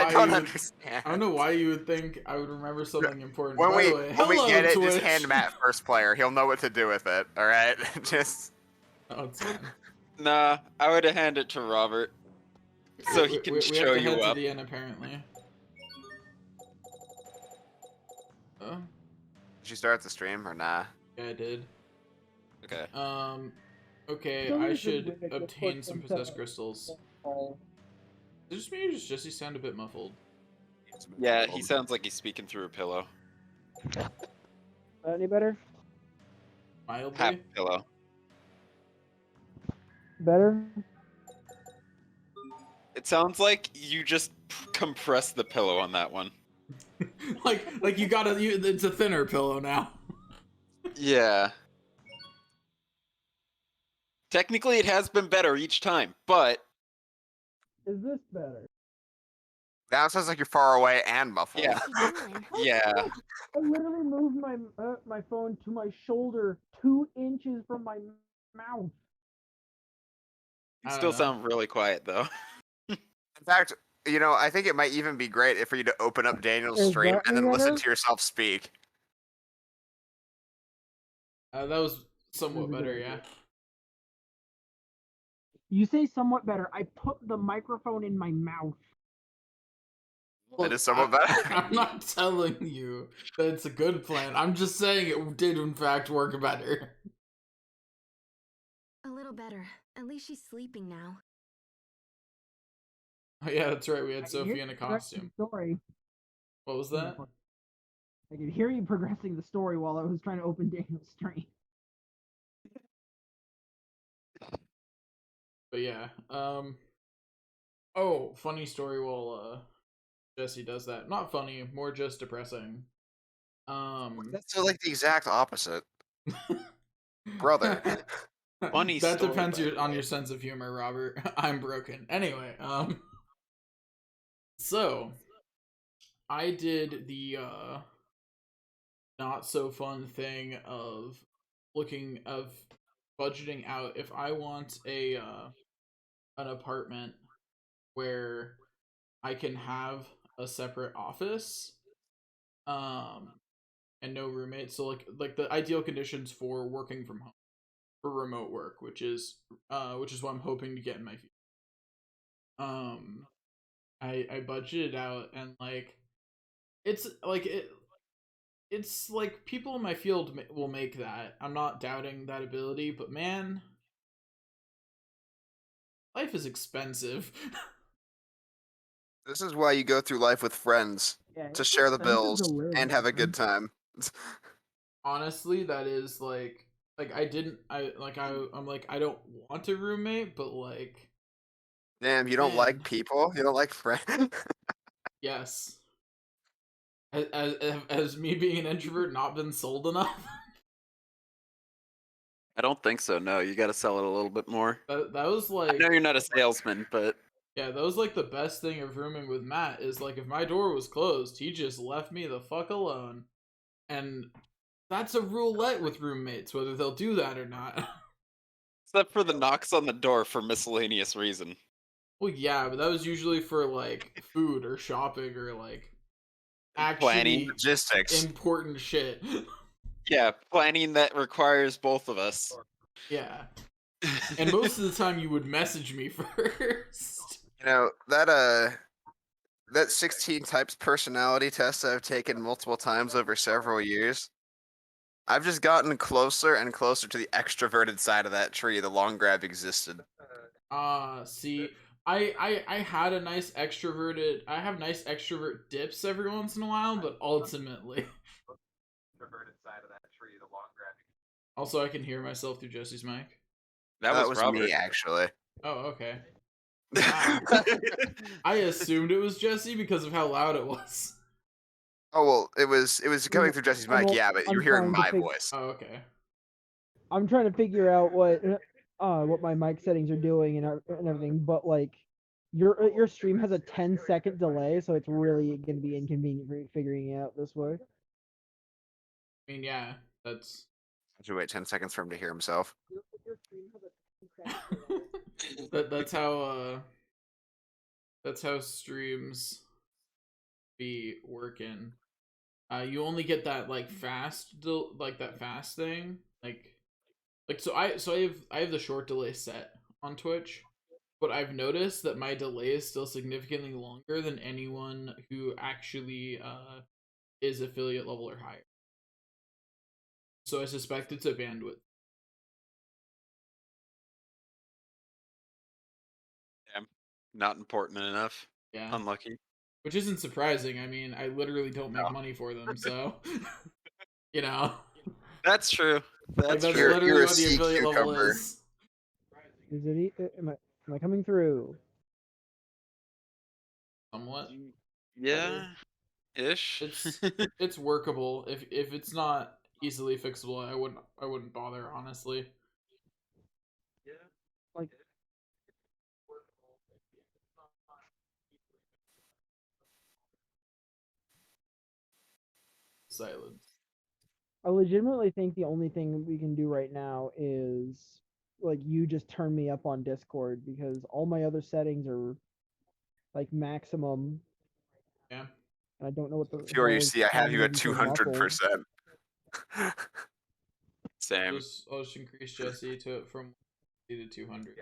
why don't you would. understand. I don't know why you would think I would remember something important. When By the way, we hello get it, just Twitch. hand Matt first player. He'll know what to do with it. All right, just. Oh, it's fine. Nah, I would have handed it to Robert so he can We have show to you head to up. the end apparently. Oh, Did you start the stream or nah? yeah, I did. Okay. Okay, I should obtain some possessed crystals. Is it just me or does Jesse sound a bit muffled? Yeah, he sounds like he's speaking through a pillow. Any better? Mildly? Half pillow. Better? It sounds like you just compressed the pillow on that one. like you gotta. It's a thinner pillow now. Yeah. Technically, it has been better each time, but Is this better? Now it sounds like you're far away and muffled. yeah, yeah. I literally moved my phone to my shoulder 2 inches from my mouth. You I still don't know. sound really quiet though. In fact, you know, I think it might even be great for you to open up Daniel's Is stream that and then any listen better? to yourself speak. That was somewhat This is a better, good yeah. idea. You say somewhat better. I put the microphone in my mouth. That is somewhat better. I'm not telling you that it's a good plan. I'm just saying it did in fact work better. A little better. At least she's sleeping now. Oh yeah, that's right. We had I can Sophie hear in a you progressing costume. the Story. What was that? I could hear you progressing the story while I was trying to open Daniel's stream. But yeah. Oh, funny story while Jesse does that. Not funny, more just depressing. That's like the exact opposite. Brother. Funny That story, depends by the on way. your sense of humor, Robert. I'm broken. Anyway, so I did the not so fun thing of budgeting out if I want an apartment where I can have a separate office and no roommates. So like the ideal conditions for working from home for remote work, which is what I'm hoping to get in my future. I budgeted out and like it's like people in my field will make that. I'm not doubting that ability, but man, life is expensive. This is why you go through life with friends Yeah, to it's share the expensive to bills live, and have a good man. time. Honestly, that is like I'm like I don't want a roommate, but like Damn, you don't like man, people? You don't like friends? yes. Has me being an introvert not been sold enough? I don't think so. No, you got to sell it a little bit more. That was I like know you're not a salesman, but yeah, that was like the best thing of rooming with Matt is like if my door was closed, he just left me the fuck alone. And that's a roulette with roommates, whether they'll do that or not. except for the knocks on the door for miscellaneous reason. Well, yeah, but that was usually for like food or shopping or like Planning. actually Logistics. important shit. Yeah, planning that requires both of us. Yeah. And most of the time you would message me first. You know, that 16 types personality test I've taken multiple times over several years, I've just gotten closer and closer to the extroverted side of that tree the longer I've existed. See, I had a nice extroverted. I have nice extrovert dips every once in a while, but ultimately. Also, I can hear myself through Jesse's mic. That was Robert. me, actually. Oh, okay. Wow. I assumed it was Jesse because of how loud it was. Oh well, it was coming through Jesse's mic, Well, yeah, but I'm you're hearing trying to my voice. Oh, okay. I'm trying to figure out what my mic settings are doing and everything, but like your stream has a 10-second delay, so it's really gonna be inconvenient for figuring it out this way. I mean, yeah, that's. I should wait 10 seconds for him to hear himself. Your stream has a 10-second delay. That's how streams be working. You only get that like like that fast thing, like so I have the short delay set on Twitch, but I've noticed that my delay is still significantly longer than anyone who actually is affiliate level or higher. So I suspect it's a bandwidth. Damn. Not important enough. Yeah. Unlucky. Which isn't surprising. I mean, I literally don't make No. money for them, so you know. That's true. Like That's that's true. literally You're a what the sea affiliate level cucumber. is. Is it? Am I coming through? Somewhat. Yeah. Ish. It's workable. If it's not easily fixable, I wouldn't bother, honestly. Like, Silence. I legitimately think the only thing we can do right now is like you just turn me up on Discord because all my other settings are like maximum, Yeah. and I don't know what the Sure, hell you is see, I have you causing at them to muffle. 200%. Same. I'll just increase Jesse to from 150 to 200.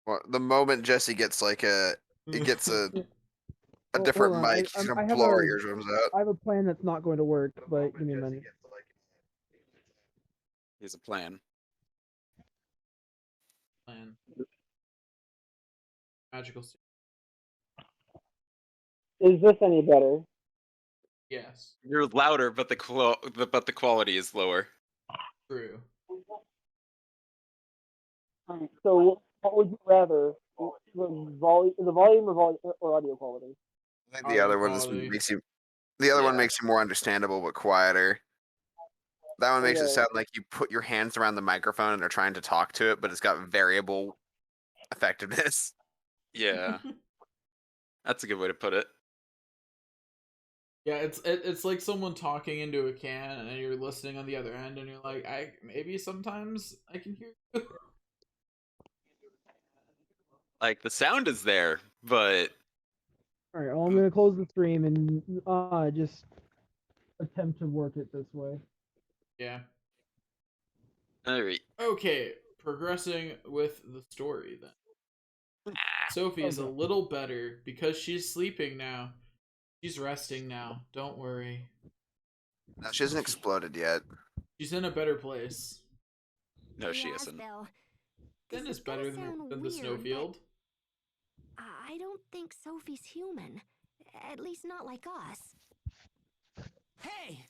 Well, the moment Jesse gets like it gets a Oh, different hold on. mic, he's I gonna have blow our a- eardrums out. I have a plan that's not going to work, but give me a minute. Here's a plan. Plan. Magical. Is this any better? Yes. You're louder, but the quality is lower. True. So, what would you rather? The volume or audio quality? I think the Audio other one quality. makes you the other one Yeah. makes you more understandable but quieter. That one makes it Okay. sound like you put your hands around the microphone and are trying to talk to it, but it's got variable effectiveness. Yeah. That's a good way to put it. Yeah, it's like someone talking into a can and you're listening on the other end and you're like, maybe sometimes I can hear you. Like the sound is there, but All right. Well, I'm gonna close the stream and just attempt to work it this way. Yeah. alright. Okay, progressing with the story then. Sophie is a Okay. little better because she's sleeping now. She's resting now. Don't worry. No, she hasn't exploded yet. She's in a better place. No, she Hey, isn't. Asbel, Then this it's is gonna better sound than the weird, snowfield. but I don't think Sophie's human. At least not like us. Hey!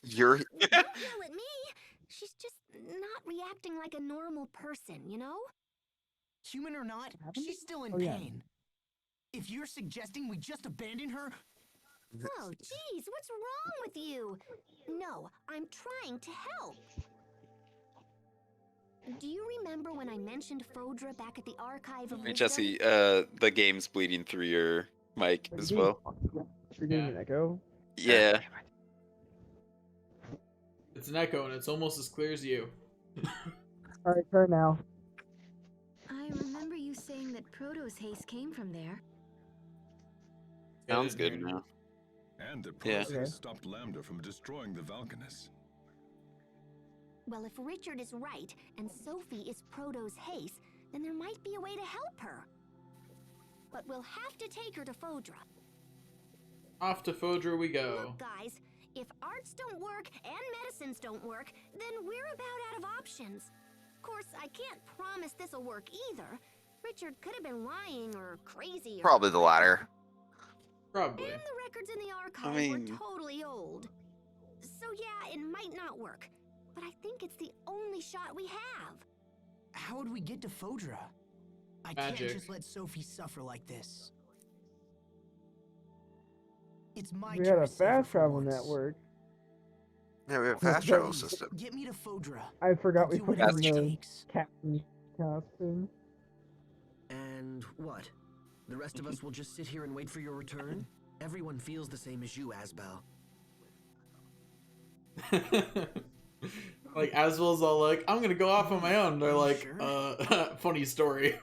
You're Don't yell at me! She's just not reacting like a normal person, you know? Human or not, happened? she's still in Oh, yeah. pain. If you're suggesting we just abandon her, Oh, geez, what's wrong with you? No, I'm trying to help. Do you remember when I mentioned Fodra back at the Archive of Hey, Wisdom? Jesse, the game's bleeding through your mic as well. You're getting Yeah. an echo. Yeah. It's an echo and it's almost as clear as you. All right, turn now. I remember you saying that Proto's haste came from there. Sounds I good didn't hear. now. And the Yeah. process Okay. stopped Lambda from destroying the Valkanus. Well, if Richard is right and Sophie is Proto's haste, then there might be a way to help her. But we'll have to take her to Fodra. Off to Fodra we go. Look, guys, if arts don't work and medicines don't work, then we're about out of options. Of course, I can't promise this'll work either. Richard could have been lying or crazy or probably the latter. Probably. And the records in the archive mean- were totally old. So yeah, it might not work. But I think it's the only shot we have. how would we get to Fodra? I Magic. can't just let Sophie suffer like this. It's my We turn had a to save her fast for travel once. network. Yeah, we have a Well, fast travel Please, system. get me to Fodra. I forgot I'll we do put whatever in it the takes. captain costume. And what? The rest of us will just sit here and wait for your return? Everyone feels the same as you, Asbel. Like Aswell's all like, I'm gonna go off on my own. They're Are you like, sure? funny story.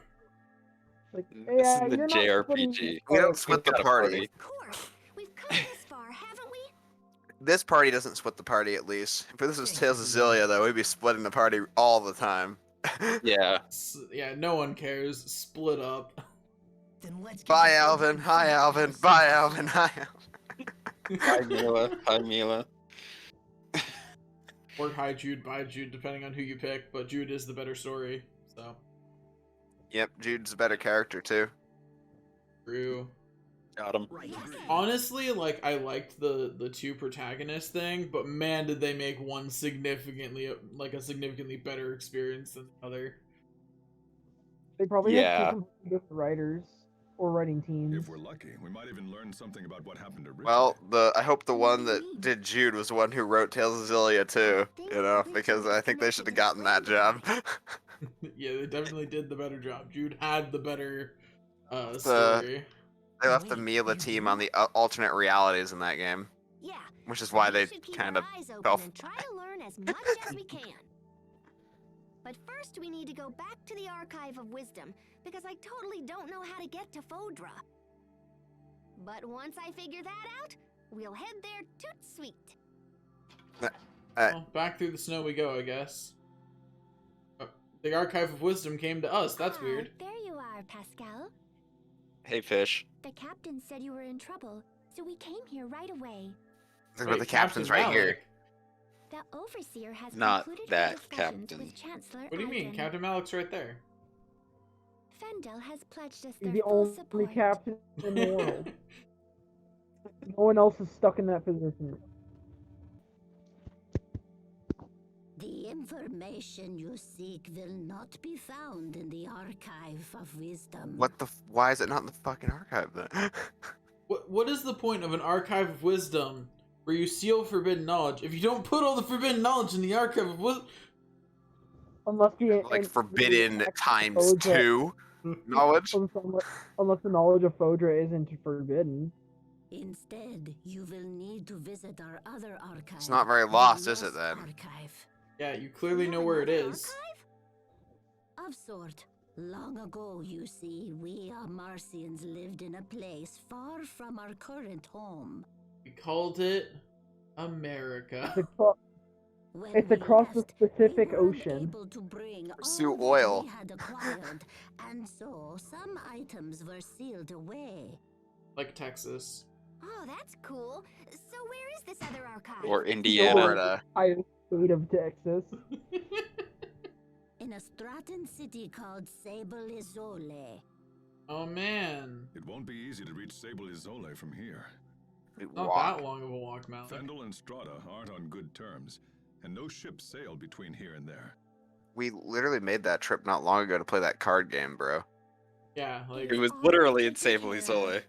Like, This is yeah, the you're not splitting JRPG. the We don't party. split the Got a party. Of course. We've come this far, haven't we? This party doesn't split the party, at least. If this was Tales of Zillia, though, we'd be splitting the party all the time. Yeah. Yeah, no one cares. Split up. Then let's get Bye, the Fodra Alvin. and Hi, figure out how Alvin. to Bye, save Alvin. Priscilla. Hi, Alvin. Hi, Mila. Hi, Mila. Or hi Jude, bye Jude, depending on who you pick. But Jude is the better story, so Yep, Jude's a better character, too. true. Got him. Right. Honestly, like I liked the two protagonist thing, but man, did they make one significantly better experience than the other. They probably Yeah. had some good writers or writing teams. If we're lucky, we might even learn something about what happened to Richard. Well, I hope the one that did Jude was the one who wrote Tales of Zillia, too. You know, because I think they should have gotten that job. Yeah, they definitely did the better job. Jude had the better The- story. They left the Wait, Mila you team do? on the alternate realities in that game, Yeah. which is why We they should keep kind our of eyes open fell. and try to learn as much as we can. But first, we need to go back to the Archive of Wisdom because I totally don't know how to get to Fodra. But once I figure that out, we'll head there toot sweet. Well, back through the snow we go, I guess. The Archive of Wisdom came to us. That's weird. There you are, Pascal. Hey, Fish. The captain said you were in trouble, so we came here right away. But Wait, the captain's right here. The Overseer has Not concluded that her discussions captain. with Chancellor What do you mean? Aigen. Captain Malik's right there. Fendel has pledged us He's their the full only support. captain in the world. No one else is stuck in that position. The information you seek will not be found in the Archive of Wisdom. Why is it not in the fucking archive then? What is the point of an Archive of Wisdom where you seal forbidden knowledge if you don't put all the forbidden knowledge in the Archive of Wisdom? Unless the Like forbidden the times Fodra- 2 knowledge? unless the knowledge of Fodra isn't forbidden. Instead, you will need to visit our other archive. It's not very the lost, is it, Lost then? Archive. Yeah, you clearly know where it is. Of sort. Long ago, you see, we Marcians lived in a place far from our current home. We called it America. When It's we across the left, Pacific we weren't Ocean. able to bring Pursue all that oil. we had acquired, and so some items were sealed away. Like Texas. Oh, that's cool. So where is this other archive? Or Indiana. Florida. I state of Texas. In a Stratton city called Sable Isole. Oh man. It won't be easy to reach Sable Isole from here. Not Walk. that long of a walk, Malik. Fendel and Strata aren't on good terms, and no ships sail between here and there. We literally made that trip not long ago to play that card game, bro. Yeah, like It was literally in Sable Isole.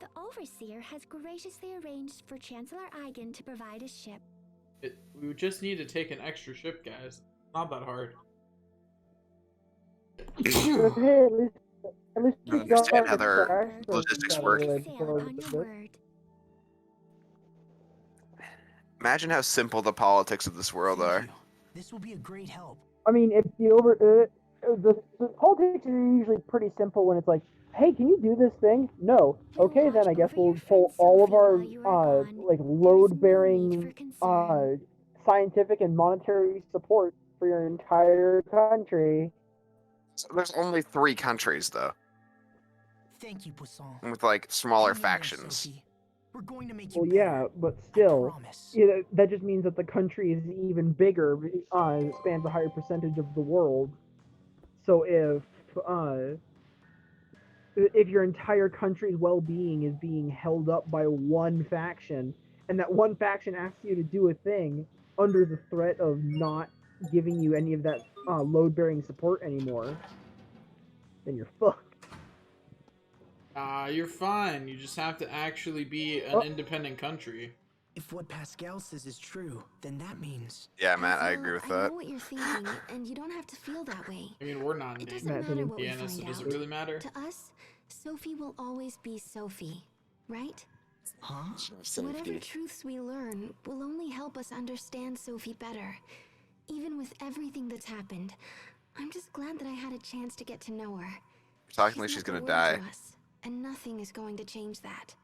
The Overseer has graciously arranged for Chancellor Aigen to provide a ship. we would just need to take an extra ship, guys. Not that hard. Hey, at least I you understand got how their trash, so logistics you work. gotta Sail absorb upon it. your word. Imagine how simple the politics of this world Thank are. you. This will be a great help. I mean, if the politics are usually pretty simple when it's like, hey, can you do this thing? No. You'll Okay, then watch I guess over we'll your pull friend all of Sophie our while you are gone. like There is no need load-bearing for concern. scientific and monetary support for your entire country. So there's only 3 countries, though, Thank you, Poisson. with like smaller Hang in there, factions. Sophie. We're going to make you Well, better. yeah, but I still, promise. that just means that the country is even bigger, spans a higher percentage of the world. So if your entire country's well-being is being held up by one faction, and that one faction asks you to do a thing under the threat of not giving you any of that load-bearing support anymore, then you're fucked. You're fine. You just have to actually be an Oh. independent country. If what Pascal says is true, then that means... Yeah, Matt, I Hazel, agree with I that. know what you're thinking, and you don't have to feel that way. I mean, we're not It in doesn't Matt, matter what we Indiana, find so does it out. really matter? To us, Sophie will always be Sophie, right? Huh? Whatever truths we learn will only help us understand Sophie better. Even with everything that's happened, I'm just glad that I had a chance to get to know her. talking like she's not gonna the word die. to us, and nothing is going to change that.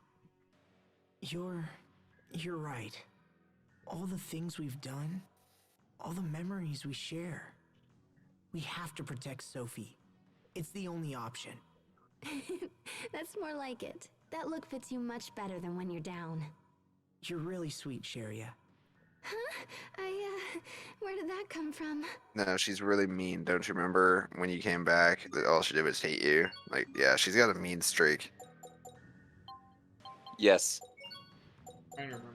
You're right. All the things we've done, all the memories we share. We have to protect Sophie. It's the only option. That's more like it. That look fits you much better than when you're down. You're really sweet, Sharia. Huh? Where did that come from? No, she's really mean. Don't you remember when you came back? That all she did was hate you. Like, yeah, she's got a mean streak. Yes. I don't remember.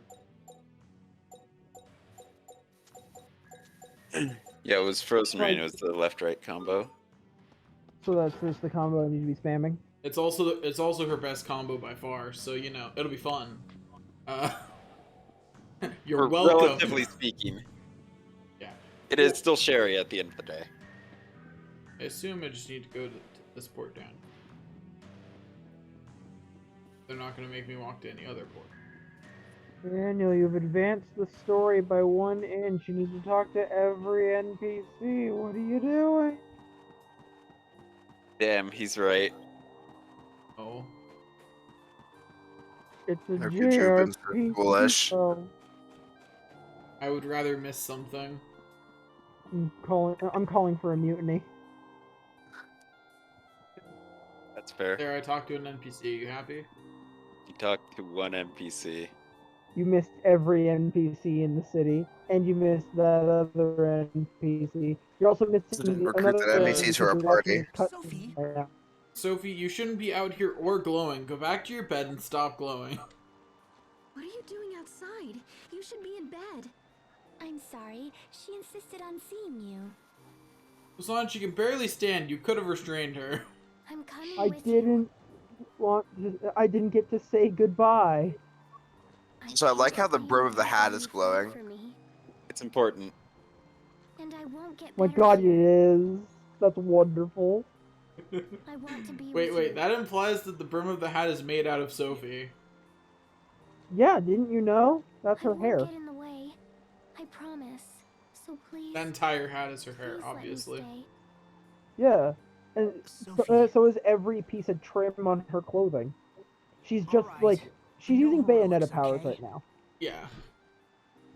Yeah, it was Frozen Rain. It was the left-right combo. So that's just the combo I need to be spamming. It's also her best combo by far, so you know it'll be fun. You're Or welcome. relatively speaking. Yeah. It is still Sherry at the end of the day. I assume I just need to go to this port down. They're not gonna make me walk to any other port. Daniel, you've advanced the story by 1 inch. You need to talk to every NPC. What are you doing? Damn, he's right. Oh. It's a Hope your Jubin's JRPG. foolish. I would rather miss something. I'm calling for a mutiny. That's fair. There, I talked to an NPC. You happy? You talked to one NPC. You missed every NPC in the city, and you missed that other NPC. You're also missing Recruit the NPCs to our party. Sophie? Sophie, you shouldn't be out here or glowing. Go back to your bed and stop glowing. What are you doing outside? You should be in bed. I'm sorry. She insisted on seeing you. Assange, she can barely stand. You could have restrained her. I'm coming I with didn't want. I didn't get to say goodbye. you. So I like how the can't brim of the believe hat you is fought glowing. for me, It's important. and I won't get My better God, it here. is. That's wonderful. I want to be Wait, with you. that implies that the brim of the hat is made out of Sophie. Yeah, didn't you know? That's I her won't hair. get in the way. I promise. So please. That entire hat is her hair, please let me obviously. stay. Yeah, and Sophie. so is every piece of trim on her clothing. She's just Alright. like she's No using heroics, Bayonetta powers okay? right now. Yeah.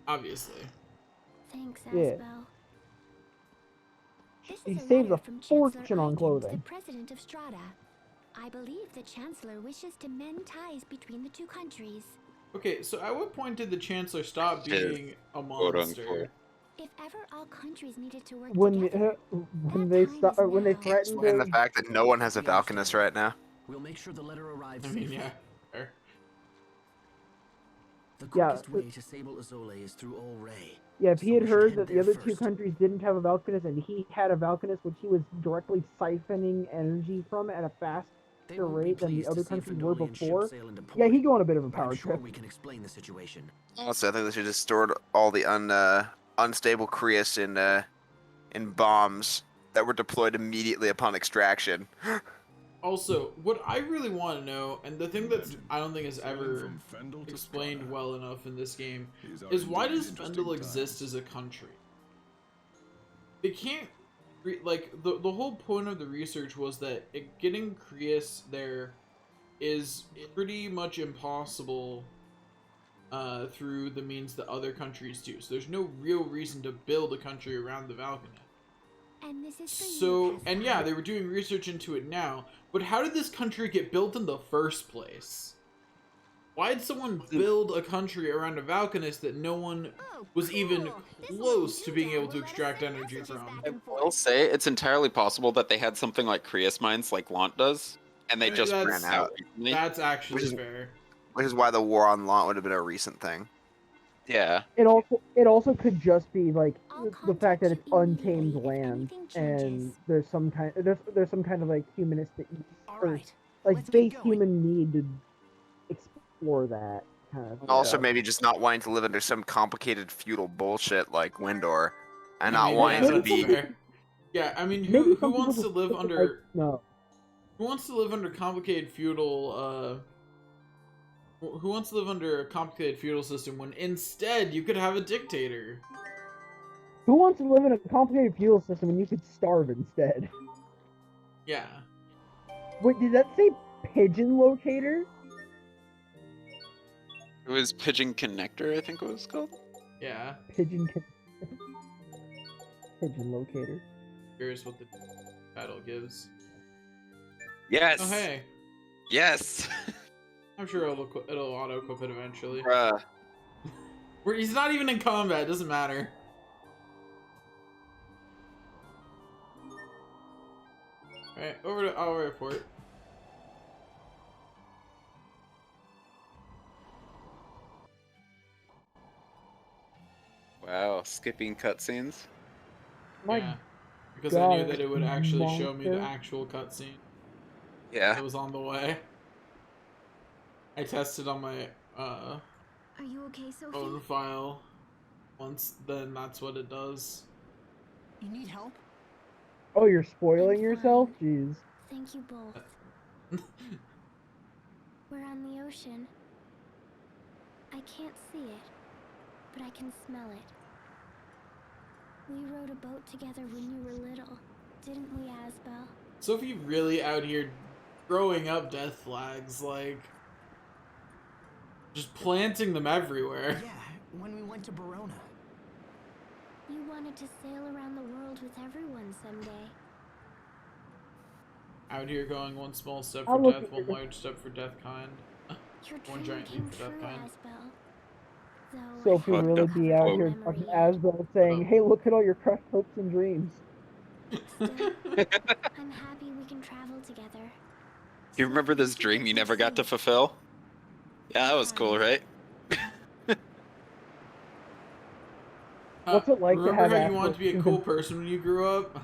Obviously. Thanks, Yeah. Asbel. This He is a saves letter a from Chancellor fortune on Eikens, clothing. the president of Strata. I believe the Chancellor wishes to mend ties between the two countries. Okay, so at what point did the Chancellor stop Shit. being a Quote, monster? unquote. If ever all countries needed to work When together, when that they time stop is when they now. threaten And the to fact that no one has a We Valkanist understand. right now. We'll make sure the letter arrives I mean, safely. yeah. Fair. The Yeah, quickest way to Sable Azole is through Ol Ray. yeah, if he So had we should heard head that the there other two first. countries didn't have a Valkanist and he had a Valkanist which he was directly siphoning energy from at a faster They won't be rate than the pleased to other see countries were Fandolian ship before. sail into port, Yeah, he'd go on a bit of a but power I'm sure trip. we can explain the situation. Also, I think they should have stored all the unstable Krius in bombs that were deployed immediately upon extraction. Also, what I really want to know, and the thing that I don't think is Sailing ever from Fendel to explained Strata. well enough in this game, These are is why indeed does interesting Fendel exist times. as a country? They can't, like, the whole point of the research was that getting Krius there is pretty much impossible through the means that other countries do. So there's no real reason to build a country around the Valkynet. And this is for So, you, and yeah, they were doing research into it now, but how did this country get built in the first place? Why did someone build a country around a Valkanist that no one Oh, was even cool. This close to little being doodah able will to let us extract send energy messages from? back I and will forth. say it's entirely possible that they had something like Krius mines, like Lant does, and they just That's- ran out recently. That's actually Which is- fair. Which is why the war on Lant would have been a recent thing. Yeah. It also could just be like I'll the fact that contact it's you untamed immediately if land anything and changes. there's some kind of like humanistic All or right. like let's get base going. human need to explore that kind of Also, stuff. maybe just not wanting to live under some complicated feudal bullshit like Windor, and I not mean, wanting yeah, to that's be. fair. Yeah, I mean, Maybe who some people wants to just live look at, under like, no. who wants to live under complicated feudal who wants to live under a complicated feudal system when instead you could have a dictator? Who wants to live in a complicated feudal system when you could starve instead? Yeah. Wait, did that say pigeon locator? It was Pigeon Connector, I think it was called. Yeah. Pigeon locator. Curious what the title gives. Yes. Oh hey, Yes. I'm sure it'll auto equip it eventually. Bruh. He's not even in combat. It doesn't matter. All right, over to our airport. Wow, skipping cutscenes. My Yeah, because I knew God, that it would actually show me the monster. actual cutscene Yeah. that was on the way. I tested on my Are you okay, Sophie? own file once, then that's what it does. You need help? Oh, you're spoiling I'm yourself? fine. Jeez. Thank you both. We're on the ocean. I can't see it, but I can smell it. We rode a boat together when you were little, didn't we, Asbel? Sophie really out here throwing up death flags, like just planting them everywhere. Yeah, when we went to Verona. You wanted to sail around the world with everyone someday. Out here going one small step I'll for look death, at one your- large step for death kind. Your One dream giant came leap for death true, kind. Asbel. Though Sophie I What really the be out fuck? here memory fucking of it. Asbel saying, hey, look at all your crushed hopes and dreams. Still, I'm happy we can travel together. You remember this dream you never got to fulfill? Yeah, that was cool, right? What's it like to Remember have how you Asbel wanted to be a think cool of- person when you grew up?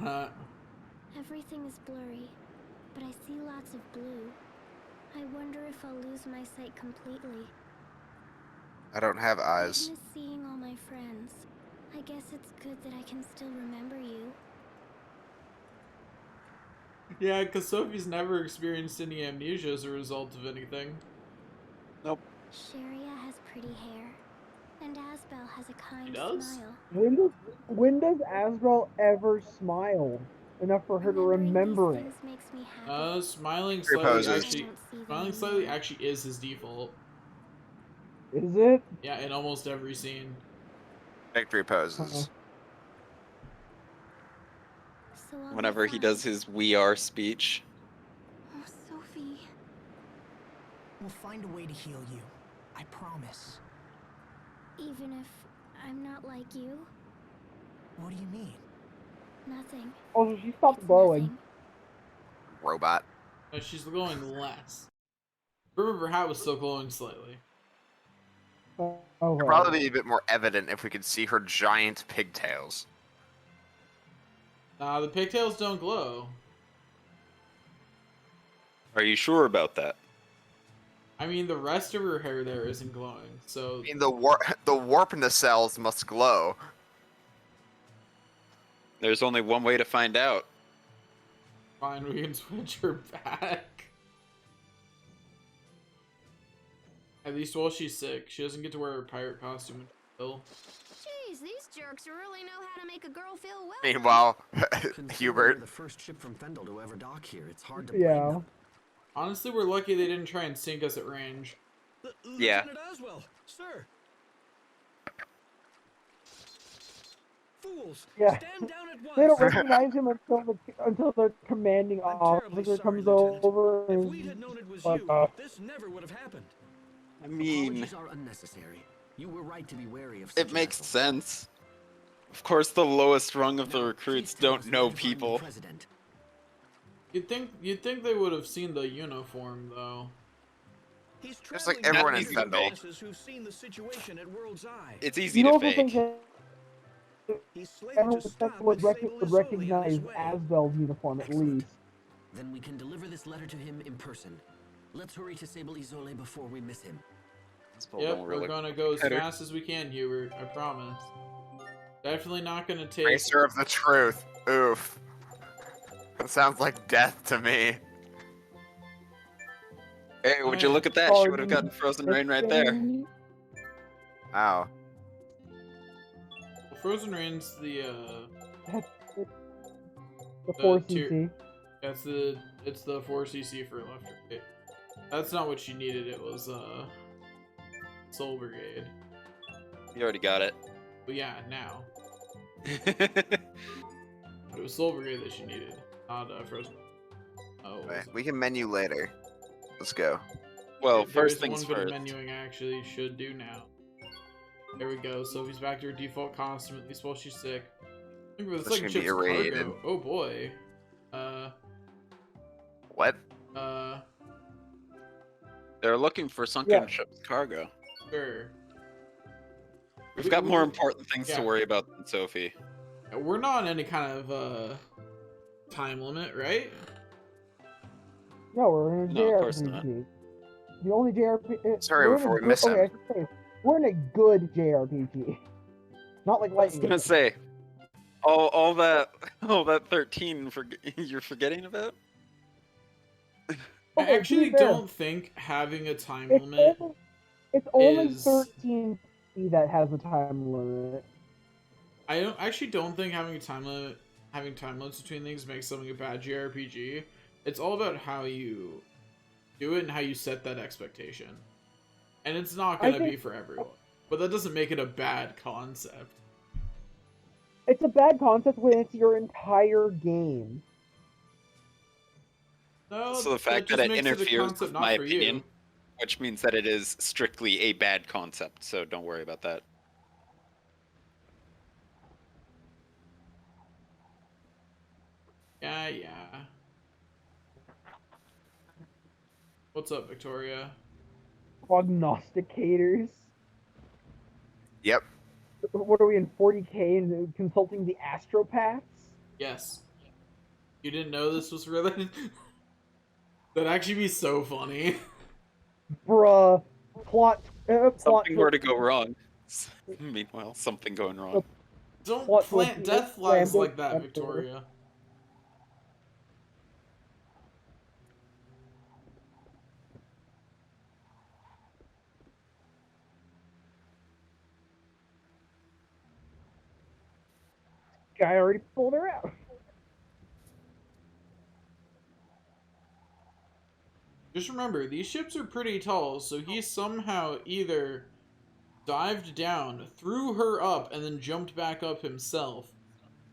Everything is blurry, but I see lots of blue. I wonder if I'll lose my sight completely. I don't have I eyes. miss seeing all my friends. I guess it's good that I can still remember you. Yeah, because Sophie's never experienced any amnesia as a result of anything. Nope. Sharia has pretty hair, and Asbel has a kind does? smile. When does Asbel ever smile enough for her to remember Remembering it? these things makes me happy. Smiling Three slightly poses. actually, I don't see them smiling slightly anymore. actually is his default. Is it? Yeah, in almost every scene. Victory poses. So I'll be Whenever he fine. does his "We Are" speech. Oh, Sophie. We'll find a way to heal you. I promise. Even if I'm not like you, What do you mean? nothing. Also, she stopped It's glowing. nothing. Robot. No, she's glowing less. Remember, her hat was still glowing slightly. Oh, It'd well. probably be a bit more evident if we could see her giant pigtails. Nah, the pigtails don't glow. Are you sure about that? I mean, the rest of her hair there isn't glowing, so... I mean, the warp in the cells must glow. There's only one way to find out. Fine, we can switch her back. At least while she's sick, she doesn't get to wear her pirate costume until... Jeez, these jerks really know how to make a girl feel welcome. Meanwhile, Considering Hubert. We're the first ship from Fendel to ever dock here. It's hard to blame Yeah. them. Honestly, we're lucky they didn't try and sink us at range. Yeah. Lieutenant Aswell, sir. Fools, Yeah. stand down at once. They don't recognize him until their commanding I'm terribly officer sorry, comes Lieutenant. over If and we had known it was like, you, this never would have happened. I mean, Apologies are unnecessary. You were right to be wary of such it a makes vessel. sense. Of course, the lowest rung of the Now, recruits please tell don't us where know to find the people. President. You'd think they would have seen the uniform, though. He's Just like traveling everyone with in leaders of Fendel. masses who've seen the situation at World's Eye. It's easy you to also think fake. that He's slated everyone to stop would, at would Sable Isole on recognize his way. Asbel's uniform at Excellent. least. Then we can deliver this letter to him in person. Let's hurry to Sable Isole before we miss him. Still Yep, don't we're really gonna go as better. fast as we can, Hubert. I promise. Definitely not gonna take... Racer of the truth. Oof. That sounds like death to me. Hey, would you look at that? She would have gotten frozen rain right there. Ow. Frozen Rain's the The 4 tier- CC. that's the It's the 4cc for left right. That's not what she needed, it was Soul Brigade. You already got it. But yeah, now. It was Soul Brigade that she needed, not Frozen. Oh, Right, we can menu later. Let's go. Well, there first is things one bit of first. menuing I actually should do now. There we go. Sophie's back to her default costume, at least while she's sick. Look at this, That's like gonna be ship's irradiated. cargo. Oh boy. What? They're looking for sunken Yeah. ship's cargo. Sure. We've got more important things to Yeah. worry about than Sophie. We're not on any kind of time limit, right? No, we're in a No, of course not. JRPG. The only JRPG. Sorry, we're in before a we miss okay, him. I should say, we're in a good JRPG. Not like I was Lightning. gonna say, all that 13 you're forgetting about. I Okay, to be actually fair, don't think having a time It's limit. it's only is- 13 that has a time limit. I don't think having time limits between things makes something a bad JRPG. It's all about how you do it and how you set that expectation. And it's not I gonna be think- for everyone. But that doesn't make it a bad concept. It's a bad concept when it's your entire game. No, So the fact just that it makes a interferes concept with not my for you. opinion, which means that it is strictly a bad concept. So don't worry about that. Yeah. What's up, Victoria? Prognosticators. Yep. What are we in 40K and consulting the astropaths? Yes. You didn't know this was related? That'd actually be so funny. Bruh. Plot. Something were to go wrong. Meanwhile, something going wrong. Don't What plant was death the flags random like that, emperor? Victoria. Guy already pulled her out. Just remember, these ships are pretty tall, so he somehow either dived down, threw her up, and then jumped back up himself,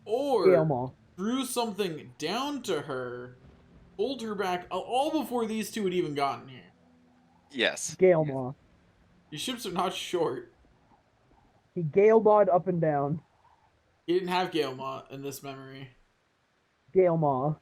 or Gaelma. threw something down to her, pulled her back, all before these two had even gotten here. Yes. Gaelma. These ships are not short. He Gaelmawed up and down. He didn't have Gaelma in this memory. Gaelma.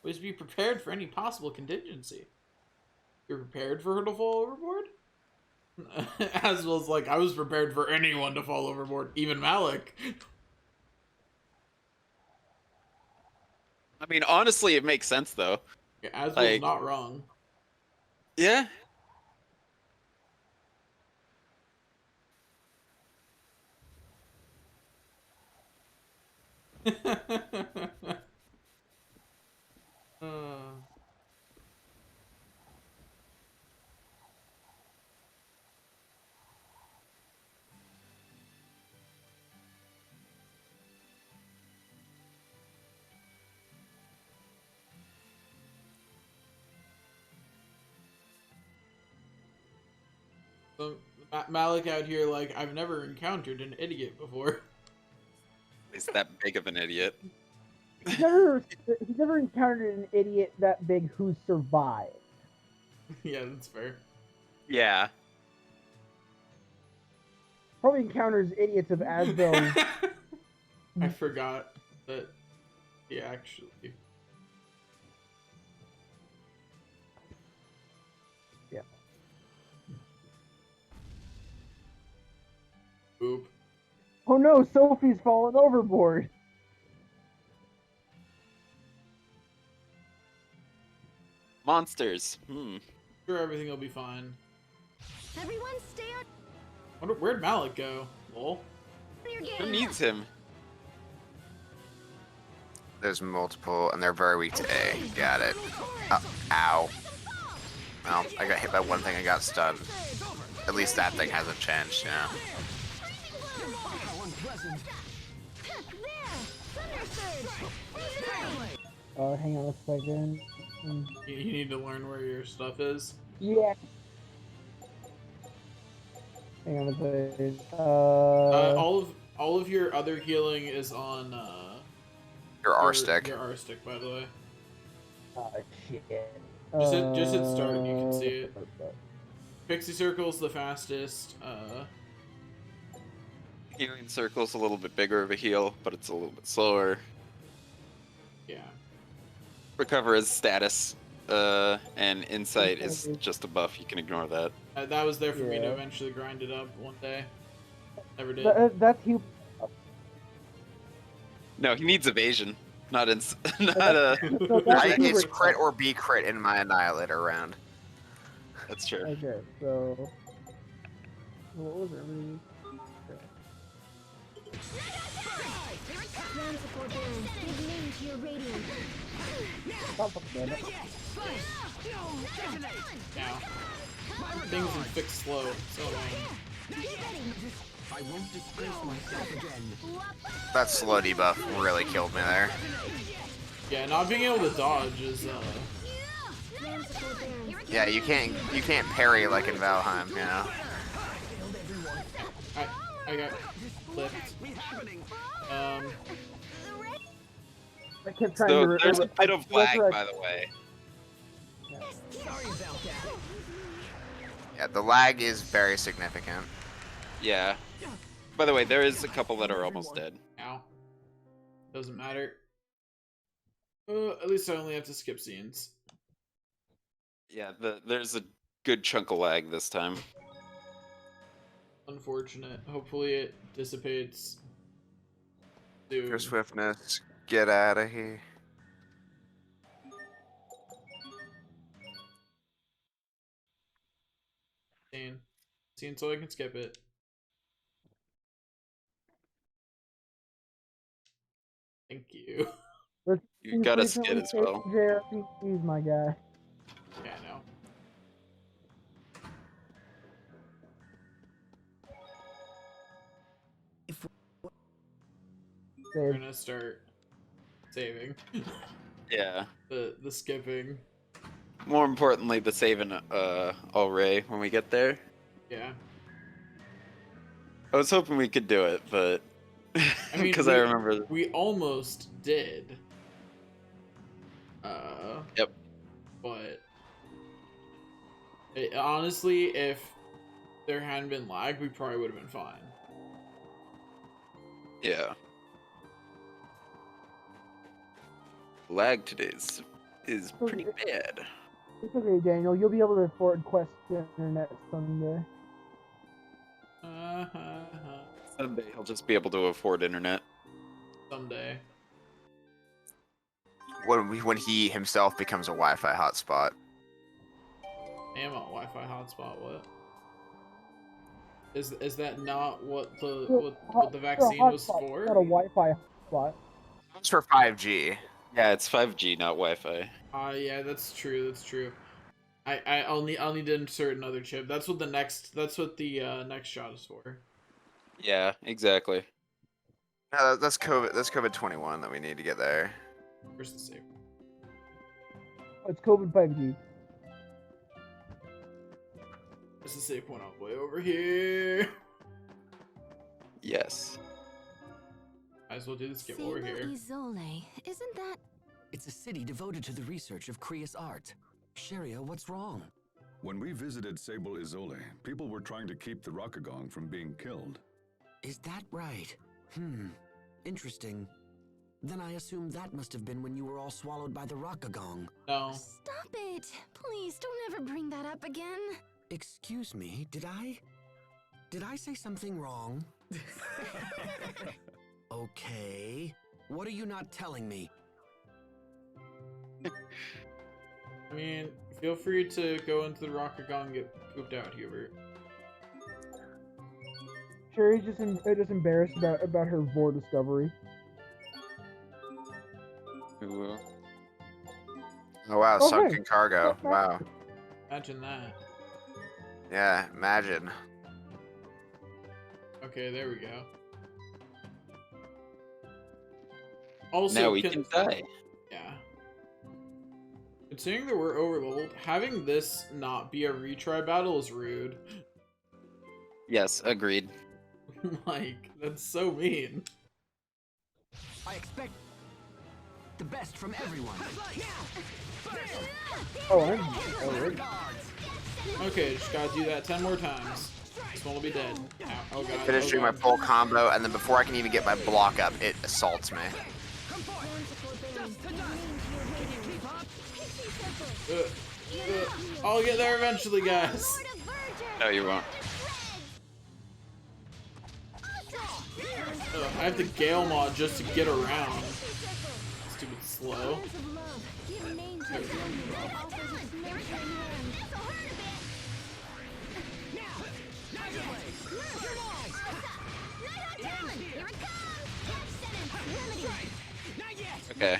Always be prepared for any possible contingency. You're prepared for her to fall overboard? As well as, like, I was prepared for anyone to fall overboard, even Malik. I mean, honestly, it makes sense though. Yeah, Aswell's Like- not wrong. Yeah. Uh, so Malik out here, like, I've never encountered an idiot before. He's that big of an idiot. He's never encountered an idiot that big who survived. Yeah, that's fair. Yeah. Probably encounters idiots of Asbel. I forgot that he actually. Yeah. Oop. Oh no, Sophie's fallen overboard. Monsters. Sure, everything will be fine. Everyone stay on Where'd Malik go? Lol. your game. Who needs him? There's multiple, and they're very weak to A. Got it. Ow. Well, I got hit by one thing and got stunned. At least that thing hasn't changed, you know. How unpleasant. Hang on a second. You need to learn where your stuff is. Yeah. Hang on a second. All of your other healing is on Your R stick. Your R stick, by the way. Oh shit. Just hit start and you can see it. Pixie Circle's the fastest. Healing Circle's a little bit bigger of a heal, but it's a little bit slower. Yeah. Recover is status, and Insight is just a buff. You can ignore that. That was there for me to Yeah. eventually grind it up one day. Never did. That's you. No, he needs evasion, not So It's crit or be crit in my Annihilator round. That's true. Okay, so what was it? Ground support Baron, give name to your radiant. Oh, fuck, damn it. Now. Things are fixed slow. So annoying. I won't disgrace myself again. That slow debuff really killed me there. Yeah, not being able to dodge is Ground support Baron. Yeah, you can't parry like in Valheim, you know. I got clipped. I kept trying So to. there's a bit of lag, right. by the way. Sorry about that. Yeah, the lag is very significant. Yeah. By the way, there is a couple that are almost dead. Ow. Doesn't matter. At least I only have to skip scenes. Yeah, there's a good chunk of lag this time. Unfortunate. Hopefully it dissipates soon. Your swiftness, get out of here. Scene so I can skip it. Thank you. You got a skid as well. JRPGs, my guy. Yeah, I know. We're gonna start saving. Yeah. The skipping. More importantly, the saving Alray when we get there. Yeah. I was hoping we could do it, but I mean, because I remember. we almost did. Yep. But honestly, if there hadn't been lag, we probably would have been fine. Yeah. Lag today is pretty bad. It's okay, Daniel. You'll be able to afford Quest Internet someday. Someday he'll just be able to afford internet. Someday. When he himself becomes a Wi-Fi hotspot. I am a Wi-Fi hotspot. What? Is that not what the vaccine was for? Not a Wi-Fi hotspot. It's for 5G. Yeah, it's 5G, not Wi-Fi. Yeah, that's true. That's true. I'll need to insert another chip. That's what the next shot is for. Yeah, exactly. No, that's COVID. That's COVID-21 that we need to get there. Where's the save? It's COVID 5G. There's the save point all the way over here. Yes. Might as well do the skip over here. Izole, isn't that? It's a city devoted to the research of Krius art. Sharia, what's wrong? When we visited Sable Izole, people were trying to keep the Rockagong from being killed. Is that right? Interesting. Then I assume that must have been when you were all swallowed by the Rockagong. No. Stop it! Please don't ever bring that up again. Excuse me, did I say something wrong? Okay. What are you not telling me? I mean, feel free to go into the Rockagong and get pooped out, Hubert. Sure, he's just embarrassed about her vor discovery. Who will? Oh wow, Oh, sunken hey. cargo. Wow. Imagine that. Yeah, imagine. Okay, there we go. Also, Now we can die. Yeah. Considering that we're overleveled, having this not be a retry battle is rude. Yes, agreed. Like, that's so mean. I expect the best from everyone. Oh, I'm already. Okay, just gotta do that 10 more times. This one will be dead. Ow, oh god. Finishing oh my god. full combo, and then before I can even get my block up, it assaults me. I'll get there eventually, guys. No, you won't. I have to Gale mod just to get around. Stupid slow. Okay,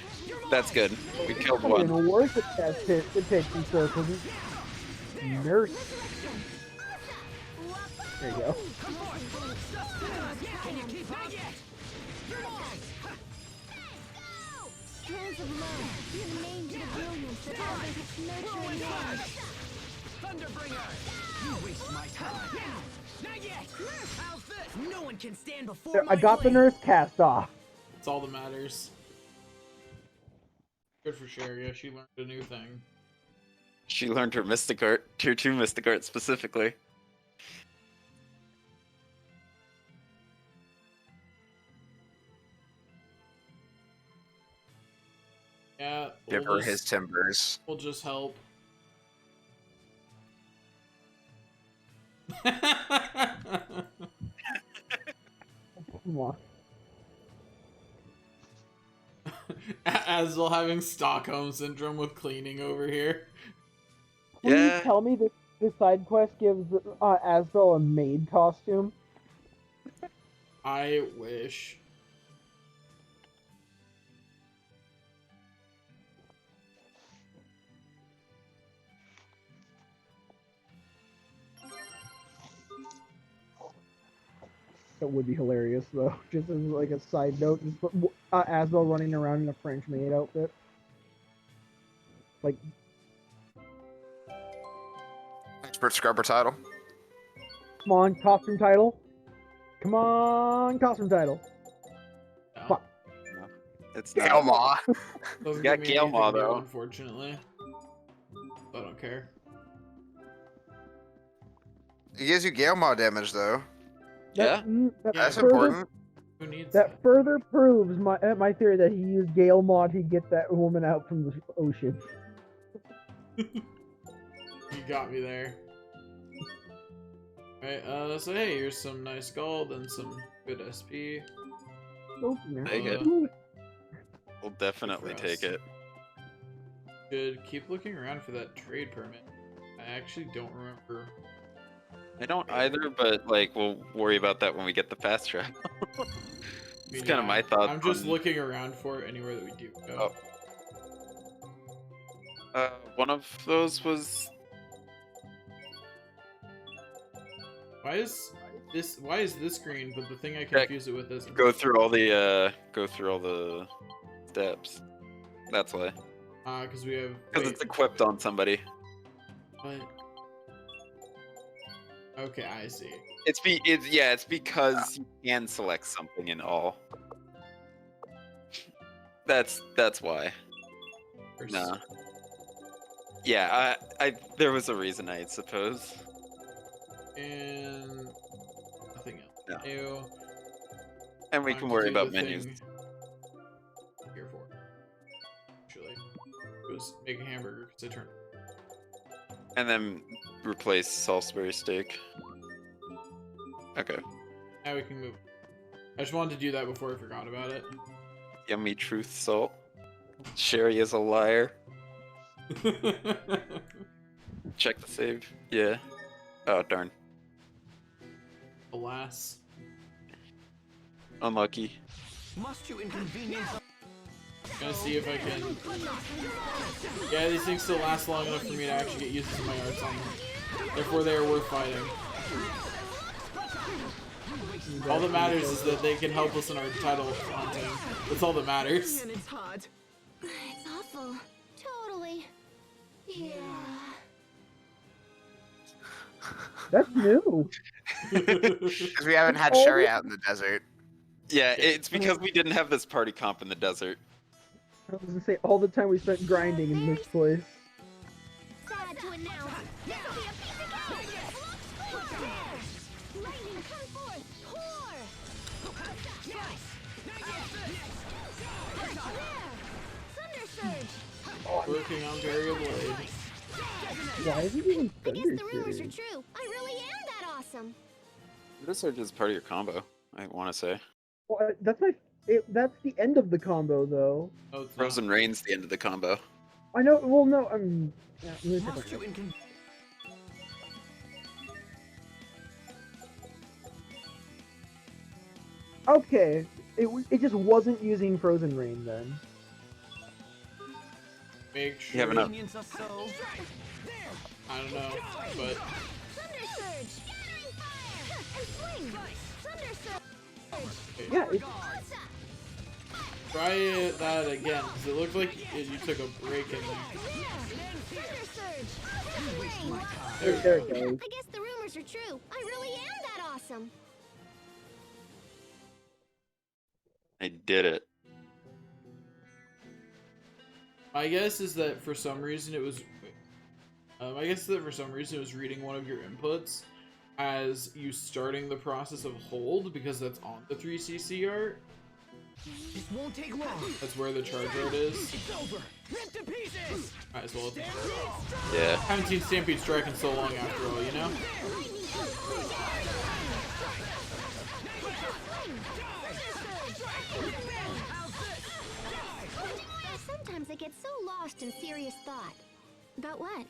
that's good. We killed Probably one. even worse at that pit. It takes some circles. Nurse. There you go. Strands of love, give name to the brilliance that others its nurturing hand. Thunderbringer! You waste my time. Not yet! How's this? No one can stand before There, my I got the blade. nurse cast off. That's all that matters. Good for Sherry. She learned a new thing. She learned her Mystic Art, Tier 2 Mystic Art specifically. Yeah. Give we'll her his just- timbers. We'll just help. Come on. Asvel having Stockholm syndrome with cleaning over here. Will Yeah. you tell me this side quest gives Asbel a maid costume? I wish. That would be hilarious, though. Just as like a side note, just put Asbel running around in a French maid outfit. Like, Expert scrubber title. come on, costume title. Come on, costume title. No. Fuck. It's not. Elma. Doesn't Got give me Gale anything Maw, new, though. unfortunately. I don't care. It gives you Gale Maw damage though. Yeah. That's further, important. Who needs That further proves my theory that he used Gale Mod to get that woman out from the ocean. You got me there. Alright, so hey, here's some nice gold and some good SP. Take it. Uh, We'll definitely Good for us. take it. Should keep looking around for that trade permit. I actually don't remember. I don't either, but like we'll worry about that when we get the fast track. It's kind of my thoughts. I'm just on- looking around for it anywhere that we do go. One of those was Why is this green, but the thing I confuse it with isn't? go through all the steps. That's why. Because we have. Because wait, it's equipped on somebody. what? Okay, I see. It's because you can select something in all. That's why. First- Nah. Yeah, I there was a reason, I suppose. And nothing else. No. New. And we Time can to worry do the about menus. thing Here for. Actually, it was make a hamburger because I turned. And then replace Salisbury steak. Okay. Now we can move. I just wanted to do that before I forgot about it. Yummy truth salt. Sherry is a liar. Check the save. Yeah. Oh darn. Alas. Unlucky. Must you inconvenience? Gonna see if I can. Yeah, these things still last long enough for me to actually get used to my arts on them. Therefore, they are worth fighting. All that matters is that they can help us in our title hunting. That's all that matters. And it's hot. It's awful. Totally. Yeah. That's new. Because we haven't had Sherry out in the desert. Yeah, it's because we didn't have this party comp in the desert. I was gonna say all the time we spent grinding in this place. Sad to announce, this will be a piece of cake. Lightning, come forth. Thunder Surge. Working on Barrier Blade. Why is it even I guess Thunder the rumors are Surge? true. I really am that awesome. This surge is part of your combo, I want to say. Well, that's that's the end of the combo though. Oh, it's not. Frozen Rain's the end of the combo. I know. Well, no, yeah, let me Lost check you in Okay, it just wasn't using Frozen Rain then. Make You have sure. enough. convenience of so. I don't know, but Thunder Surge. Scattering fire. And swing. Thunder Surge. Yeah, it, try that again, because it looked like you took a break in there. Thunder Surge. there it goes. I guess the rumors are true. I really am that awesome. I did it. My guess is that for some reason it was. I guess that for some reason it was reading one of your inputs as you starting the process of hold, because that's on the 3cc art. This won't take long. That's where the charge art is. It's over. Rip to pieces. Might as well. Yeah. Haven't seen Stampede Strike in so long after all, you know? Sometimes I get so lost in serious thought. About what?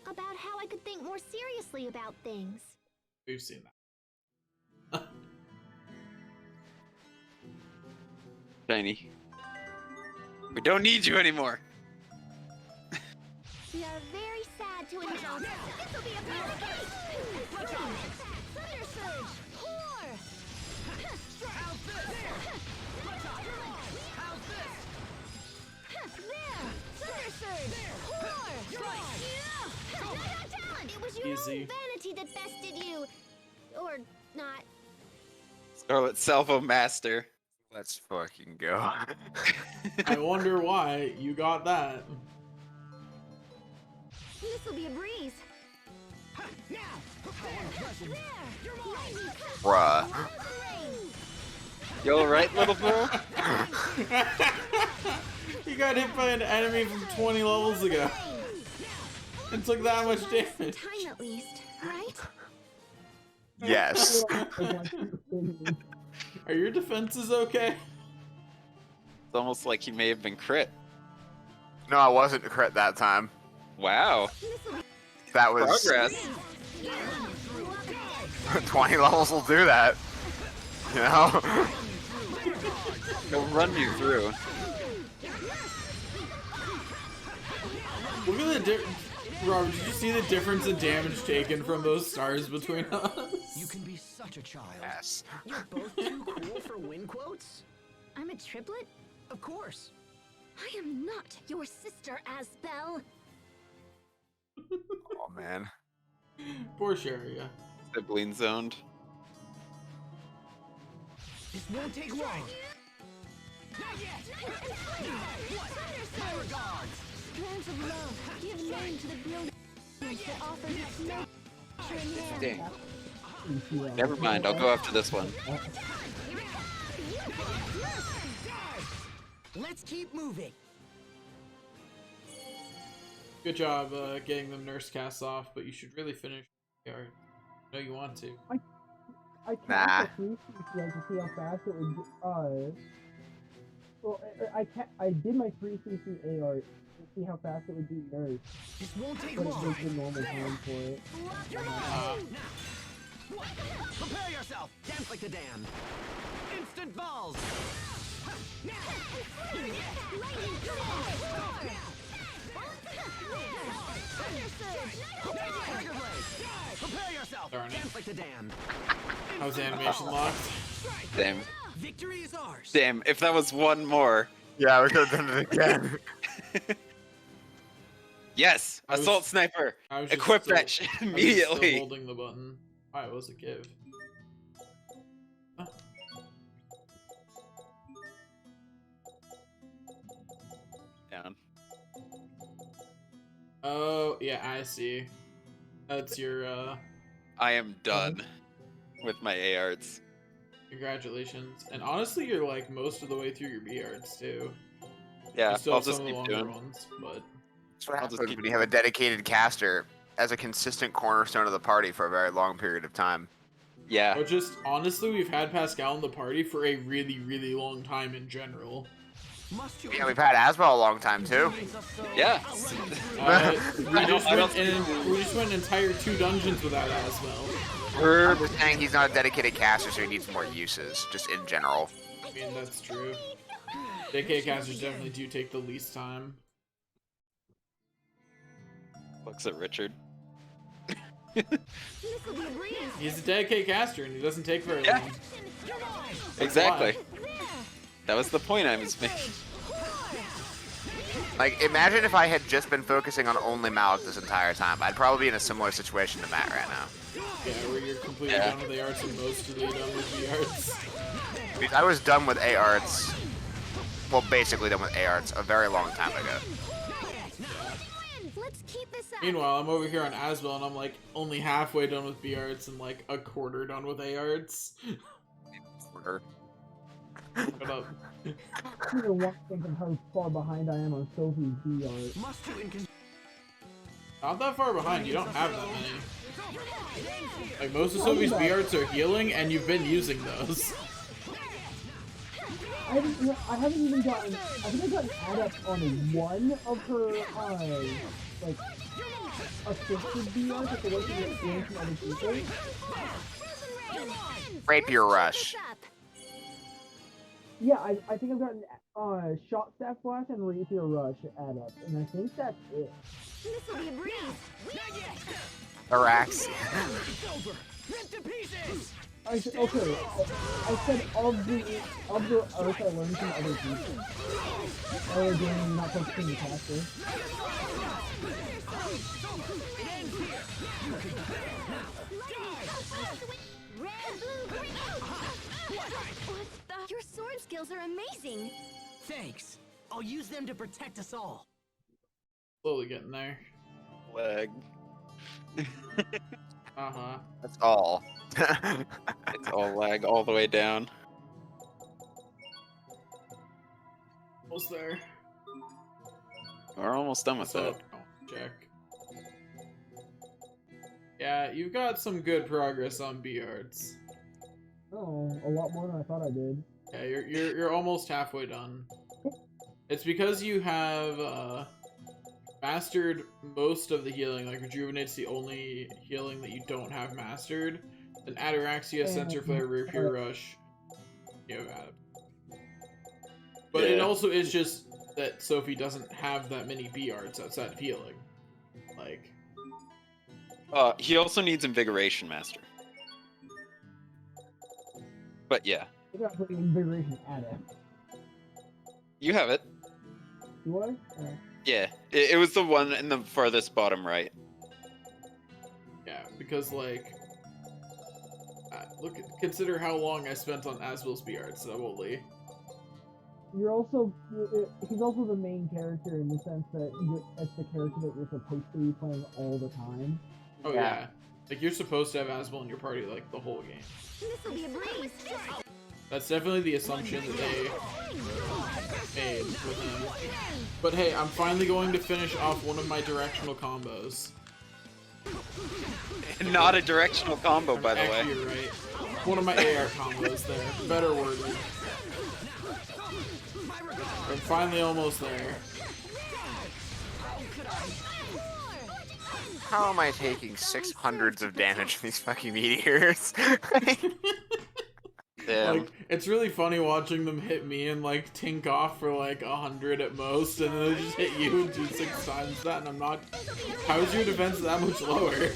About how I could think more seriously about things. We've seen that. Shiny. We don't need you anymore. We are very sad to announce this will be a piece of cake. Thunder Surge. Pour. There. Thunder Surge. Pour. It was your Easy. own vanity that bested you. Or not. Scarlet Salvo Master. Let's fucking go. I wonder why you got that. This will be a breeze. Now. There. Lightning, come Bruh. rain. You alright, little bro? You got hit by an enemy from 20 levels ago. And took that much damage. Time at least, right? Yes. Are your defenses okay? It's almost like he may have been crit. No, I wasn't crit that time. Wow. That was Progress. 20 levels will do that. You know? He'll run you through. Look at the difference. Robert, did you see the difference in damage taken from those stars between us? You can be such a child. Yes. You're both too cool for win quotes? I'm a triplet? Of course. I am not your sister, Asbel. Oh man. Poor Sharia. Sibling zoned. This won't take long. Lands of love, give name to the brilliance that offers its nature in hand. Never mind, I'll go after this one. Let's keep moving. Good job getting them nurse casts off, but you should really finish the art. I know you want to. I Nah. cast a 3cc to see how fast it would. Well, I did my 3cc art to see how fast it would be nurse, This won't take but it long. takes the normal time for it. Prepare yourself. Dance like the damned. Instant balls. Prepare yourself. Darn it. Dance like the damned. How's animation locked? Damn. Victory is ours. Damn, if that was one more. Yeah, we could have done it again. Yes! I was- Assault sniper! I was just Equip still- that shit I was just immediately! Still holding the button. Alright, what was it give? Down. Oh, yeah, I see. That's your, I am done with my A arts. congratulations. And honestly, you're like most of the way through your B arts too. Yeah, You still I'll have just some of the keep longer doing. ones, but That's what I'll just happens keep when you have a dedicated caster as a consistent cornerstone of the party for a very long period of time. Yeah. but just honestly, we've had Pascal in the party for a really, really long time in general. Must you Yeah, we've had Asbel a long time too. Yeah. We just I don't went an entire 2 dungeons without Asbel. I'm just saying he's not a dedicated caster, so he needs more uses, just in general. I mean, that's true. JK casters definitely do take the least time. Looks at Richard. This'll be a breeze. He's a dedicated caster and he doesn't take very Yeah. long. Exactly. why. That was the point I was making. Like, imagine if I had just been focusing on only Malik this entire time. I'd probably be in a similar situation to Matt right now. Yeah, where you're completely Yeah. done with the arts and mostly done with the arts. Because I was done with A arts, well, basically done with A arts a very long time ago. Let's keep this up. Meanwhile, I'm over here on Asbel and I'm like only halfway done with B arts and like a quarter done with A arts. Shut up. You know, one think of how far behind I am on Sophie's B art. Must you in Not that far behind, you don't have that many. Like most of Sophie's B arts are healing and you've been using those. I haven't even gotten. I think I got an adept on one of her, like, assisted B arts, like the way she gets gains from other people. Rapier Rush. Yeah, I think I've gotten shot staff flash and rapier rush add up, and I think that's it. This'll be a breeze. Arax. Rip to pieces. I said okay. I said of the arts I learned from other people. Oh, again, not focusing the caster. Red, blue, green. Your sword skills are amazing. Thanks. I'll use them to protect us all. Slowly getting there. Leg. Uh-huh. That's all. It's all lag all the way down. Almost there. We're almost done with that. So, oh, check. Yeah, you've got some good progress on B arts. Oh, a lot more than I thought I did. Yeah, you're almost halfway done. It's because you have mastered most of the healing. Like Rejuvenate's the only healing that you don't have mastered. And Ataraxia, Sensor Flare, Rapier Rush, you have added. But it Yeah. also is just that Sophie doesn't have that many B arts outside of healing. Like, He also needs Invigoration Master. But yeah, I got putting invigoration adept. you have it. Do I? Yeah, it was the one in the farthest bottom right. yeah, because like, consider how long I spent on Asbel's B arts only. You're also he's also the main character in the sense that it's the character that you're supposed to be playing all the time. Oh yeah. Like you're supposed to have Asbel in your party like the whole game. This'll be a breeze. That's definitely the assumption that they made with him. But hey, I'm finally going to finish off one of my directional combos. Not a directional combo, by the Actually, way. you're right. One of my AR combos there. Better worded. I'm finally almost there. How am I taking 600s of damage from these fucking meteors? Yeah. Like, It's really funny watching them hit me and like tink off for like 100 at most, and then they just hit you and do 6 times that, and I'm not. How is your defense that much lower?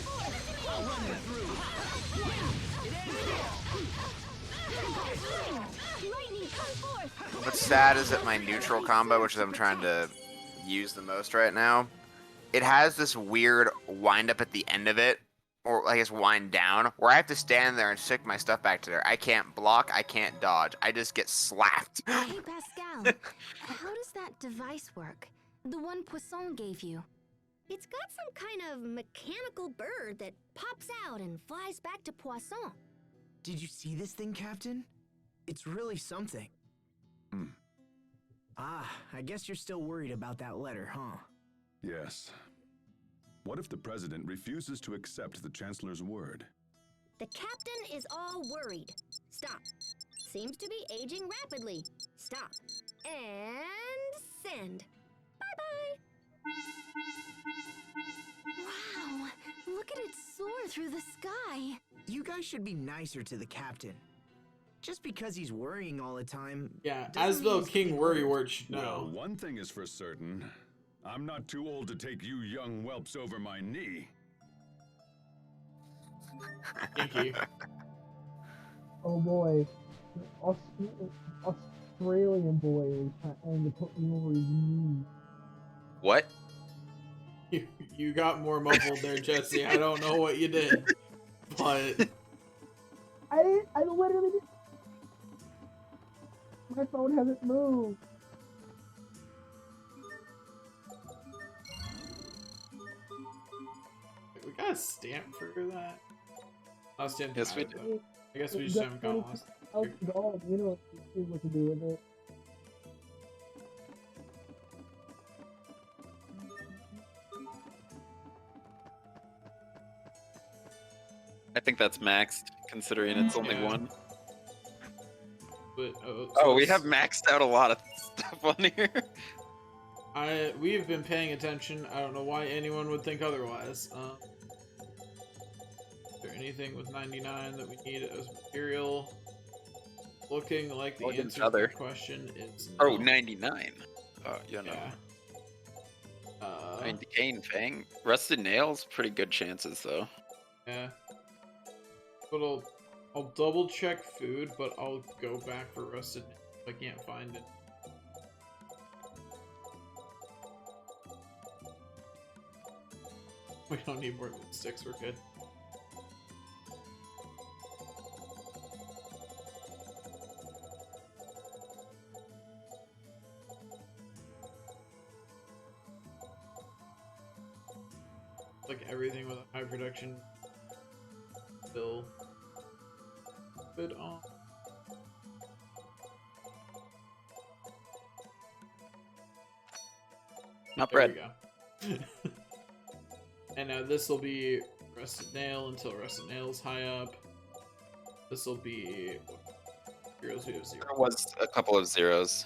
What's sad is that my neutral combo, which is I'm trying to use the most right now, it has this weird wind up at the end of it, or I guess wind down, where I have to stand there and stick my stuff back to there. I can't block, I can't dodge. I just get slapped. Hey, Pascal, how does that device work? The one Poisson gave you. It's got some kind of mechanical bird that pops out and flies back to Poisson. Did you see this thing, Captain? It's really something. Ah, I guess you're still worried about that letter, huh? Yes. What if the president refuses to accept the chancellor's word? The captain is all worried. Stop. Seems to be aging rapidly. Stop. And send. Bye-bye. Wow, look at it soar through the sky. You guys should be nicer to the captain. Just because he's worrying all the time. Yeah, doesn't as mean though he's King being Worrywart should Well, know. one thing is for certain. I'm not too old to take you young whelps over my knee. Thank you. Oh boy. Australian boy is trying to put me over his knee. What? You got more muffled there, Jesse. I don't know what you did, but I literally did. My phone hasn't moved. we got a stamp for that. Oh, stamp. Yes, we do. I guess we just haven't got lost. Oh, God, you know what to do with it. I think that's maxed, considering it's only Yeah. one. But Oh, we have maxed out a lot of stuff on here. we have been paying attention. I don't know why anyone would think otherwise. Is there anything with 99 that we need as material? Looking like the Look at answer each to other. the question is Oh, no. 99. You know. Yeah. I mean, Decaying Fang. Rusted Nails, pretty good chances, though. Yeah. But I'll double check food, but I'll go back for rusted nails if I can't find it. We don't need more lipsticks, we're good. Like everything with a high production bill. Good on. Not There bread. we go. And now this will be Rusted Nail until Rusted Nail's high up. This will be zeros. We have zero. There was a couple of zeros.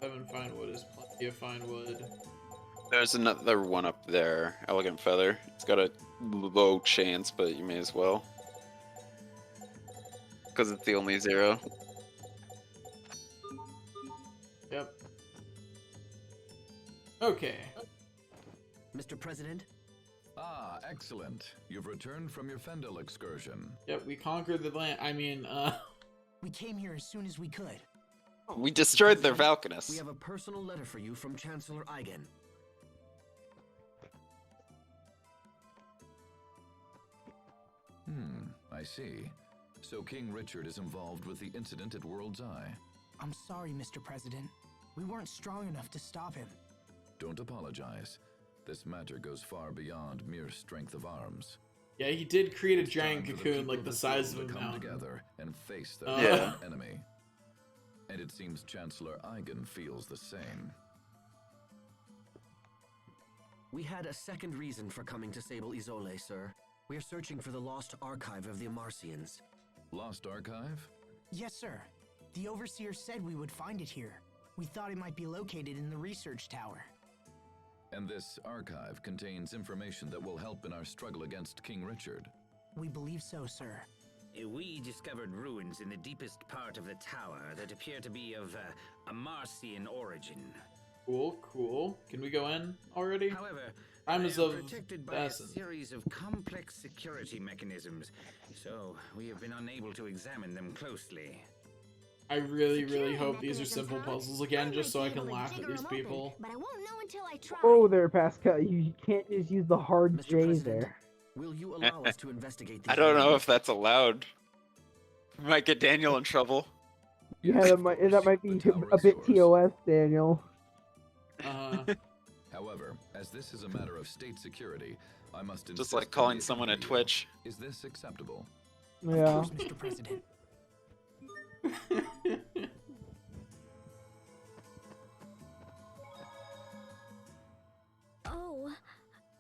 7 fine wood is plenty of fine wood. There's another one up there. Elegant Feather. It's got a low chance, but you may as well. Because it's the only zero. Yep. Okay. Mr. President? Ah, excellent. You've returned from your Fendel excursion. Yep, we conquered the land. I mean, We came here as soon as we could. We destroyed their We Valkanus. have a personal letter for you from Chancellor Eigen. I see. So King Richard is involved with the incident at World's Eye. I'm sorry, Mr. President. We weren't strong enough to stop him. Don't apologize. This matter goes far beyond mere strength of arms. yeah, he did create a It's giant time for cocoon people like of the this size of world a to come mountain. together and face their Yeah. common enemy. And it seems Chancellor Eigen feels the same. We had a second reason for coming to Sable Isole, sir. We are searching for the lost archive of the Amarcians. Lost Archive? Yes, sir. The Overseer said we would find it here. We thought it might be located in the research tower. And this archive contains information that will help in our struggle against King Richard. We believe so, sir. We discovered ruins in the deepest part of the tower that appear to be of a Marcian origin. Cool, cool. Can we go in already? However, Time they is are of protected by the a essence. series of complex security mechanisms, so we have been unable to examine them closely. I really, really Security hope these are mechanisms, simple huh? puzzles again, I just might so I be can able to laugh at jigger these 'em open, people. but I won't know until I try. Oh, there, Pascal. You can't just use the hard Mr. J President, there. will you allow us to investigate these? I don't know ruins? if that's allowed. Might get Daniel in trouble. Yeah, Yes, that of might course. be The tower a is bit yours. TOS, Daniel. However, as this is a matter of state security, I must Just insist like on calling the someone a video. Twitch. Is this acceptable? Of Yeah. course, Mr. President. Oh,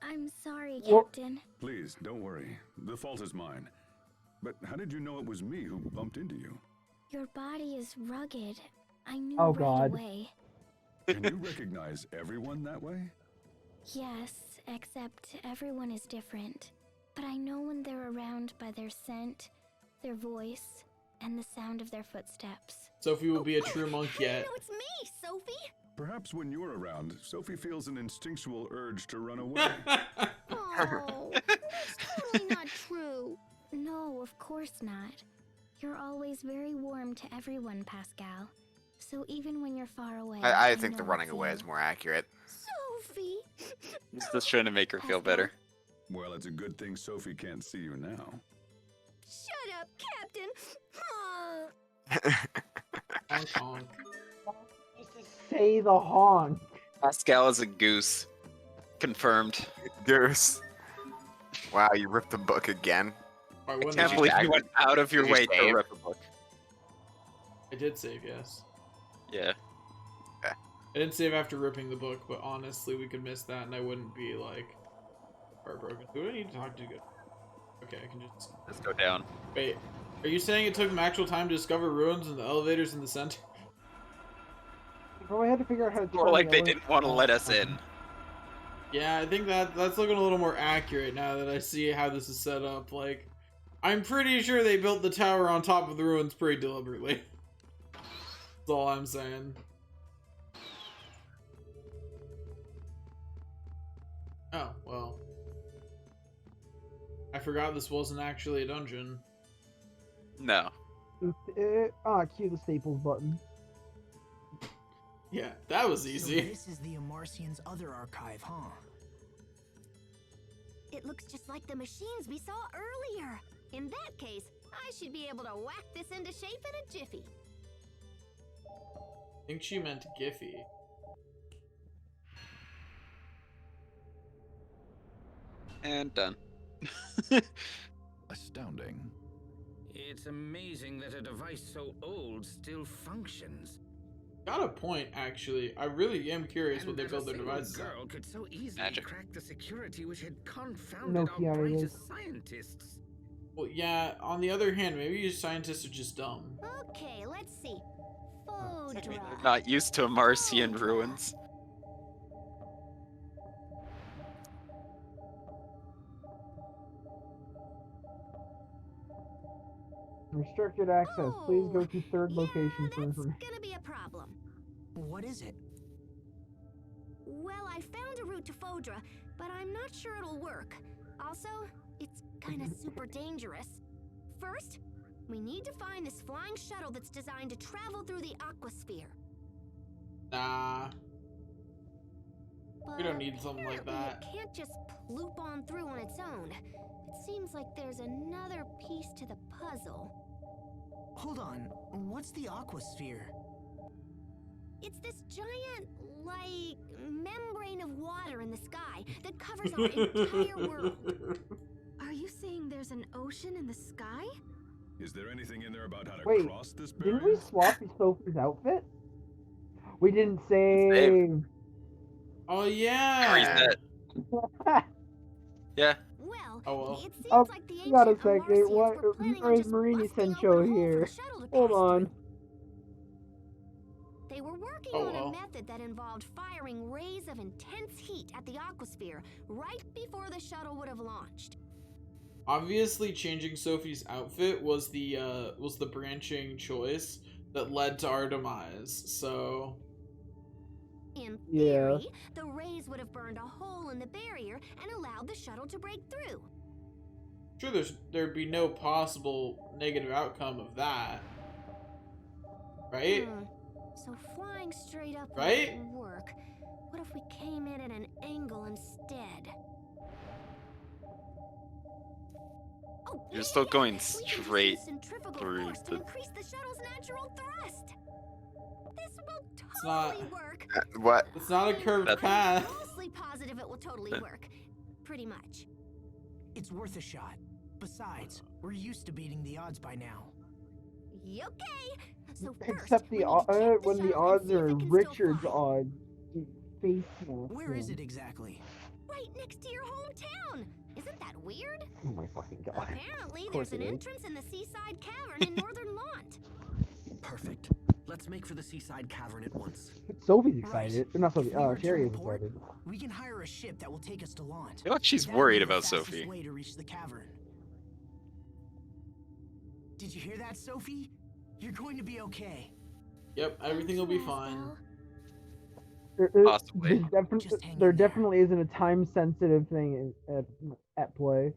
I'm sorry, Well- Captain. Please, don't worry. The fault is mine. But how did you know it was me who bumped into you? Your body is rugged. I knew Oh, right God. away. Can you recognize everyone that way? Yes, except everyone is different. But I know when they're around by their scent, their voice, and the sound of their footsteps. Sophie will be a true monk How do you yet. know it's me, Sophie? Perhaps when you're around, Sophie feels an instinctual urge to run away. Oh, that's totally not true. No, of course not. You're always very warm to everyone, Pascal. So even when you're far away, I think the know running it's away you. is more accurate. Sophie. He's just trying to make her feel better. Well, it's a good thing Sophie can't see you now. Shut up, Captain. Oh. Honk, honk. Just say the honk. Pascal is a goose. Confirmed. Goose. Wow, you ripped the book again. I I wouldn't can't you believe save? you went out of your Did you way to save? rip a book. I did save, yes. Yeah. I didn't save after ripping the book, but honestly, we could miss that and I wouldn't be, like, heartbroken. Who do I need to talk to? Okay, I can just... Let's go down. Wait, are you saying it took them actual time to discover ruins in the elevators in the center? You probably had to figure out how to. More like they didn't want to let us in. Yeah, I think that's looking a little more accurate now that I see how this is set up. Like, I'm pretty sure they built the tower on top of the ruins pretty deliberately. That's all I'm saying. Oh, well. I forgot this wasn't actually a dungeon. No. Cue the staples button. Yeah, that was So easy. this is the Amarcian's other archive, huh? It looks just like the machines we saw earlier. In that case, I should be able to whack this into shape in a jiffy. I think she meant Giphy. And done. Astounding. It's amazing that a device so old still functions. Got a point, actually. I really am curious what And they that build a their single devices on. girl could so easily Magic. crack the security which had confounded No, our Keanu brightest Reeves. scientists. Well, yeah, on the other hand, maybe you scientists are just dumb. Okay, let's see. Fodra. Not used to Marcian ruins. Restricted access. Please go to third yeah, location for that's information. gonna be a problem. What is it? Well, I found a route to Fodra, but I'm not sure it'll work. Also, it's kinda super dangerous. First, we need to find this flying shuttle that's designed to travel through the aquasphere. Nah. We don't But need something like apparently that. It can't just ploop on through on its own. It seems like there's another piece to the puzzle. Hold on. What's the aquasphere? It's this giant, like, membrane of water in the sky that covers our entire world. Are you saying there's an ocean in the sky? Is there anything in there about how to Wait, cross this Didn't barrier? we swap Sophie's outfit? We didn't save. Save. Oh, yeah! Reset. Yeah. Well, Oh, well. it seems Oh, like the you got a ancient second. Amarcians What? were planning on Where's just Marini busting open Sencho a hole for here? the shuttle to Hold pass on. through. They were working Oh, on well. a method that involved firing rays of intense heat at the aquasphere right before the shuttle would have launched. obviously changing Sophie's outfit was the branching choice that led to our demise. So In Yeah. theory, the rays would have burned a hole in the barrier and allowed the shuttle to break through. sure, there'd be no possible negative outcome of that, right? So flying straight up Right? wouldn't work. What if we came in at an angle instead? Oh, You're still going we can just straight use centrifugal through force to the- increase the shuttle's natural thrust. This will not- totally work. What? It's not a curved That- path. Mostly positive it will totally work. Pretty much. It's worth a shot. Besides, we're used to beating the odds by now. Okay. So first, Except we the need to check when the shuttle and odds see if are it can still Richard's fly. odds. Face mask. Where is it exactly? Right next to your hometown. Isn't that weird? Oh my fucking god. Apparently, course there's an it is. entrance in the seaside cavern in northern Lont. Perfect. Let's make for the seaside cavern at once. Sophie's excited. Not Sophie. If we return Sherry is to port, excited. We can hire a ship that will take us to Lont. I feel like she's That'll be worried the about fastest Sophie. way to reach the cavern. Did you hear that, Sophie? You're going to be okay. Yep, everything will be Thanks, fine. Asbel. Possibly. Just hang There in there. definitely isn't a time-sensitive thing at play.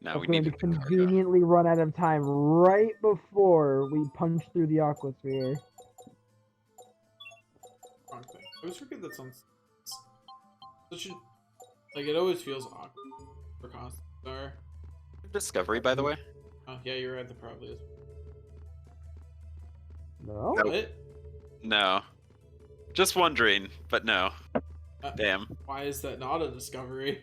No, That's we going need to to conveniently run out of time right before we punch through the aquasphere. Wrong thing. I always forget that sounds such a like it always feels awkward for Constar. Discovery, by the way. Oh yeah, you're right. That probably is. No? Nope. What? No. Just wondering, but no. Damn. Why is that not a discovery?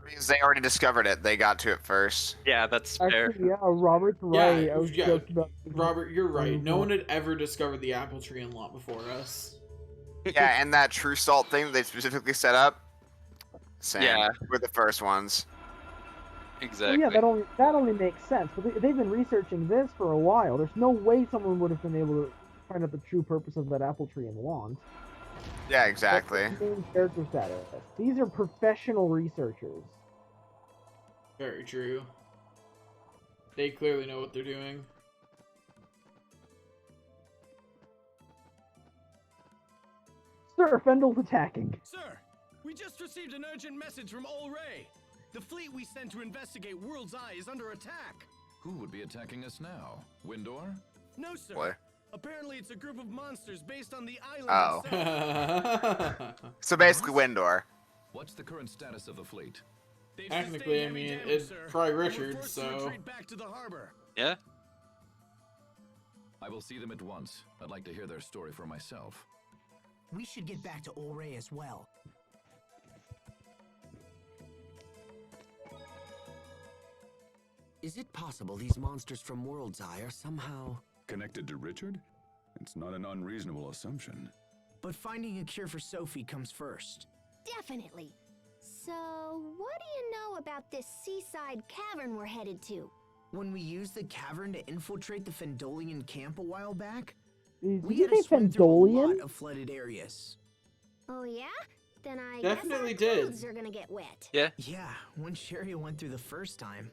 Because they already discovered it. They got to it first. Yeah, that's fair. Actually, yeah, Robert's right. I was yeah. just about Robert, you're right. No one had ever discovered the apple tree in Lot before us. Yeah, and that true salt thing they specifically set up. Same. Yeah. With the first ones. Well, Exactly. yeah, that only makes sense. But they've been researching this for a while. There's no way someone would have been able to find out the true purpose of that apple tree in Wand. Yeah, exactly. That's the main character status. These are professional researchers. Very true. They clearly know what they're doing. Sir, Fendel's attacking. Sir, we just received an urgent message from Ol Ray. The fleet we sent to investigate World's Eye is under attack. Who would be attacking us now? Windor? No, sir. What? Apparently, it's a group of monsters based on the island Oh. itself. So basically, Windor. What's the current status of the fleet? They've Technically, sustained I heavy mean, damage, it's sir, Fry and we're Richards, forced to so retreat back to the harbor. Yeah? I will see them at once. I'd like to hear their story for myself. We should get back to Olray as well. Is it possible these monsters from World's Eye are somehow... Connected to Richard? It's not an unreasonable assumption. But finding a cure for Sophie comes first. Definitely. So, what do you know about this seaside cavern we're headed to? When we used the cavern to infiltrate the Fendolian camp a while back, Did we you had to say swim through a Fendolian? lot of flooded areas. Oh yeah? Then I Definitely guess our did. clothes are gonna get wet. Yeah. Yeah, when Sherry went through the first time.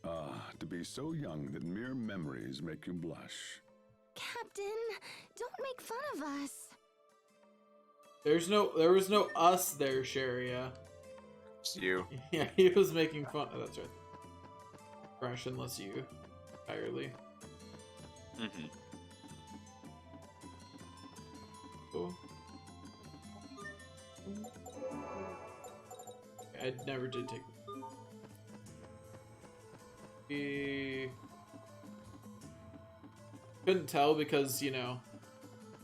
Ah, to be so young that mere memories make you blush. Captain, don't make fun of us. there was no us there, Sharia. It's you. Yeah, he was making fun. Oh, that's right. Crash unless you entirely. Mm-hmm. Cool. I never did take. Couldn't tell because, you know,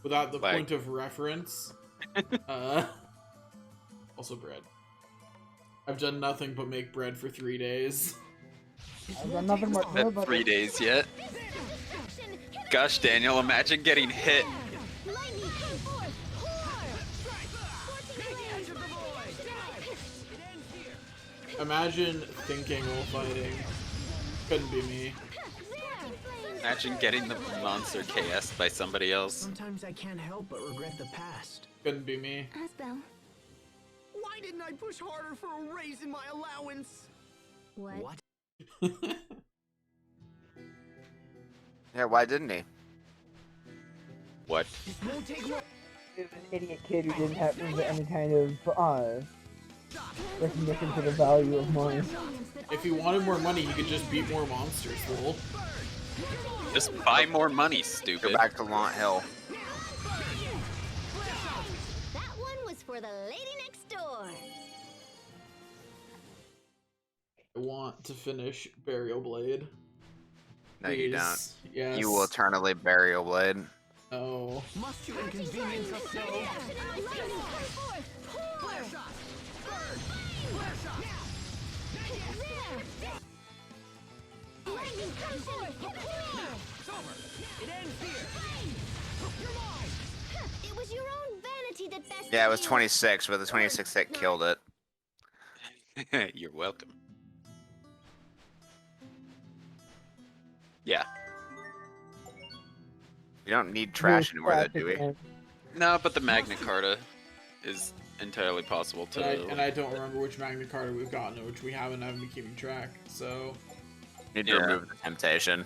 without the Like- point of reference. Also bread. I've done nothing but make bread for 3 days. I've done nothing but Been 3 days yet. Gosh, Daniel, imagine getting hit. Lightning, come forth! Imagine thinking while fighting. Couldn't be me. Imagine getting the monster KS'd by somebody else. Sometimes I can't help but regret the past. Couldn't be me. Asbel. Why Why didn't I push harder for a raise in my allowance? What? Yeah, why didn't he? What? This won't take long. He was an idiot kid who didn't have any kind of recognition for the value of money. If he wanted more money, he could just beat more monsters, lol. Just buy more money, Go stupid. back to Launt Hill. That one was for the lady next door. I want to finish Burial Blade. No, you don't. Please. Yes. You will eternally Burial Blade. Oh. Must you inconvenience us so? Flare shot! Bird! Flare shot! It's over! It ends here! You're mine! It was your own vanity that bested Yeah, it was you. 26, but the 26 hit killed it. You're welcome. Yeah. We don't need trash anymore, though, do we? No, but the Magna Carta is entirely possible to. And I don't remember which Magna Carta we've gotten, which we haven't been keeping track. So. Need to remove the temptation.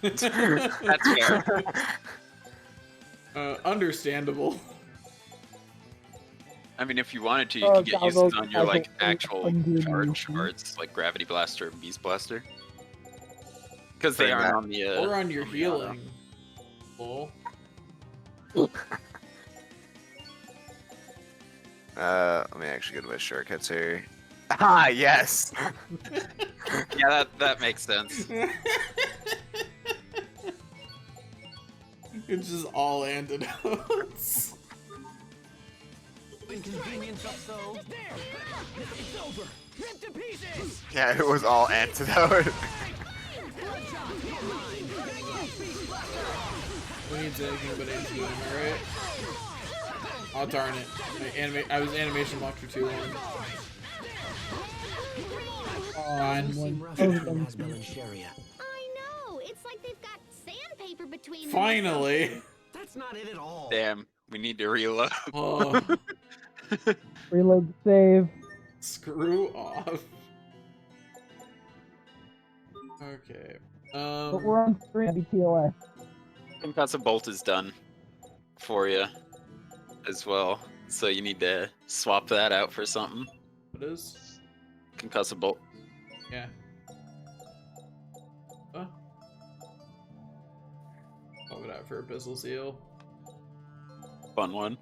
That's fair. Understandable. I mean, if you wanted to, you could get uses on your like actual charge Mm-hmm. shards, like Gravity Blaster and Beast Blaster, because they aren't on the. Or on your healing. Lol. Let me actually go to my shortcuts here. Ah, yes! Yeah, that makes sense. It's just all antidotes. Inconvenience us so? There! It's over! Ripped to pieces! Yeah, it was all antidote. Who needs anything but antidote, right? Oh darn it. I was animation locked for too long. I know. It's like they've got sandpaper between them. Finally. That's not it at all. Damn, we need to reload. Oh. Reload, save. Screw off. Okay. But we're on stream, BTOS. Concussive Bolt is done for you as well, so you need to swap that out for something. What is? Concussive Bolt. Yeah. Oh. Swap it out for Abyssal Seal. Fun one.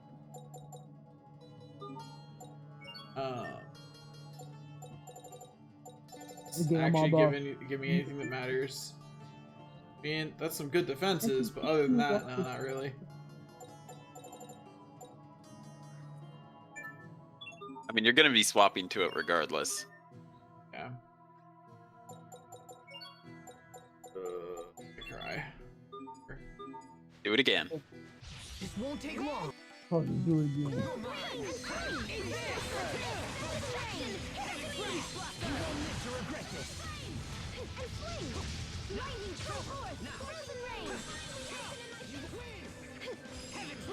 Actually, give me anything that matters. I mean, that's some good defenses, but other than that, no, not really. I mean, you're gonna be swapping to it regardless. Yeah. I cry. Do it again. This won't take long. Fucking do it again.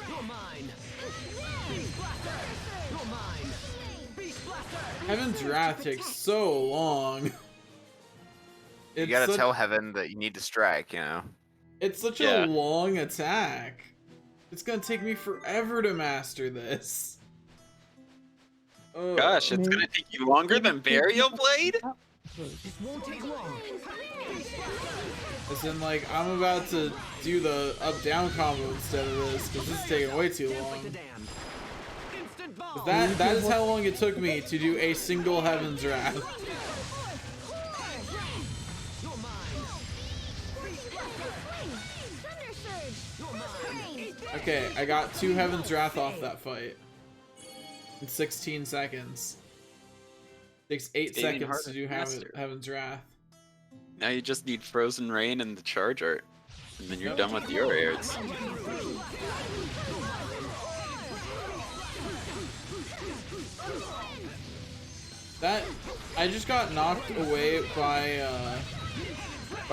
You're mine. You're mine. Beast Blaster. Heaven's Wrath takes so long. You gotta tell Heaven that you need to strike, you know? It's such a long attack. It's gonna take me forever to master this. Gosh, it's gonna take you longer than Burial Blade? This won't take long. As in, like, I'm about to do the up-down combo instead of this, because this is taking way too long. But that is how long it took me to do a single Heaven's Wrath. Okay, I got 2 Heaven's Wrath off that fight. In 16 seconds. Takes 8 seconds to do Heaven's Wrath. Now you just need Frozen Rain and the Charge Art. And then you're done with your airs. That I just got knocked away by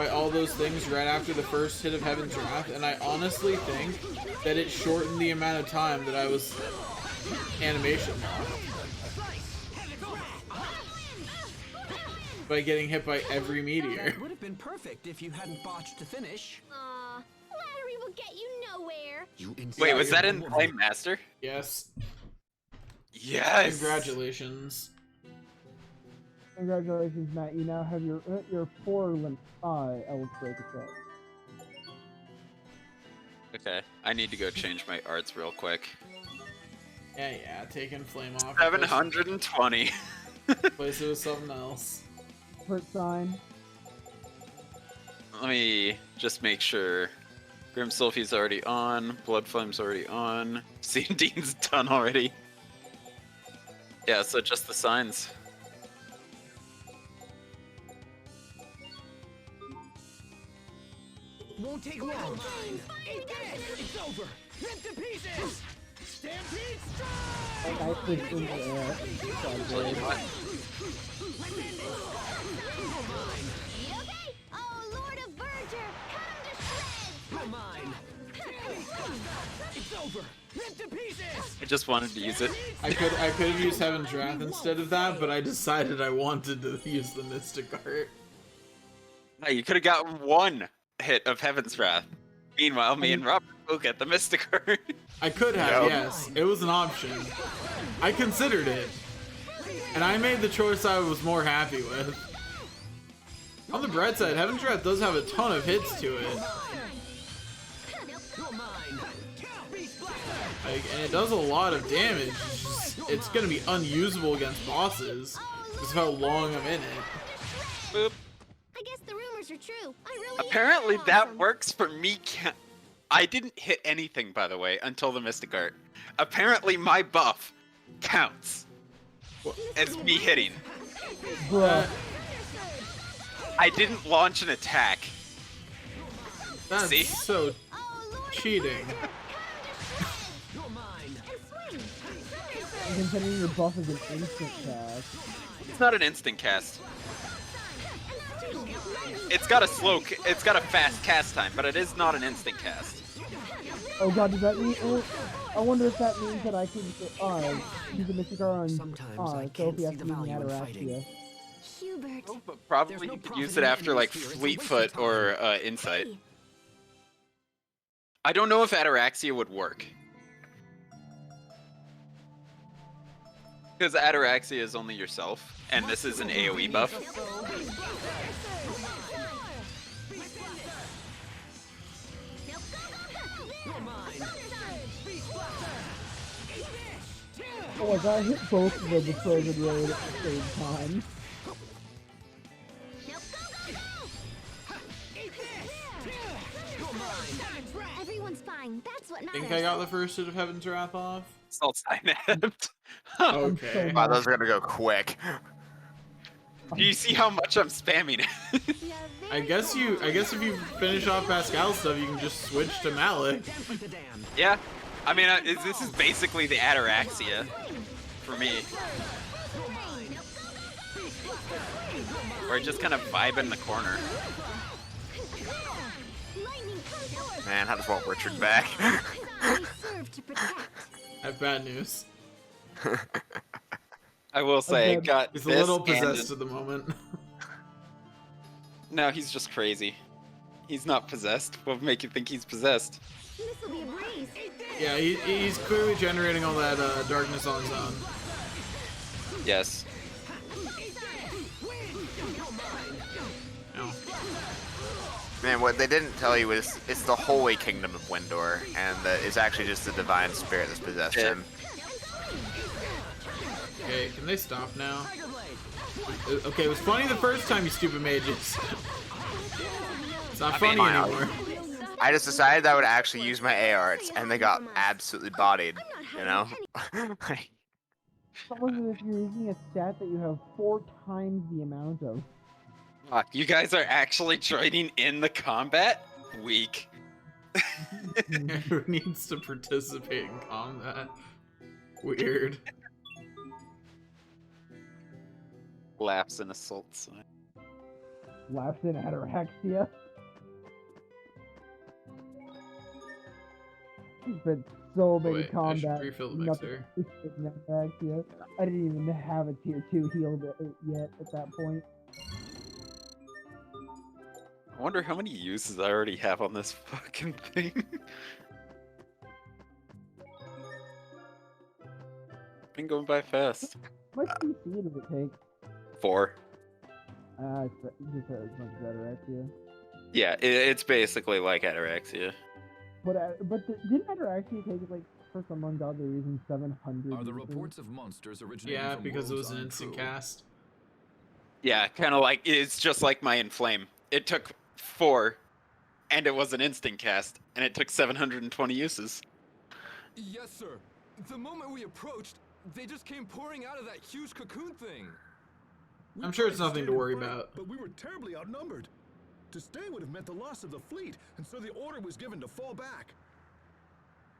all those things right after the first hit of Heaven's Wrath, and I honestly think that it shortened the amount of time that I was animation locked. by getting hit by every meteor. That would have been perfect if you hadn't botched to finish. Aw, flattery will get you nowhere. You Wait, was that in woman. Flame Master? Yes. Yes. Congratulations. Congratulations, Matt. You now have your 4 Elf Breaker set. Okay, I need to go change my arts real quick. Yeah, taking flame off. 720. Replace it with something else. Hurt sign. Let me just make sure. Grim Sulfi's already on. Blood Flame's already on. Dean's done already. Yeah, so just the signs. Won't take long. Eat this! It's over! Rip to pieces! Stampede strike! I pushed in the air. Okay? Oh, Lord of Verger, cut him to shreds! You're mine! It's over! Rip to pieces! I just wanted to use it. I could have used Heaven's Wrath instead of that, but I decided I wanted to use the Mystic Art. No, you could have gotten one hit of Heaven's Wrath. Meanwhile, me and Robert will get the Mystic Art. I could have, Yep. yes. It was an option. I considered it. And I made the choice I was more happy with. On the bright side, Heaven's Wrath does have a ton of hits to it. Like, and it does a lot of damage. It's gonna be unusable against bosses because of how long I'm in it. Boop. I guess the rumors are true. I really am Apparently awesome. that works for me. I didn't hit anything, by the way, until the Mystic Art. Apparently my buff counts as me hitting. Bruh. I didn't launch an attack. That's See? so cheating. And considering your buff is an instant cast. It's not an instant cast. It's got a it's got a fast cast time, but it is not an instant cast. Oh god, does that mean? I wonder if that means that I can use the Mystic Art on Sophie after using Ataraxia. Hubert. But probably you could use it after like Fleetfoot or Insight. I don't know if Ataraxia would work. Because Ataraxia is only yourself, and this is an AoE buff. Oh my god, I hit both of them with Frozen Raid at the same time. Everyone's fine. That's what I matters. think I got the first hit of Heaven's Wrath off. Salt Synapse. Okay. Wow, those are gonna go quick. Do you see how much I'm spamming it? I guess if you finish off Pascal's stuff, you can just switch to Malik. Yeah. I mean, this is basically the Ataraxia for me. Or just kind of vibe in the corner. Man, I just want Richard back. We serve to protect. I have bad news. I will say, Okay. got He's a this little and possessed at the moment. No, he's just crazy. He's not possessed. What would make you think he's possessed? This will be a breeze. Yeah, he's clearly generating all that darkness on his own. Yes. Ow. Man, what they didn't tell you is it's the Holy Kingdom of Windor, and it's actually just the divine spirit that's possessed Yeah. him. Okay, can they stop now? Okay, it was funny the first time, you stupid mages. It's not funny anymore. I just decided I would actually use my ARs, and they got absolutely bodied, you know? It's almost as if you're using a stat that you have 4 times the amount of. Fuck, you guys are actually joining in the combat? Weak. Who needs to participate in combat? Weird. Laughs and assaults. Laughs in Ataraxia. Spent so many Wait, I should combat. refill the nothing mixer. in Ataraxia. I didn't even have a tier 2 heal yet at that point. wonder how many uses I already have on this fucking thing. Been going by fast. How much PC does it take? 4. It's just as much as Ataraxia. Yeah, it's basically like Ataraxia. Didn't Ataraxia take like for some ungodly reason 700? Are the uses? reports of monsters originating Yeah, from because it worlds was an instant untrue? cast. Yeah, kind of like, it's just like my Inflame. It took 4, and it was an instant cast, and it took 720 uses. Yes, sir. The moment we approached, they just came pouring out of that huge cocoon thing. I'm sure it's nothing to worry about. But we were terribly outnumbered. To stay would have meant the loss of the fleet, and so the order was given to fall back.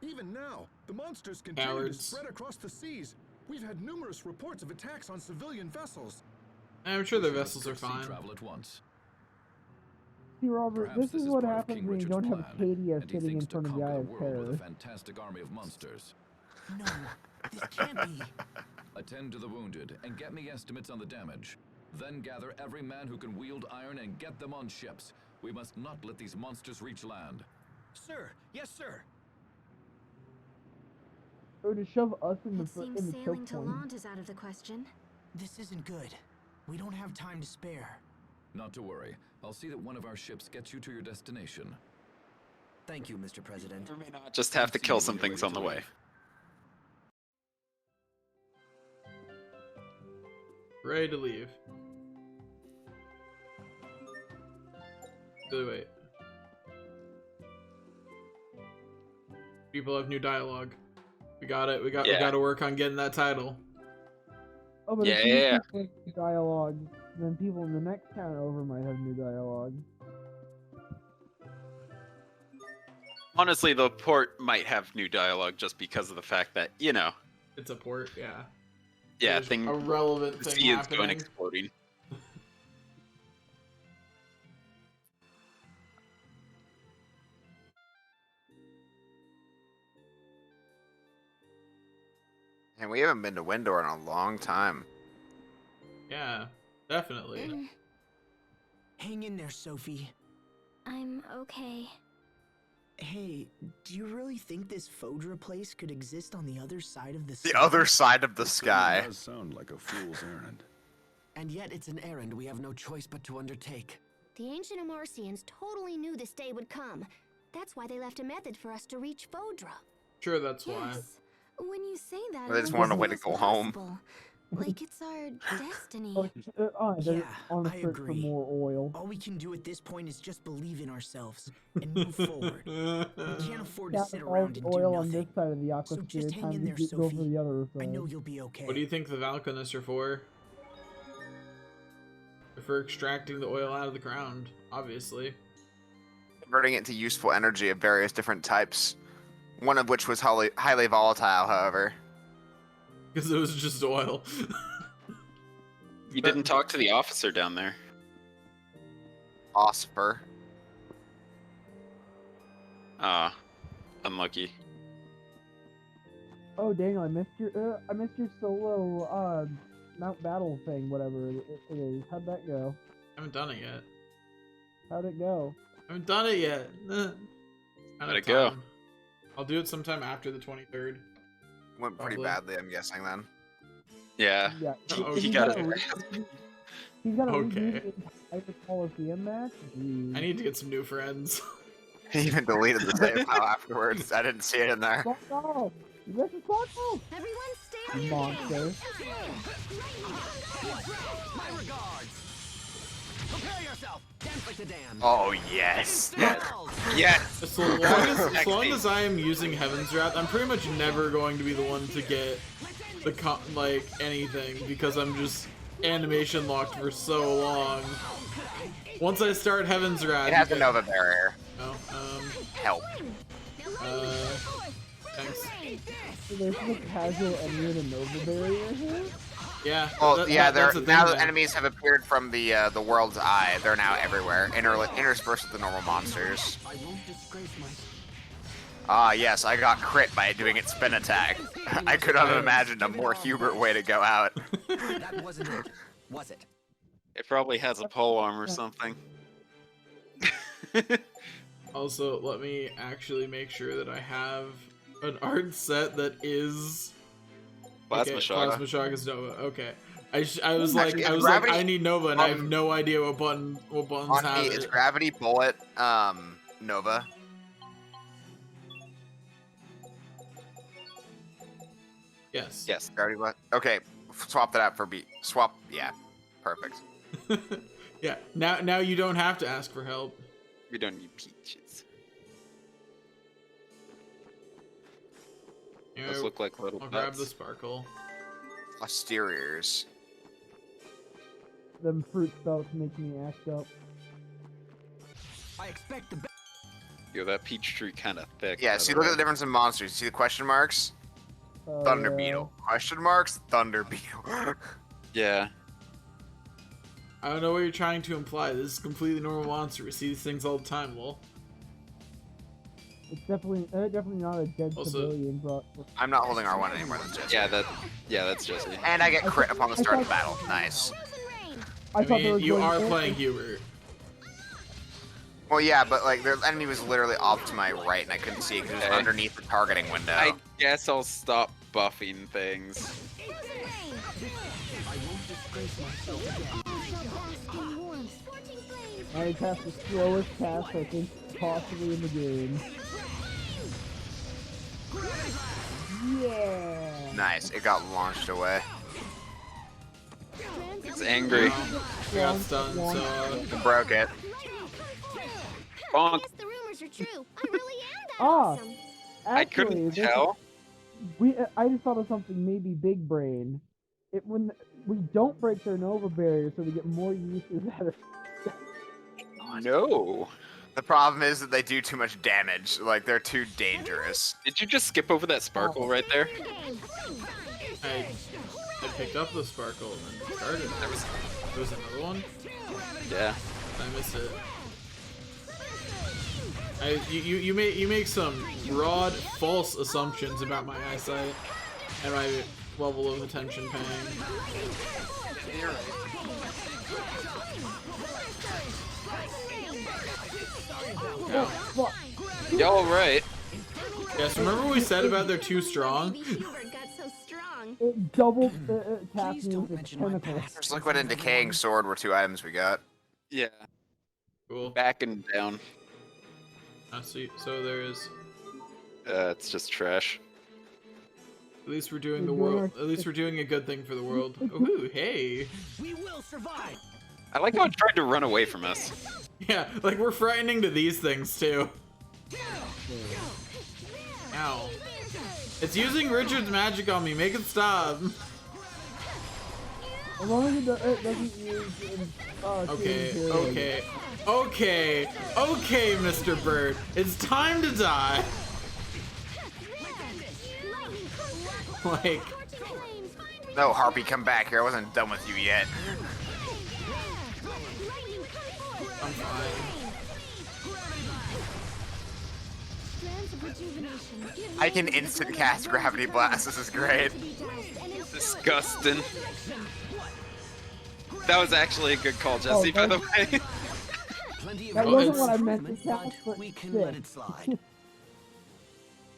Even now, the monsters continue Cowards. to spread across the seas. We've had numerous reports of attacks on civilian vessels. I'm sure their We should vessels are have sea fine. travel at once. See, Robert, Perhaps this is what part of happens King when you Richard's don't have plan, Cadia and he sitting in thinks to front of the conquer Eye the of world Terror. with a fantastic army of monsters. No, this can't be. Attend to the wounded and get me estimates on the damage. Then gather every man who can wield iron and get them on ships. We must not let these monsters reach land. Sir, yes, sir. Or to shove us in It the seems in the sailing choke to point. Lond is out of the question. This isn't good. We don't have time to spare. Not to worry. I'll see that one of our ships gets you to your destination. Thank you, Mr. President. We may not just have to kill some things on the way. Ready to leave. So wait. People have new dialogue. We got it. We got to work on getting that title. Oh, but Yeah, if you yeah, keep with the dialogue, then people in the next town over might have new dialogue. Honestly, the port might have new dialogue just because of the fact that, you know, It's a port, yeah. yeah, There's a relevant the thing sea is going happening. exploding. And we haven't been to Windor in a long time. Yeah, definitely. Hang in there, Sophie. I'm okay. Hey, do you really think this Fodra place could exist on the other side of the The sky? other side of the It sky. does sound like a fool's errand. And yet it's an errand we have no choice but to undertake. The ancient Amarcians totally knew this day would come. That's why they left a method for us to reach Fodra. Sure, that's why. Yes. When you say that, They it just almost wanted a way to feels go home. possible. Like it's our destiny. Yeah, on a I search for agree. more oil. All we can do at this point is just believe in ourselves and move forward. We can't afford to Yeah, sit all around the and do oil on nothing. this side of the So aquasphere. just hang Time in to there, go for Sophie. the other side. I know you'll be okay. What do you think the Valkanists are for? They're for extracting the oil out of the ground, obviously. Converting it to useful energy of various different types. One of which was highly volatile, however. Because it was just oil. You didn't talk to the officer down there. Osper. Ah, unlucky. Oh, Daniel, I missed your solo Mount Battle thing, whatever it is. How'd that go? I haven't done it yet. How'd it go? I haven't done it yet. How'd it go? I'll do it sometime after the 23rd. Went pretty Probably. badly, I'm guessing then. Yeah. Yeah. Oh, He's he gotta got it. He's got to Okay. redo the entire Coliseum match. Jeez. I need to get some new friends. He even deleted the save file afterwards. I didn't see it in there. Fuck off! You guys are fuck off! Everyone stay on your Monster. My regards! Prepare yourself! Dance like the damned! Oh, yes. Yes. So long as I am using Heaven's Wrath, I'm pretty much never going to be the one to get the like anything because I'm just animation locked for so long. Once I start Heaven's Wrath, It has a Nova barrier. Oh, Help. Thanks. So there's the casual enemy with a Nova barrier here? Yeah. Well, yeah, that's the thing now then. that enemies have appeared from the world's eye. They're now everywhere, interspersed with the normal monsters. I won't disgrace myself. Ah, yes, I got crit by doing its spin attack. I could have imagined a more Hubert way to go out. That wasn't it, was it? It probably has a pole arm or something. Also, let me actually make sure that I have an art set that is Plasma Shock. Plasma Shock is Nova. Okay. I was Actually, like, Gravity- I need Nova, and I have um, no idea what buttons On have me, it. is Gravity Bullet Nova? Yes. Yes. Gravity Bullet? Okay, swap that out for B. Swap, yeah. Perfect. Yeah. Now you don't have to ask for help. We don't need peaches. You Those know, look like little I'll grab butts. the sparkle. Posteriors. Them fruit spells make me act up. I expect the best. Yo, that peach tree kind of thick. Yeah, by see, the look at way. the difference in monsters. You see the question marks? Thunder Beetle. Question marks? Thunder Beetle. Yeah. I don't know what you're trying to imply. This is a completely normal monster. We see these things all the time, lol. It's definitely not a dead Also- civilian, but I'm not holding R1 anymore. That's Jesse. Yeah, that's Jesse. And I get crit upon the start of the battle. Nice. I thought mean, there was you going are to- playing Hubert. Well, yeah, but like their enemy was literally off to my right, and I couldn't see it because it was Okay. underneath the targeting window. I guess I'll stop buffing things. I won't disgrace myself again. I cast the slowest cast I think possibly in the game. Yeah. Nice. It got launched away. It's angry. I got stunned, so It broke it. Bonk. Guess the rumors are true. I really am that Ah, awesome. I couldn't tell. I just thought of something. Maybe Big Brain. When we don't break their Nova barrier, so we get more uses out of. No. The problem is that they do too much damage. Like they're too dangerous. Did you just skip over that sparkle right there? I picked up the sparkle and then discarded it. There was another one? Yeah. I missed it. You make some broad false assumptions about my eyesight and my level of attention paying. Yeah. Y'all right. Yes, remember what we said about they're too strong? Maybe Hubert got so strong. It doubled cast me with its tentacle. First Liquid and Decaying Sword were two items we got. Yeah. Cool. Back and down. I see. So there is. It's just trash. At least we're doing the world. At least we're doing a good thing for the world. Ooh, hey. We will survive. I like how it tried to run away from us. Yeah, like we're frightening to these things too. Ow. It's using Richard's magic on me. Make it stop. As long as it doesn't use. Okay, Mr. Bird. It's time to die. Like, No, Harpy, come back here. I wasn't done with you yet. I'm fine. I can instant cast Gravity Blast. This is great. Disgusting. That was actually a good call, Jesse, by the way. Plenty of That Oh, wasn't it's- what I meant to movement, cast, but but we can shit. let it slide.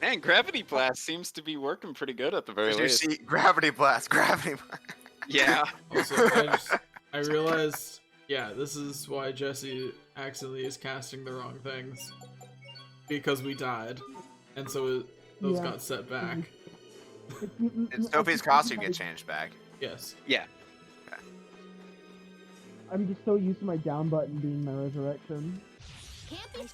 Man, Gravity Blast seems to be working pretty good at the very Did you least. see Gravity Blast? Gravity Blast. Yeah. Also, I realized, yeah, this is why Jesse accidentally is casting the wrong things. Because we died. And so those Yeah. got set back. Did Sophie's costume get changed back? Yes. Yeah. I'm just so used to my down button being my resurrection. Can't be.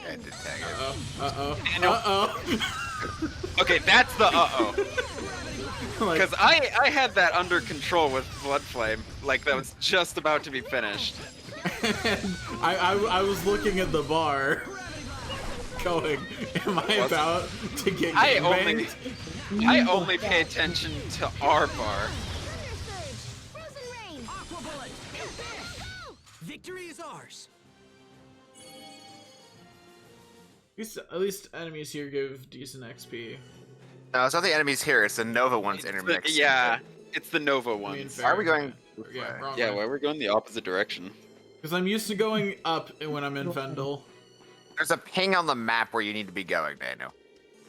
Yeah, it did tag it. Uh-oh. Okay, that's the uh-oh. Like, Because I had that under control with Blood Flame. Like, that was just about to be finished. I was looking at the bar, going, am I about to get I gangbanged? only pay attention to our bar. Victory is ours. At least enemies here give decent XP. No, it's not the enemies here. It's the Nova ones intermixed. Yeah. It's the Nova I mean, ones. fair, Why are we going? Yeah, wrong Yeah, way. why we're going the opposite direction? Because I'm used to going up when I'm in Fendel. There's a ping on the map where you need to be going, Daniel.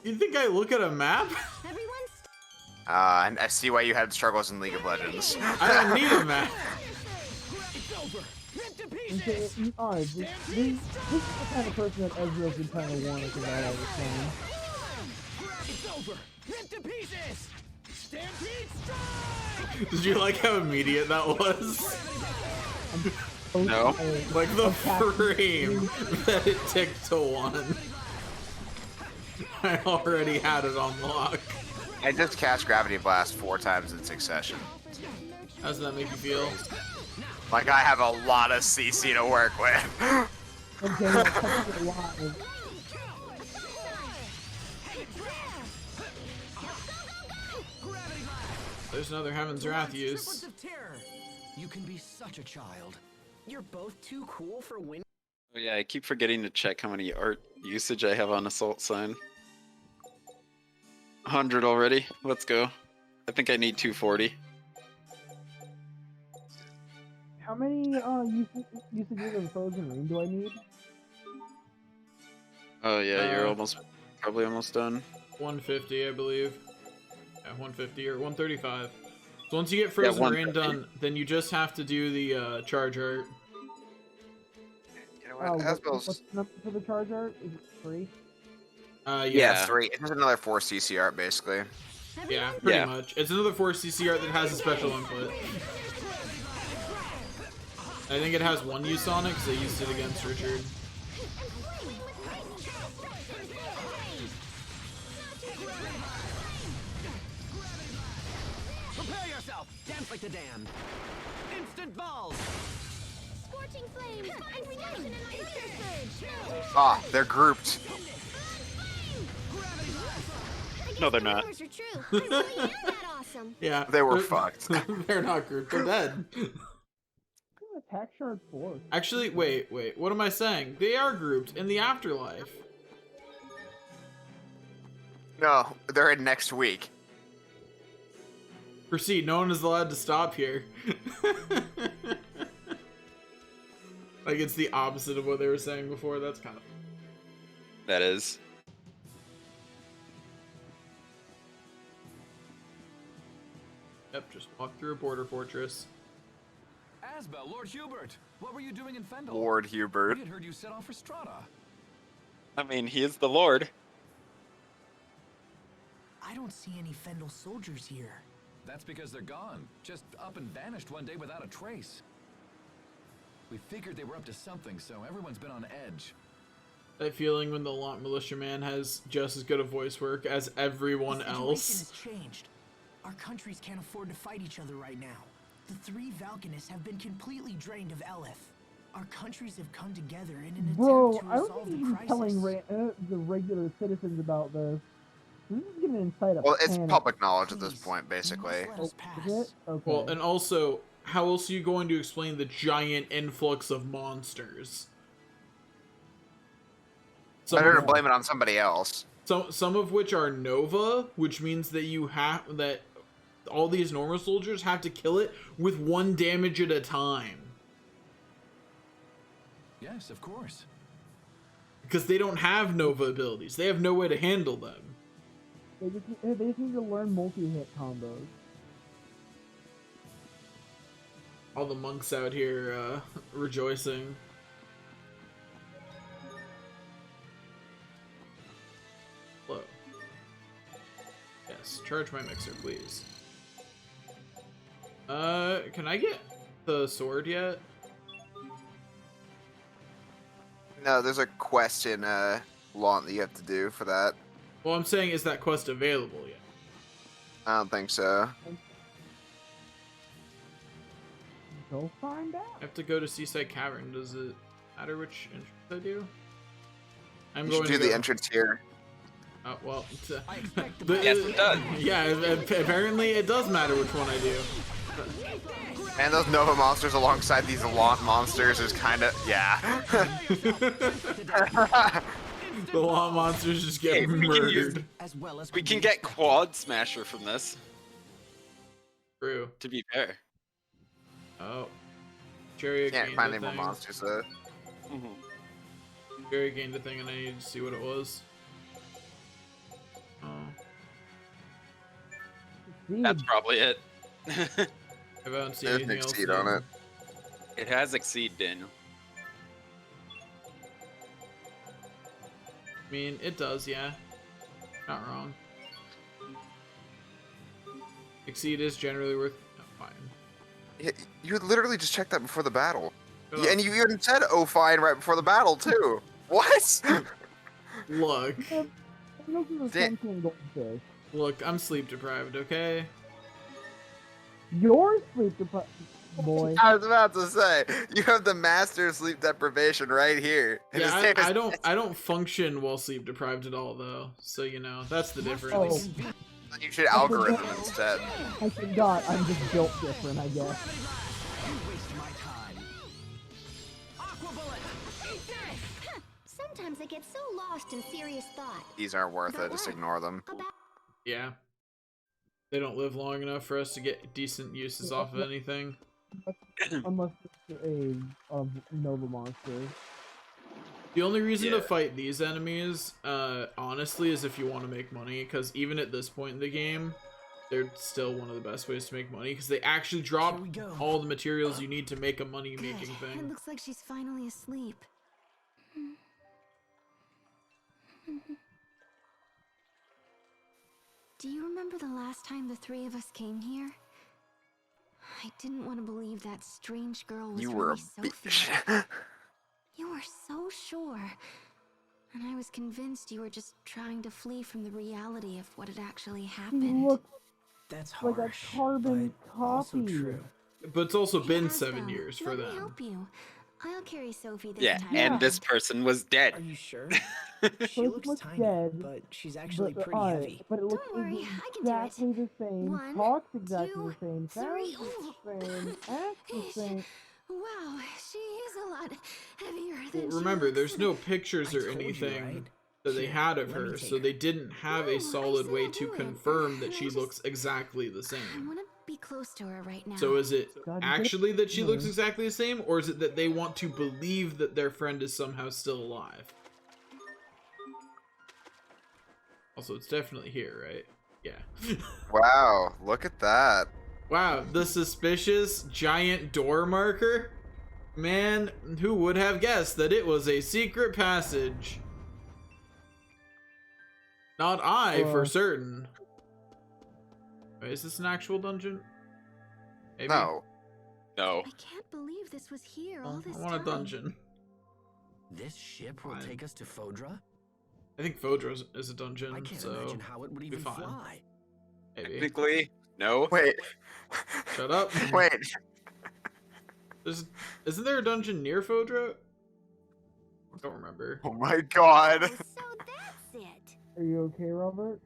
You think I look at a map? And I see why you had struggles in League of Legends. I don't need a map. Alright, this is the kind of person that Ezreal's been trying to warn us about all this time. It's over. Rip to pieces. Stampede strike. Did you like how immediate that was? No. Like the frame that it ticked to 1. I already had it on lock. I just cast Gravity Blast 4 times in succession. How does that make you feel? Like I have a lot of CC to work with. Okay, that's a lot of... There's another Heaven's Wrath use. You can be such a child. You're both too cool for win. Oh yeah, I keep forgetting to check how many art usage I have on Assault Sign. 100 already. Let's go. I think I need 240. How many usages of Frozen Rain do I need? Oh yeah, you're probably almost done. 150, I believe. Yeah, 150 or 135. So once you get Frozen Rain done, then you just have to do the charge art. You know what? Asbel's... What's the number for the charge art? Is it 3? Yeah, 3. It's just another 4 CC art, basically. Yeah, pretty much. It's another 4 CC art that has a special input. I think it has 1 use on it because I used it against Richard. Prepare yourself. Dance like the damned. Instant balls. Scorching flames. Isolation and laser surge. Ah, they're grouped. No, they're not. Rumors are true. I really am that awesome. Yeah. They were fucked. They're not grouped. They're dead. Attack shard 4. Actually, wait. What am I saying? They are grouped in the afterlife. No, they're in next week. Proceed. No one is allowed to stop here. Like it's the opposite of what they were saying before. That's kind of... That is. Yep, just walk through a border fortress. Asbel, Lord Hubert, what were you doing in Fendel? Lord Hubert. We had heard you set off for Strata. I mean, he is the Lord. I don't see any Fendel soldiers here. That's because they're gone. Just up and vanished one day without a trace. We figured they were up to something, so everyone's been on edge. That feeling when the Lant Militiaman has just as good a voice work as everyone The else. situation has changed. Our countries can't afford to fight each other right now. The 3 Valkanists have been completely drained of Elith. Our countries have come together in an Bro, attempt to I don't resolve think the even crisis. telling the regular citizens about this. This is gonna incite a Well, it's panic. public knowledge at this point, basically. Let us Oh, is it? Okay. Well, and also, how else are you going to explain the giant influx of monsters? Better to blame it on somebody else. Some of which are Nova, which means that you have that all these normal soldiers have to kill it with 1 damage at a time. Yes, of course. Because they don't have Nova abilities. They have no way to handle them. They just need to learn multi-hit combos. All the monks out here rejoicing. Hello. Yes, charge my mixer, please. Can I get the sword yet? No, there's a quest in Launt that you have to do for that. Well, I'm saying, is that quest available yet? I don't think so. Go find out. I have to go to Seaside Cavern. Does it matter which entrance I do? I'm You going should do to the go... entrance here. Oh, well. Yes, it does. Yeah, apparently it does matter which one I do. And those Nova monsters alongside these Launt monsters is kind of... Yeah. The Law monsters just get murdered. We can get Quad Smasher from this. True. To be fair. Oh. Chariot Can't gained find a any more thing. monsters though. Chariot gained a thing and I need to see what it was. Oh. That's probably it. I haven't seen There's anything an else. exceed on then. it. It has exceed, Daniel. I mean, it does, yeah. Not wrong. Exceed is generally worth. Oh, fine. Yeah, you had literally just checked that before the battle. Shut Yeah, up. and you even said "oh fine" right before the battle too. What? Look, I'm looking for Dan- sunken goldfish. look, I'm sleep deprived, okay? Your sleep deprived, boy. I was about to say you have the master sleep deprivation right here. And his Yeah, name is- I don't function while sleep deprived at all though. So you know, that's the Oh, difference. You should algorithm instead. I forgot. I'm just built different, I guess. Sometimes I get so lost in serious thought. These aren't worth it. Just ignore them. Yeah. They don't live long enough for us to get decent uses off of anything. Unless it's a Nova monster. The only reason to Yeah. fight these enemies, honestly, is if you want to make money, because even at this point in the game, they're still one of the best ways to make money, because they actually drop Here we go. all the materials you need to make a money-making It thing. looks like she's finally asleep. Do you remember the last time the three of us came here? I didn't want to believe that strange girl was You were a really Sophie. bitch. You were so sure. And I was convinced you were just trying to flee from the reality of what had actually She happened. looks That's like a harsh, carbon but also copy. true. But it's also been Yes, 7 though. years for Let me them. help you. I'll carry Sophie this Yeah, time. and this person was Are dead. you sure? So She it looks looks tiny, dead, but she's actually but, pretty heavy. But it looks Don't worry, I can do it. exactly the same. One, Talks exactly two, the same. three. Sounds the same. Acts the same. Wow, she is a lot heavier Well, than she remember, looks. there's no pictures I or told you, anything right? that they Here, had of let me her, take so her. they didn't have No, I a solid said way I'll to do it. confirm that And I she just- looks exactly the I same. want to be close to her right now. So is it God, you actually that she looks Mhm. exactly the same, or is it that they want to believe that their friend is somehow still alive? Also, it's definitely here, right? Yeah. Wow, look at that. Wow, the suspicious giant door marker? Man, who would have guessed that it was a secret passage? Not I, for certain. Wait, is this an actual dungeon? Maybe. No. No. I can't believe this was here all Well, this I want a time. dungeon. This ship will Fine. take us to Fodra? I think Fodra is a dungeon, I can't so imagine how it would be even fine. fly. maybe. Technically, no. Wait. Shut up. Wait. Isn't there a dungeon near Fodra? I don't remember. Oh my god. Oh, so that's it. Are you okay, Robert?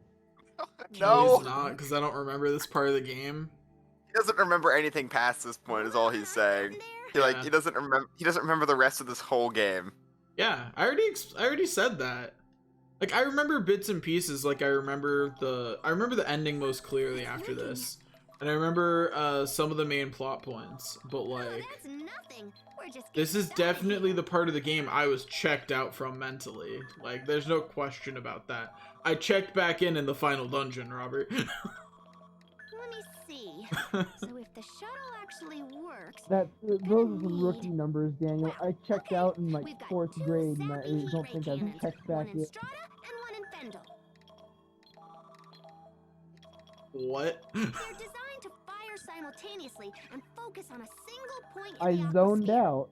No. He's not, because I don't remember this part of the game. He doesn't remember anything past this point. Is all he's saying. He Yeah. he doesn't remember. He doesn't remember the rest of this whole game. Yeah, I already said that. Like, I remember bits and pieces. Like, I remember the ending most clearly after this, and I remember some of the main plot points. But Oh, like, that's nothing. We're just this getting is started definitely here. the part of the game I was checked out from mentally. Like, there's no question about that. I checked back in the final dungeon, Robert. Let me see. So if the shuttle actually works, Those are some rookie numbers, Daniel. I checked okay, out in like we've got 4th two grade, and I sappy heat don't ray think I've cannons, checked one back in yet. Strata and one in Fendel. What? They're designed to fire simultaneously and focus on a single point in I the zoned atmosphere. out.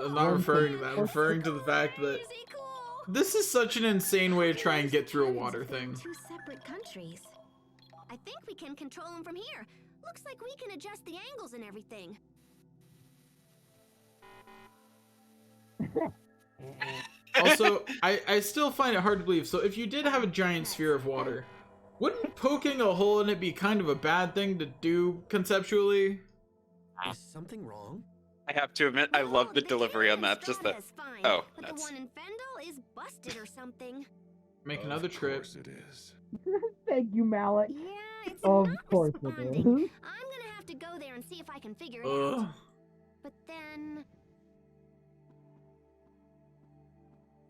I'm not referring to that. I'm referring to the fact that Crazy cool. this is such an insane way to try and get through a Cannons water within thing. Two separate countries. I think we can control them from here. Looks like we can adjust the angles and everything. Also, I still find it hard to believe. So if you did have a giant sphere of water, wouldn't poking a hole in it be kind of a bad thing to do conceptually? Is something wrong? I have to admit, I love the cannon delivery on in that. Just that. Strata's fine, Oh, but that's. the one in Fendel is busted or something. Make another trip. Of course it is. Thank you, Malik. Yeah, it's Of not course it responding. is. I'm gonna have to if I can figure it out. Ugh. But then...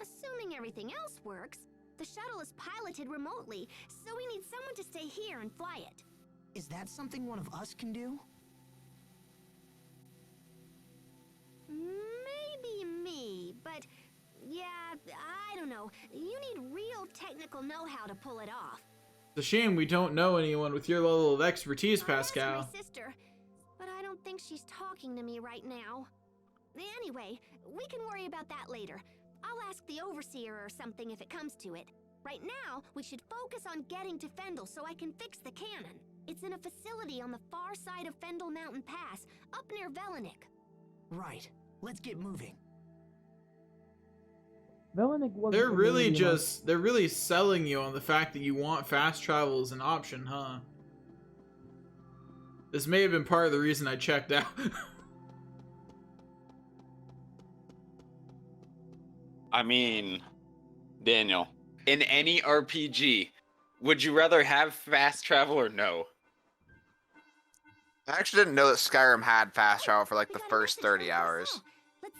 Assuming everything else works, the shuttle is piloted remotely, so we need someone to stay here and fly it. Is that something one of us can do? Maybe me, but yeah, I don't know. You need real technical know-how to pull it off. It's a shame we don't know anyone with your level of expertise, I asked Pascal. my sister, but I don't think she's talking to me right now. Anyway, we can worry about that later. I'll ask the overseer or something if it comes to it. Right now, we should focus on getting to Fendel so I can fix the cannon. It's in a facility on the far side of Fendel Mountain Pass, up near Velenik. Right. Let's get moving. Velenik wasn't They're really immediate enough. just, they're really selling you on the fact that you want fast travel as an option, huh? This may have been part of the reason I checked out. I mean, Daniel, in any RPG, would you rather have fast travel or no? I actually didn't know that Skyrim had fast travel for like the first 30 hours.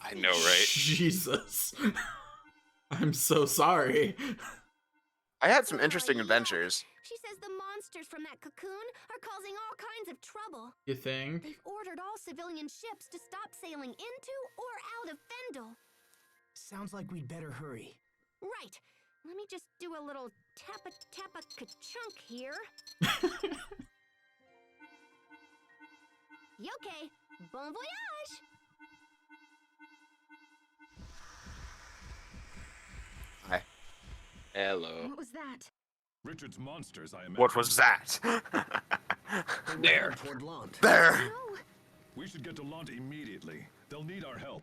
I know, right? Jesus. I'm so sorry. I had some interesting adventures. She says the monsters from that cocoon are causing all kinds of trouble. You think? They've ordered all civilian ships to stop sailing into or out of Fendel. Sounds like we'd better hurry. Right. Let me just do a little tappa-ka-chunk here. Okay. Bon voyage! Hi. Hello. What was that? Richard's monsters, I imagine. What was that? There. Toward Lant. There. No. We should get to Lant immediately. They'll need our help.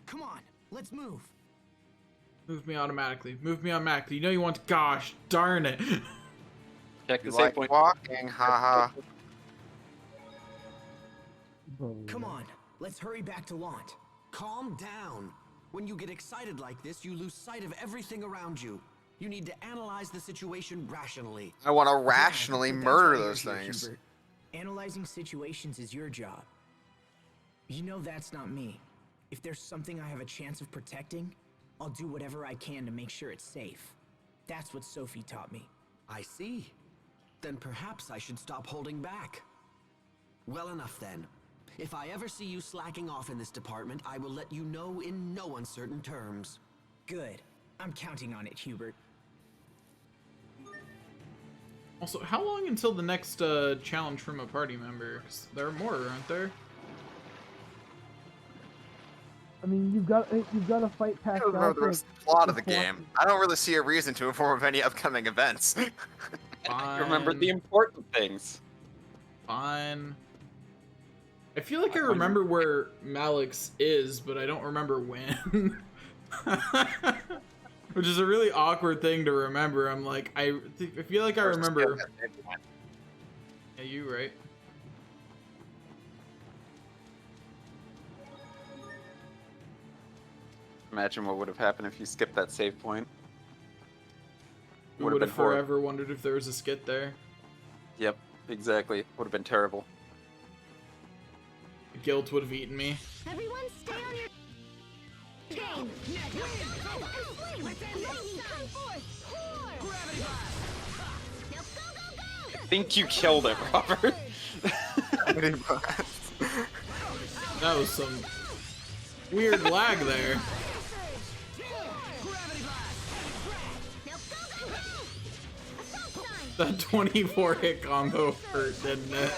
Come on, let's move. Move me automatically. Move me automatically. You know you want to... Gosh, darn it. Check the You save like point. walking, haha. Come on, let's hurry back to Lant. Calm down. When you get excited like this, you lose sight of everything around you. You need to analyze the situation rationally. I want to Yeah, rationally but that's murder why you're those here, things. Hubert. Analyzing situations is your job. You know that's not me. If there's something I have a chance of protecting, I'll do whatever I can to make sure it's safe. That's what Sophie taught me. I see. Then perhaps I should stop holding back. Well enough then. If I ever see you slacking off in this department, I will let you know in no uncertain terms. Good. I'm counting on it, Hubert. Also, how long until the next challenge from a party member? 'Cause there are more, aren't there? I mean, you've got to fight I Pascal. don't remember the for- rest of the plot of the before- game. I don't really see a reason to inform of any upcoming events. Fine. Remember the important things. Fine. I feel like I remember where Malix is, but I don't remember when. Which is a really awkward thing to remember. I'm like, I feel like I remember. Yeah, you right. Imagine what would have happened if you skipped that save point. We Would've would have been horrible. forever wondered if there was a skit there. Yep, exactly. Would have been terrible. The guilt would have eaten me. Everyone stay on your game. I think you killed it, Robert. That was some weird lag there. That 24 hit combo hurt, didn't it?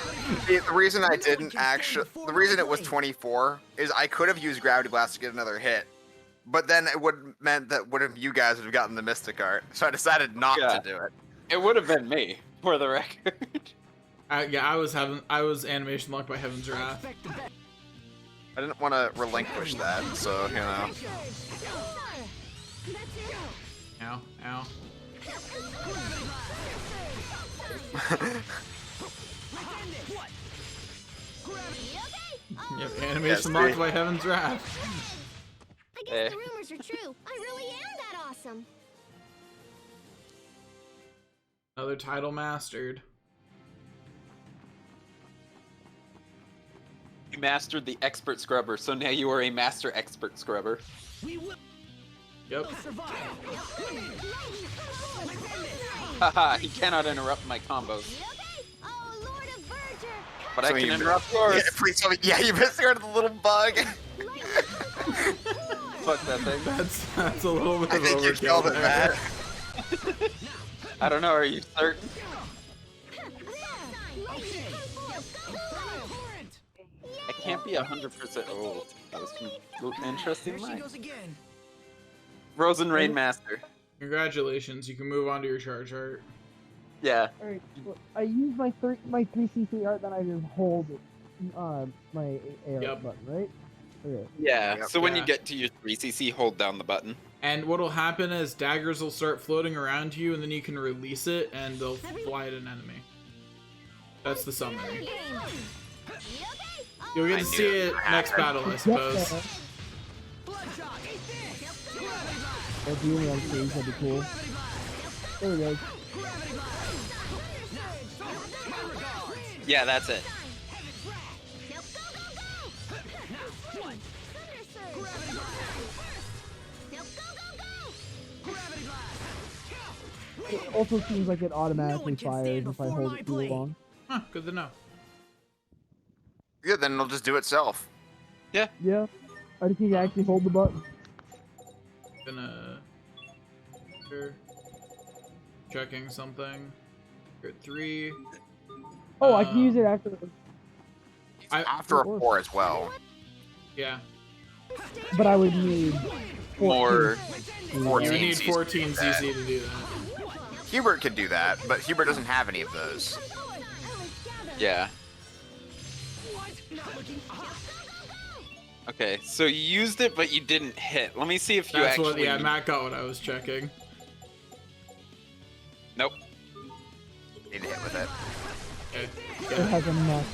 The reason I didn't actually, the reason it was 24 is I could have used Gravity Blast to get another hit, but then it would meant that one of you guys would have gotten the Mystic Art, so I decided not Yeah. to do it. It would have been me, for the record. Yeah, I was animation locked by Heaven's Wrath. I didn't want to relinquish that, so you know. Ow, ow. Yep, animation locked by Heaven's Wrath. I guess the rumors are true. I really am that awesome. Another title mastered. You mastered the expert scrubber, so now you are a master expert scrubber. We will Yep. survive. Haha, he cannot interrupt my combos. Oh, Lord of Verger. But So I can you- interrupt Yeah, yours. please tell me. Yeah, you discarded the little bug. Fuck that thing. That's a little bit I of think you overkill killed it, there. Matt. I don't know, are you certain? I can't be 100%. Oh, that was some interesting There she line. goes again. Rosen Rainmaster. Congratulations, you can move on to your charge art. Yeah. Alright, well, I use my 3CC art, then I just hold my AR Yep. button, right? Okay. Yeah, Yep. so when you Yeah. get to your 3cc, hold down the button. And what'll happen is daggers will start floating around you, and then you can release it, and they'll fly at an enemy. That's the summary. You'll get I to knew see it it would next happen. battle, I Yep, suppose. If you only on stage, that'd be cool. There we go. Yeah, that's it. It also seems like it automatically can fires stand if I before hold my it too blade. long. Huh, good to know. Good, then it'll just do itself. Yeah, I just need to actually hold the button. Gonna... Here. Checking something. You're at 3. Oh, I can use it after. After a 4 as well. Yeah. But I would need More. 14. You would need 14 14 CC to do CC to do that. Hubert could do that, but Hubert doesn't have any of those. Yeah. Okay, so you used it, but you didn't hit. Let me see if you That's actually... what, yeah, Matt got what I was checking. Nope. Need to hit with it. Okay. It has a max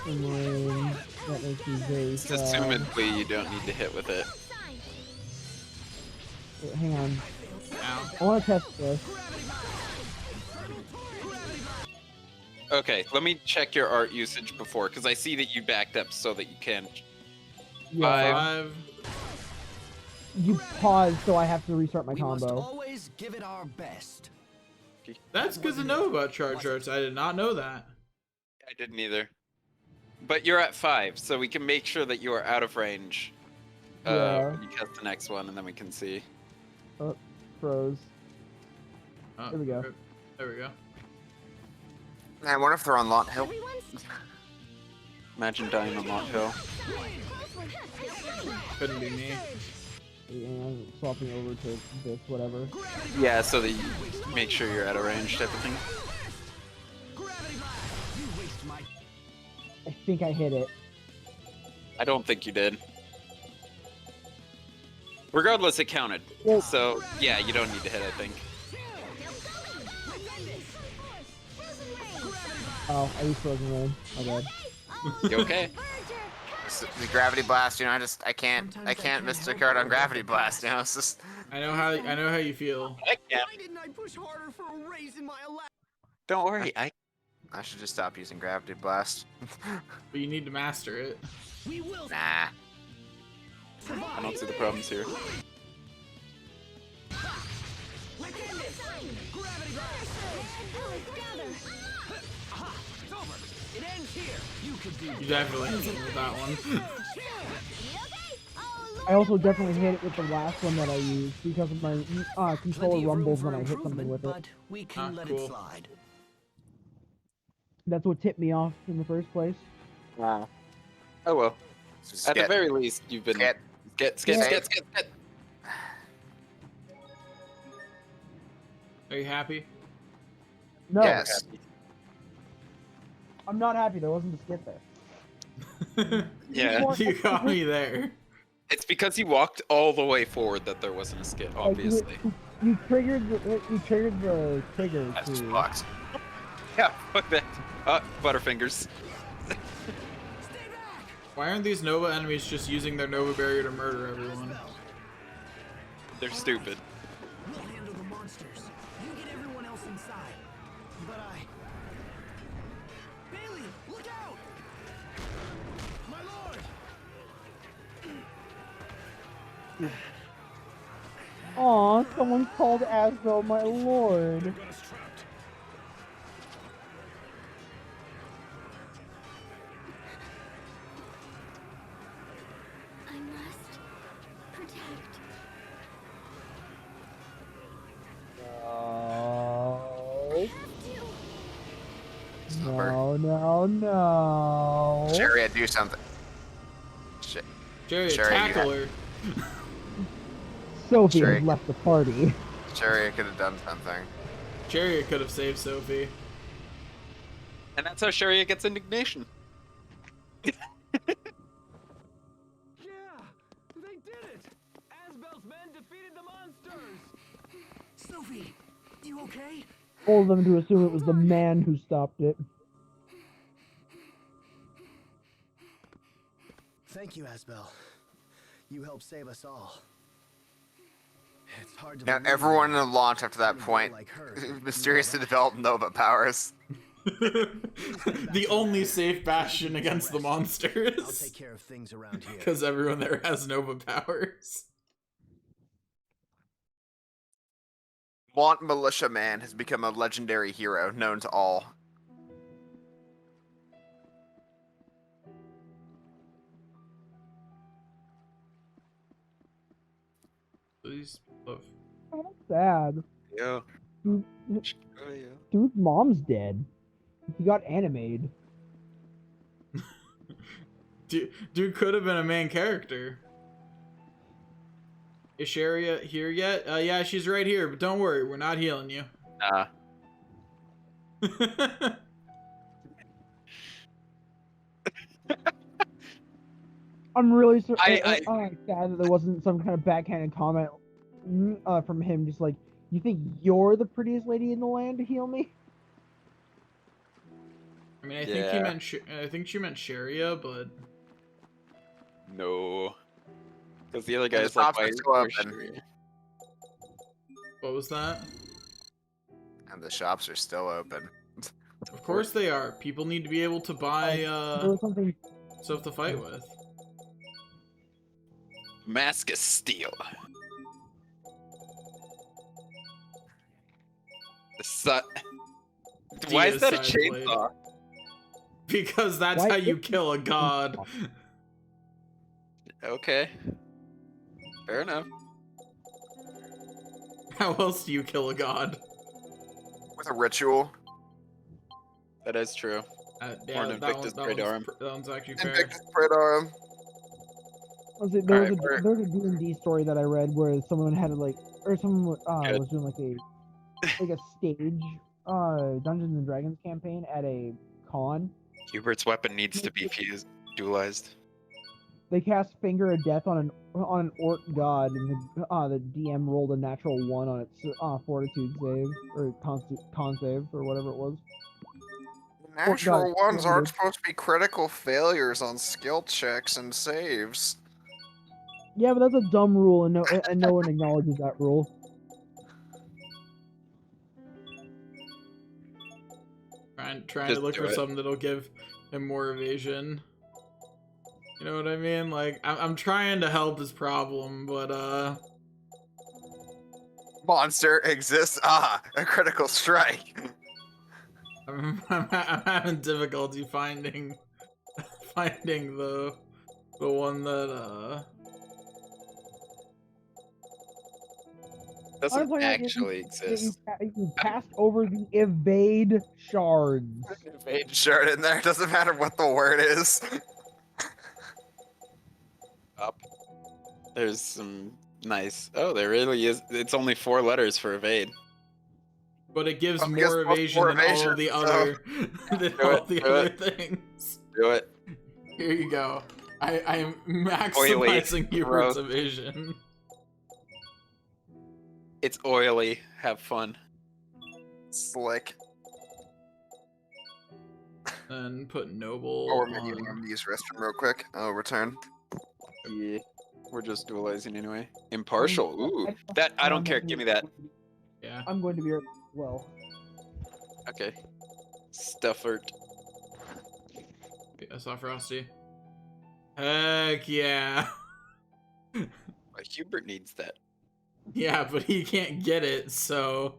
range that makes me very sad. Assumedly, you don't need to hit with it. Wait, hang on. Ow. I want to test this. Okay, let me check your art usage before, because I see that you backed up so that you can. Yeah. 5. You pause, so I have to restart my We must combo. always give it our best. That's good to know about charge arts. I did not know that. I didn't either. But you're at 5, so we can make sure that you are out of range. Yeah. When you cast the next one, and then we can see. Oh, froze. Oh, There we go. There we go. I wonder if they're on Lot Hill. Imagine dying on Mont Hill. Couldn't be me. And I'm swapping over to this, whatever. Yeah, so that you make sure you're out of range type of thing. I think I hit it. I don't think you did. Regardless, it counted. Well- So, yeah, you don't need to hit, I think. Oh, I used frozen rain. My bad. You okay? The Gravity Blast, you know, I can't miss the card on Gravity Blast, you know, it's just... I know how you feel. I can't. Why didn't I push harder for a raise in my allowance? Don't worry, I should just stop using Gravity Blast. But you need to master it. We will Nah. I don't see the problems here. It ends here. You could do You definitely hit him with that one. I also definitely hit it with the last one that I used because of my controller Plenty of room rumbles for when I hit something improvement, with it. but we can Ah, let cool. it slide. That's what tipped me off in the first place. Wow. Oh well. Just At the very least, you've been... Get. Get. Are you happy? No, Yes. I'm not happy. There wasn't a skip there. Yeah. You got me there. It's because you walked all the way forward that there wasn't a skit, obviously. You triggered the trigger That's to. just fucked. Yeah, fuck that. Butterfingers. Why aren't these Nova enemies just using their Nova barrier to murder everyone? They're stupid. We'll handle the monsters. You get everyone else inside. But Bailey, look out! My lord! Aw, someone called Asbel my lord. Got us trapped. I must protect. No. No, no. Sherry, do something. Jerry, Sherry, tackle her. Sophie Sherry. has left the party. Sherry could have done something. Jerry could have saved Sophie. And that's how Sharia gets indignation. Yeah, they did it. Asbel's men defeated the monsters. Sophie, you okay? Told them to assume it was the man who stopped it. Thank you, Asbel. You helped save us all. It's hard to Now, believe everyone in that the launch after that a girl point like her could do mysteriously that. developed Nova powers. The only safe bastion against the I'll monsters. take care of things around here. Because everyone there has Nova powers. Want Militia Man has become a legendary hero known to all. Please love. Oh, that's sad. Yeah. Dude, Oh, yeah. dude's mom's dead. He got animated. Dude could have been a main character. Is Sharia here yet? Yeah, she's right here, but don't worry, we're not healing you. Nah. I'm really sad I- that there wasn't some kind of backhanded comment from him, just like, you think you're the prettiest lady in the land to heal me? I mean, I think he meant. I think she meant Sharia, but No. Because the other the guy's like, shops why are is still there open. Sharia? what was that? And the shops are still open. Of course they are. People need to be able to buy There was something. stuff to fight with. Mask of Steel. Why is that a Deicide blade. chainsaw? Because that's Why how you is- kill a god. Okay. Fair enough. How else do you kill a god? With a ritual. That is true. Yeah, Or an Invictus Praedorum. that one's actually fair. Invictus Praedorum. There Alright, was a D&D story that I read where someone had like, or someone Good. was doing like a stage Dungeons and Dragons campaign at a con. Hubert's weapon needs to be dualized. They cast Finger of Death on an orc god, and the DM rolled a natural 1 on its fortitude save or con save or whatever it was. Natural God, ones aren't dude. supposed to be critical failures on skill checks and saves. Yeah, but that's a dumb rule, and no one acknowledges that rule. Trying Just to look do for it. something that'll give him more evasion. You know what I mean? Like, I'm trying to help his problem, but Monster exists. Ah, a critical strike. I'm having difficulty finding the one that Doesn't Honestly, actually exist. You passed over the evade shards. Evade shard in there. Doesn't matter what the word is. Up. There's some nice. Oh, there really is. It's only 4 letters for evade. but it gives I guess more most evasion more than all evasion, of the so- other than Do all it, the do other it. things. Do it. Here you go. I am Oily, maximizing Hubert's gross. evasion. It's oily. Have fun. Slick. And put noble Oh, we're maybe on. going to use restroom real quick. Oh, return. Yeah. We're just dualizing anyway. Impartial. Ooh. That I don't care. Give me that. Yeah. I'm going to be right as well. Okay. Stuffert. I saw Frosty. Heck yeah. But Hubert needs that. Yeah, but he can't get it, so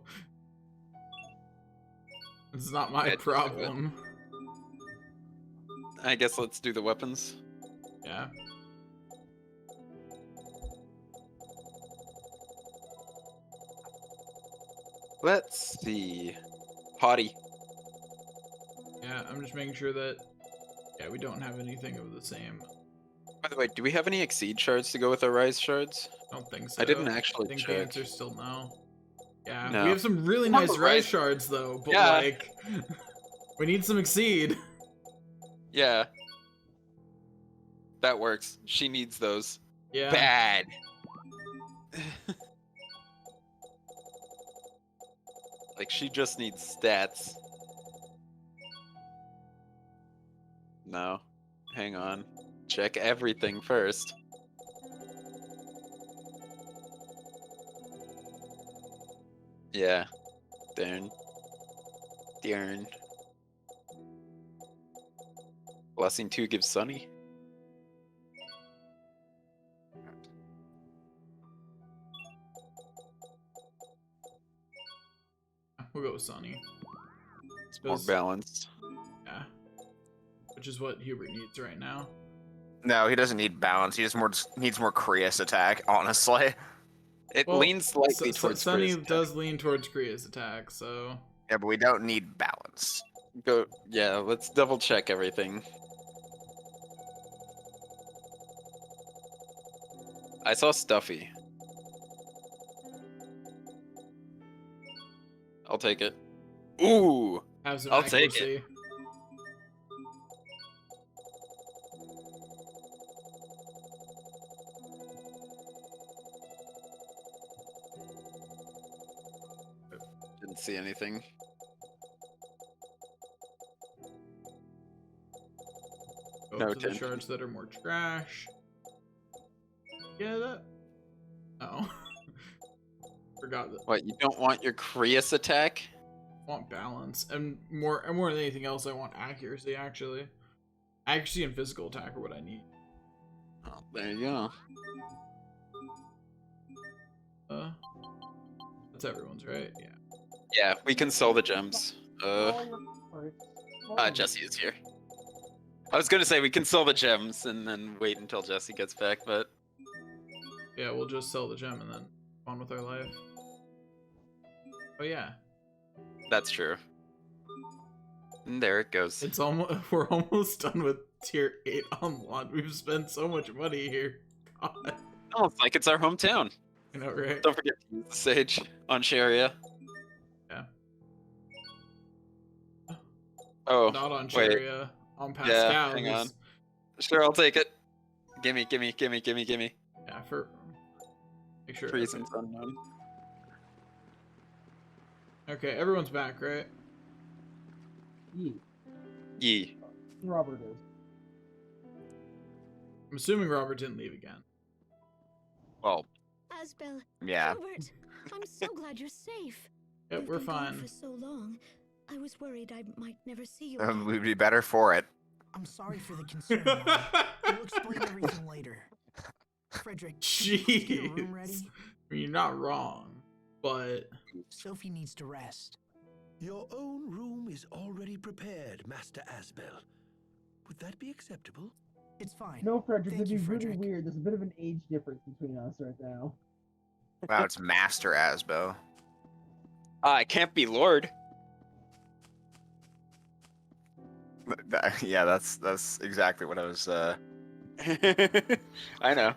it's not my Yeah, just do it. problem. I guess let's do the weapons. Yeah. Let's see. Haughty. Yeah, I'm just making sure that we don't have anything of the same. By the way, do we have any Exceed shards to go with our Rise shards? I don't think so. I didn't actually I think the check. answer's still no. Yeah, No. we have some really What nice about Rise Rise? shards though, but Yeah. like we need some Exceed. Yeah. That works. She needs those. Yeah. Bad. Like, she just needs stats. No. Hang on. Check everything first. Yeah. Darn. Darn. Blessing 2 gives Sunny. We'll go with Sunny. It's more Because- balanced. Yeah. Which is what Hubert needs right now. No, he doesn't need balance. He just needs more Krios attack, honestly. It Well, leans slightly towards Sunny Kriya's does lean towards Kriya's attack, so Yeah, but we don't need balance. Go. Yeah, let's double check everything. I saw Stuffy. I'll take it. Ooh! have some I'll take accuracy. it. Didn't see anything. Go No up to the attention. shards that are more trash. Yeah, that. Oh. Forgot that. What, you don't want your Krios attack? I want balance and more than anything else. I want accuracy. Actually, accuracy and physical attack are what I need. Oh, there you go. That's everyone's, right? Yeah. Yeah, we can sell the gems. Jesse is here. I was gonna say we can sell the gems and then wait until Jesse gets back, but Yeah, we'll just sell the gem and then on with our life. Oh yeah, that's true. And there it goes. it's almost we're almost done with tier 8 unlocked. We've spent so much money here. God. Oh, it's like it's our hometown. You know, right? Don't forget to use the sage on Sharia. Yeah. Oh, Not on wait. Sharia, on Pascal. Yeah, hang on. who's- Sure, I'll take it. Gimme. Yeah, for make sure. Reasons unknown. Okay, everyone's back, right? Yee. Robert is. I'm assuming Robert didn't leave again. Well, Asbel, Yeah. Hubert, I'm so glad you're safe. Yep, You've we're been gone fine. for so long. I was worried I might never see you. We'd be better for it. I'm sorry for the concern. Molly. We'll explain everything later. Frederick, can you please get a room ready? Jeez. I mean, you're not wrong, but Sophie needs to rest. Your own room is already prepared, Master Asbel. Would that be acceptable? It's fine. No, Frederick, Thank it'd you, be really Frederick. weird. There's a bit of an age difference between us right now. Wow, it's Master Asbo. I can't be Lord. Yeah, that's exactly what I was. I know.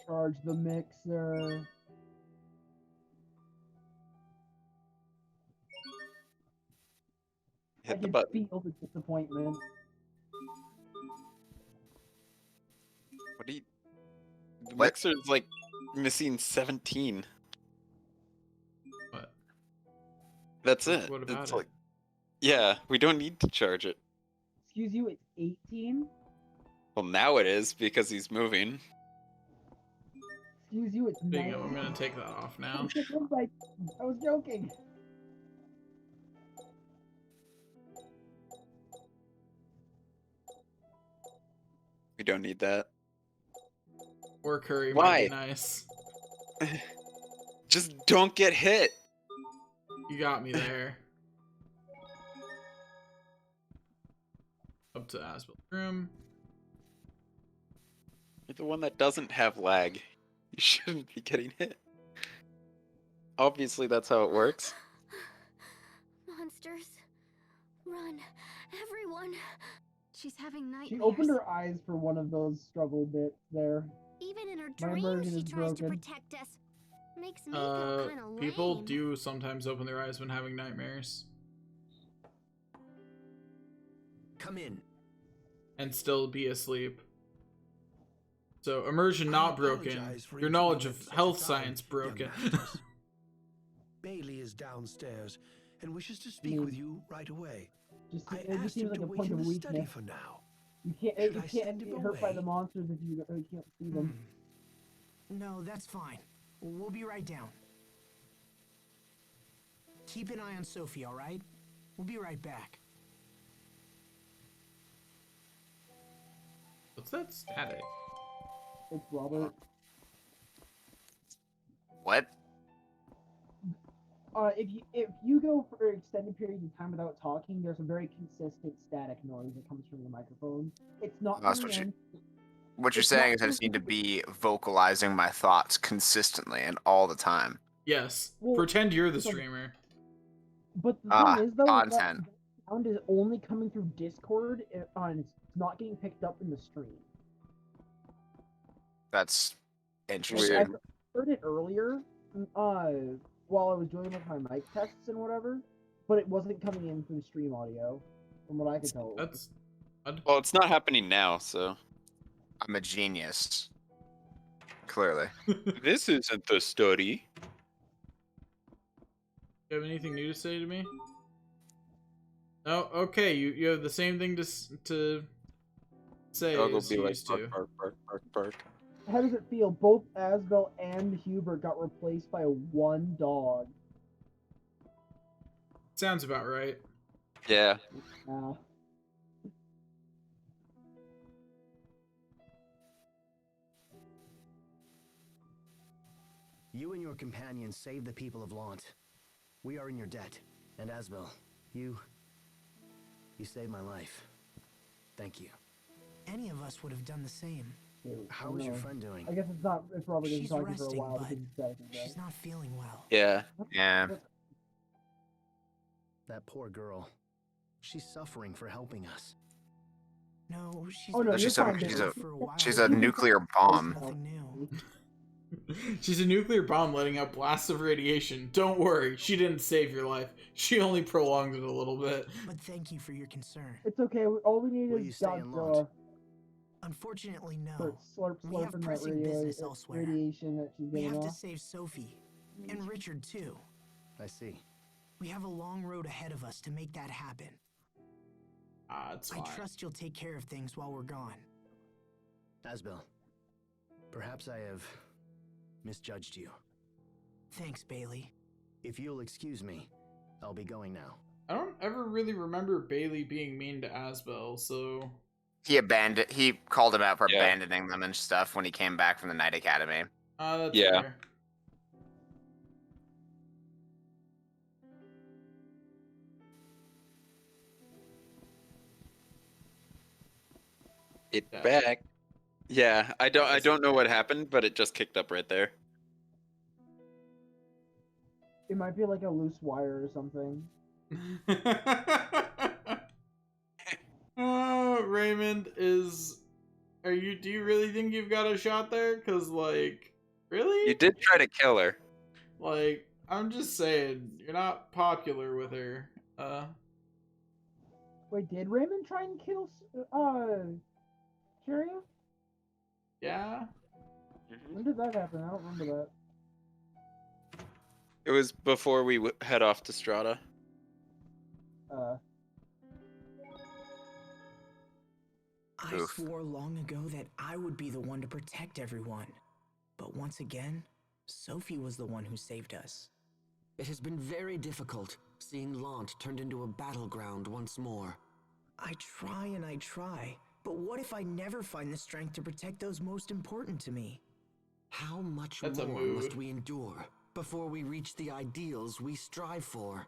Charge the mixer. I Hit the can button. feel the disappointment. What do you? The What? mixer's like missing 17. what? That's it. What about it's it? like, yeah, we don't need to charge it. Excuse you, it's 18? Well, now it is because he's moving. Excuse you, it's Speaking of, 19? I'm gonna take that off now. I was joking. We don't need that. Or curry might Why? be nice. Just don't get hit. You got me there. Up to Asbel's room. You're the one that doesn't have lag. You shouldn't be getting hit. Obviously, that's how it works. Monsters. Run. Everyone. She's having nightmares. She opened her eyes for one of those struggle bits there. Even in her My dreams, immersion she is tries to broken. protect us. Makes me feel kind of lame. People do sometimes open their eyes when having nightmares. Come in. And still be asleep. So, immersion not broken. apologize for Your knowledge intruding of at health such a time, science young broken. masters. Bailey is downstairs and wishes to speak with you right away. I It just asked seems him like to a wait point in of the study weakness. for now. You can't Should you I can't send him get hurt by away? the monsters if you can't see them. No, that's fine. We'll be right down. Keep an eye on Sophie, all right? We'll be right back. What's that static? It's Robert. What? If you go for extended periods of time without talking, there's a very consistent static noise that comes from your microphone. It's not That's coming what you- in. What you're It's saying not is I just coming need to be vocalizing my thoughts consistently and all the time. Yes. Well, Pretend you're the so- streamer. But the Ah, thing is, though, is that content. sound is only coming through Discord, and it's not getting picked up in the stream. That's Like, interesting. I heard it earlier, while I was doing like my mic tests and whatever, but it wasn't coming in through stream audio, from what I could tell. That's Well, it's not happening now, so. I'm a genius. Clearly. This isn't the study. You have anything new to say to me? No? Okay, you have the same thing to say I'll go as be you like used to. bark, bark, bark, bark. How does it feel? Both Asbel and Hubert got replaced by one dog. Sounds about right. Yeah. Now, You and your companions saved the people of Lant. We are in your debt. And Asbel, you saved my life. Thank you. Any of us would have done the same. How is your friend doing? I guess it's not. It's probably been She's talking for a resting, while but because it's static and she's not feeling well. Yeah. Yeah. That poor girl. She's suffering for helping us. No, she's Oh, no, been She's you're a fine, sick she's baby. a for a while. she's a nuclear bomb. Nothing new. She's a nuclear bomb letting out blasts of radiation. Don't worry, she didn't save your life. She only prolonged it a little bit. But thank you for your concern. It's okay. All we need Will you is stay in Godzilla. Unfortunately, no. Slurp We have slurping that pressing business elsewhere. radiation that she's We giving have to off. save Sophie. And Richard, too. I see. We have a long road ahead of us to make that happen. It's I fine. trust you'll take care of things while we're gone. Asbel, perhaps I have misjudged you. Thanks, Bailey. If you'll excuse me, I'll be going now. I don't ever really remember Bailey being mean to Asbel, so... He called him out for Yeah. abandoning them and stuff when he came back from the Night Academy. That's Yeah. fair. It back. Yeah, I don't know what happened, but it just kicked up right there. It might be like a loose wire or something. Oh, Raymond do you really think you've got a shot there? Cause like, really? You did try to kill her. Like, I'm just saying, you're not popular with her. Wait, did Raymond try and kill Curia? Yeah? When did that happen? I don't remember that. It was before we head off to Strata. I Oof. swore long ago that I would be the one to protect everyone. But once again, Sophie was the one who saved us. It has been very difficult seeing Lant turned into a battleground once more. I try and I try, But what if I never find the strength to protect those most important to me? How much That's a more mood. must we endure before we reach the ideals we strive for?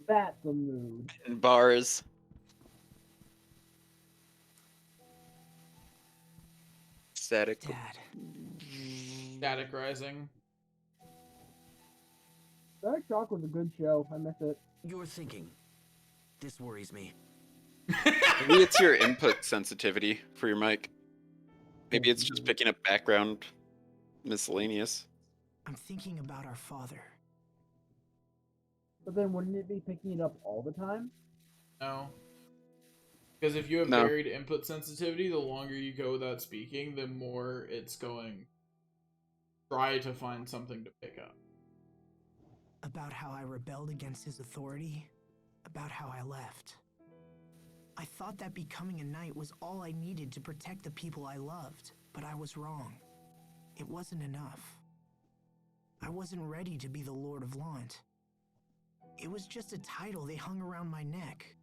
That's a mood. Bars. Static. Dad. Static Rising. Static Shock was a good show. I miss it. You're thinking. This worries me. Maybe it's your input sensitivity for your mic. Maybe it's just picking up background miscellaneous. I'm thinking about our father. But then wouldn't it be picking it up all the time? No. Because if you have No. varied input sensitivity, the longer you go without speaking, the more it's going try to find something to pick up. About how I rebelled against his authority. About how I left. I thought that becoming a knight was all I needed to protect the people I loved, but I was wrong. It wasn't enough. I wasn't ready to be the Lord of Lant. It was just a title they hung around my neck.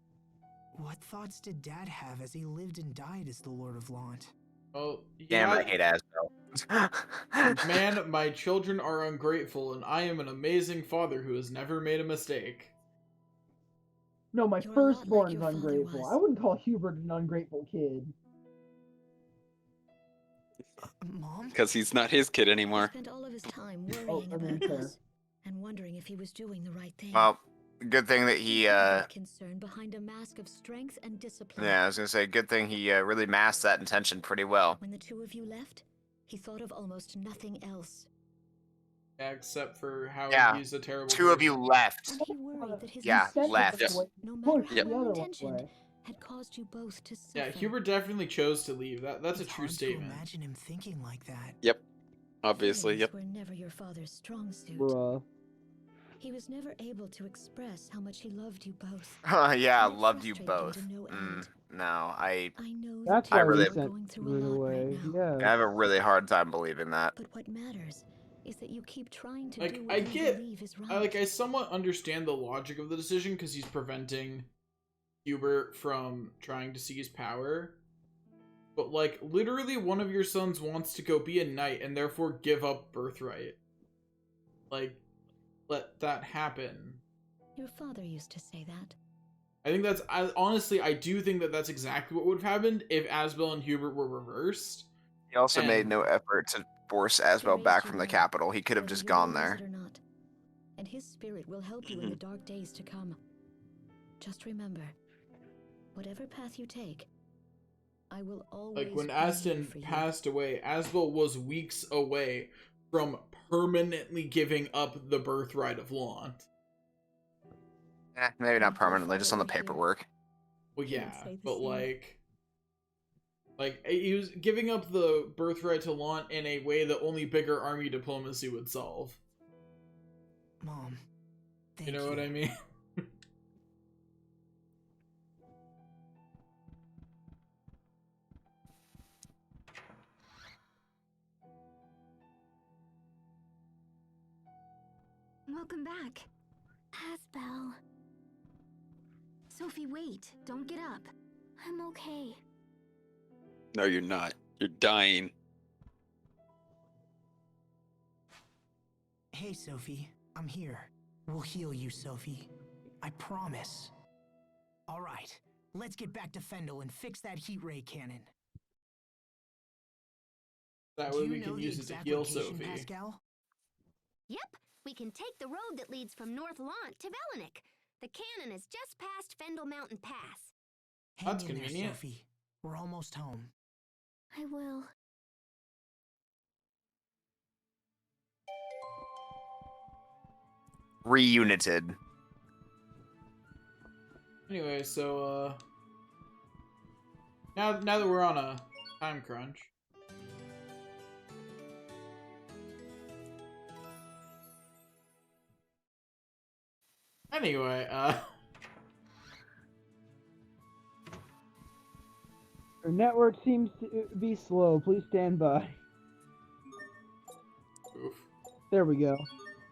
What thoughts did Dad have as he lived and died as the Lord of Lant? Oh, Damn, I yeah. hate Asbel. Man, my children are ungrateful, and I am an amazing father who has never made a mistake. No, my You're a lot like firstborn's your father ungrateful. was. I wouldn't call Hubert an ungrateful kid. Mom? Because he's not his kid He anymore. spent all of his time Oh, worrying I mean, about fair. us and wondering if he was doing the right thing. Well, good thing that he, That concern behind a mask of strength and discipline. yeah, I was gonna say, good thing he really masked that intention pretty well. When the two of you left, he thought of almost nothing else. Yeah, except for how Yeah, he's a terrible two of you person. left. And he worried that his Yeah, decision, left. Yes. no matter Push how Yep. the other one well-intentioned, away. had caused you both to suffer. Yeah, Hubert definitely chose to leave. That's a It's true hard statement. to imagine him thinking like that. Yep. Obviously, Feelings yep. were never your father's strong suit. Bruh. He was never able to express how much he loved you both. Yeah, And it loved you frustrated him both. to no end. No, I I know That's that I why you really- we are sent going through a Hubert lot right away. now. I Yeah. have a really hard time believing that. But what matters is that you keep trying to Like, do I what you get- believe is right. I somewhat understand the logic of the decision because he's preventing Hubert from trying to seize power. But like, literally, one of your sons wants to go be a knight and therefore give up birthright. Like, let that happen. Your father used to say that. I think that's honestly, I do think that that's exactly what would have happened if Asbel and Hubert were reversed. He also made And- no effort to force Asbel raised back you from the well, capital. He could have whether just you gone realize there. it or not. And his spirit will help you in the dark days to come. Just remember, whatever path you take, I will always Like, when be here Aston for you. passed away, Asbel was weeks away from permanently giving up the birthright of Lant. Maybe not Your permanently, just on the father here. paperwork. Well, He would yeah, say the but same. like he was giving up the birthright to Lant in a way that only bigger army diplomacy would solve. Mom, thank You know what I mean? Welcome back. Asbel. Sophie, wait. Don't get up. I'm okay. No, you're not. You're dying. Hey, Sophie. I'm here. We'll heal you, Sophie. I promise. All right. Let's get back to Fendel and fix that heat ray cannon. That Do way you we know can the use it to exact heal location, Sophie. Pascal? Yep, we can take the road that leads from North Lant to Velenik. The cannon is just past Fendel Mountain Pass. Hang That's in there, convenient. Sophie. We're almost home. I will. Reunited. Anyway, so now that we're on a time crunch. Anyway, Your network seems to be slow. Please stand by. oof. There we go.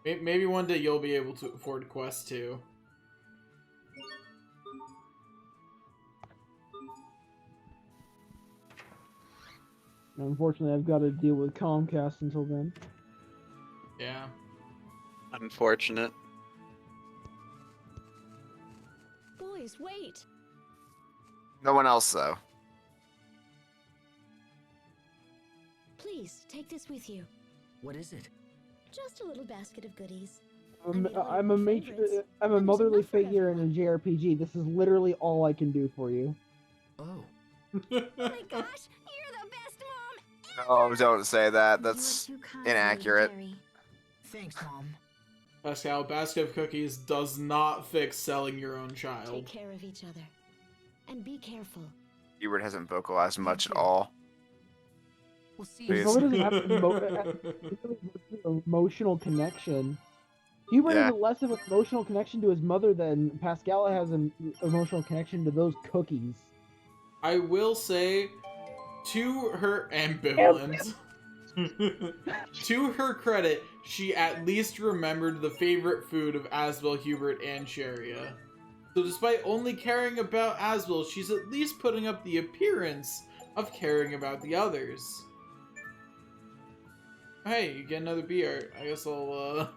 Maybe one day you'll be able to afford Quest 2. Unfortunately, I've got to deal with Comcast until then. Yeah. Unfortunate. Boys, wait! No one else though. Please, take this with you. What is it? Just a little basket of goodies. I'm a motherly figure in a JRPG. This is literally all I can do for you. Oh. Oh my gosh, you're the best mom Oh, don't say that. That's inaccurate. Thanks, Mom. Pascal, a basket of cookies does not fix selling your own Take child. care of each other. And be careful. Hubert hasn't vocalized much at all. We'll see. His mother doesn't have an emotional connection. Hubert Yeah. has less of an emotional connection to his mother than Pascal has an emotional connection to those cookies. I will say, to her ambivalence, to her credit, she at least remembered the favorite food of Asbel, Hubert, and Sharia. So despite only caring about Asbel, she's at least putting up the appearance of caring about the others. Hey, you get another beer. I guess I'll,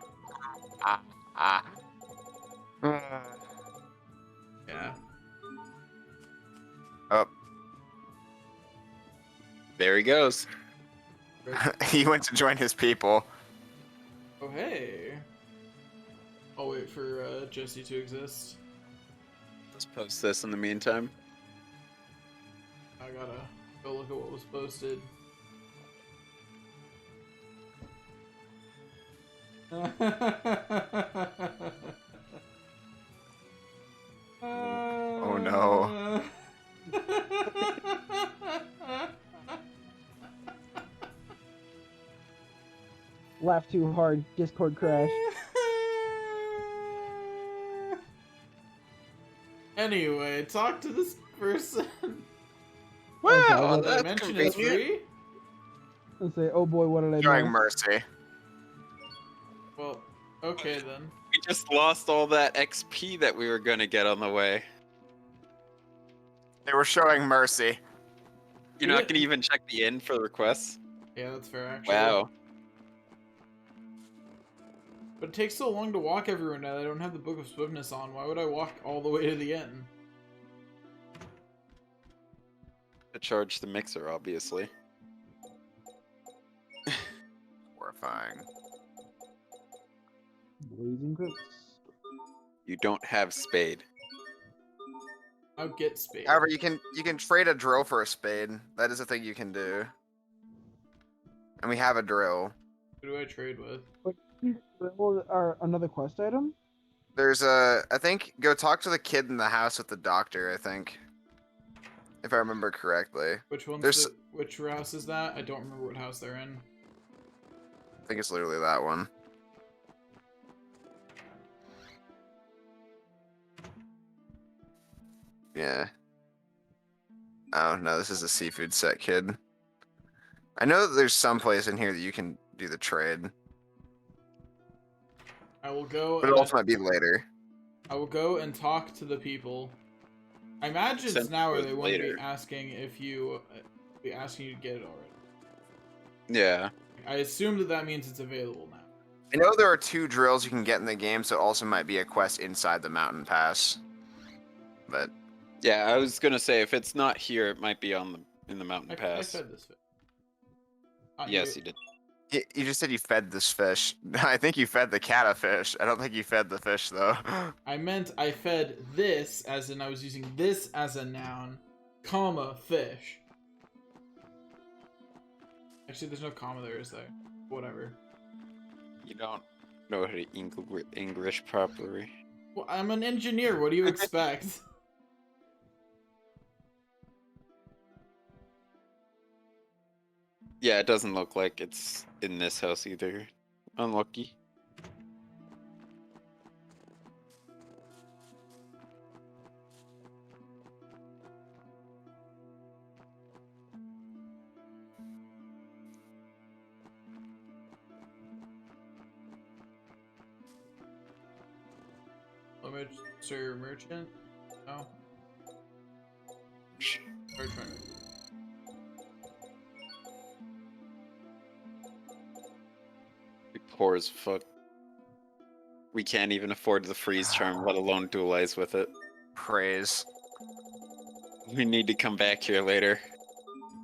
yeah. Oh. There he goes. He went to join his people. Oh, hey. I'll wait for Jesse to exist. Let's post this in the meantime. I gotta go look at what was posted. Oh no. Laugh too hard, Discord crash. Anyway, talk to this person. Well, Did I that's mention it's convenient. free? And say, oh boy, what did I Showing do? mercy. Well, okay then. We just lost all that XP that we were gonna get on the way. They were showing mercy. You're not gonna even check the end for the requests? Yeah, that's fair actually. Wow. But it takes so long to walk everywhere now that I don't have the Book of Swiftness on. Why would I walk all the way to the end? To charge the mixer, obviously. Horrifying. Blazing crits. You don't have Spade. I'll get Spade. However, you can trade a drill for a spade. That is a thing you can do. And we have a drill. Who do I trade with? Or another quest item? There's a, I think, go talk to the kid in the house with the doctor, I think. If I remember correctly. Which one's There's, which house is that? I don't remember what house they're in. I think it's literally that one. Yeah. Oh, no, this is a seafood set, kid. I know that there's some place in here that you can do the trade. I will go. But it'll also might be later. I will go and talk to the people. I imagine it's Send now, or it they won't later. be asking if you, be asking you to get it already. Yeah. I assume that that means it's available now. I know there are 2 drills you can get in the game, so it also might be a quest inside the mountain pass. But Yeah, I was gonna say if it's not here, it might be on the in the mountain I pass. fed this fish. Yes, you did. you just said you fed this fish. I think you fed the cat a fish. I don't think you fed the fish though. I meant I fed this, as in I was using this as a noun, comma, fish. Actually, there's no comma there, is there? Whatever. You don't know how to English properly. Well, I'm an engineer, what do you expect? Yeah, it doesn't look like it's in this house either. Unlucky. Sir Merchant? No. Or try. poor as fuck. We can't even afford the freeze charm, let alone duelize with it. Praise. We need to come back here later.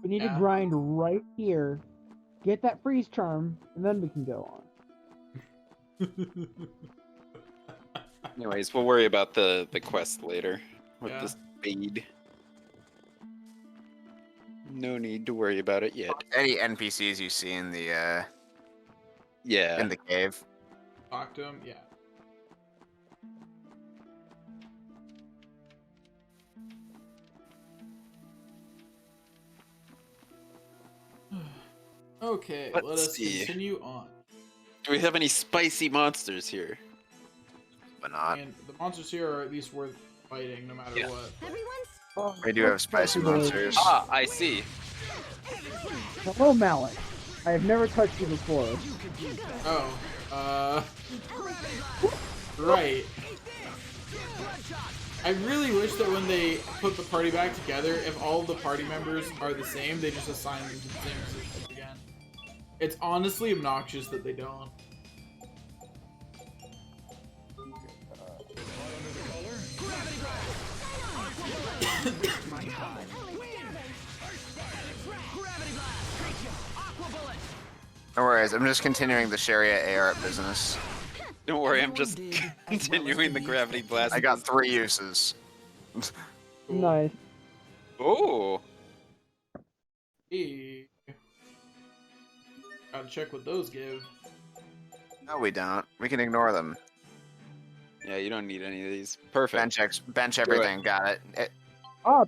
We need to grind right here, get that freeze charm, and then we can go on. Anyways, we'll worry about the quest later with the speed. No need to worry about it yet. Any NPCs you see in the yeah, in the cave. Talk to him, yeah. Okay, Let's let us see. continue on. Do we have any spicy monsters here? But not. And the monsters here are at least worth fighting, no matter what. We do have spicy monsters. Ah, I see. Hello, Malik. I have never touched you before. Oh, right. I really wish that when they put the party back together, if all of the party members are the same, they just assign them to the same positions again. It's honestly obnoxious that they don't. No worries, I'm just continuing the Sharia AR business. Don't worry, I'm just continuing the gravity blast. I got 3 uses. Nice. Oh. Hey. Gotta check what those give. No, we don't. We can ignore them. Yeah, you don't need any of these. Perfect. Bench everything. Got it.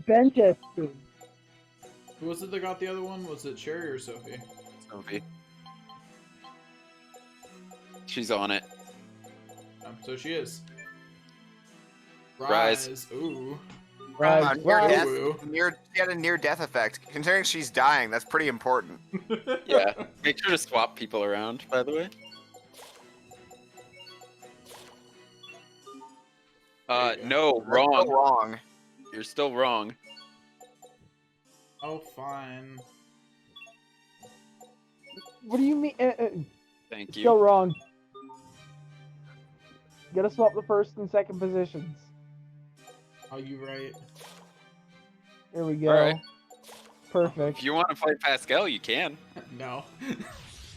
Bench SP. Who was it that got the other one? Was it Sherry or Sophie? Sophie. She's on it. Oh, so she is. Rise. Ooh. Rise. She had a near-death effect. Considering she's dying, that's pretty important. Yeah. Make sure to swap people around, by the way. No, wrong. Still wrong. You're still wrong. Oh, fine. What do you mean? Thank you. Still wrong. Gotta swap the first and second positions. Are you right? There we go. All right. Perfect. If you want to play Pascal, you can. No.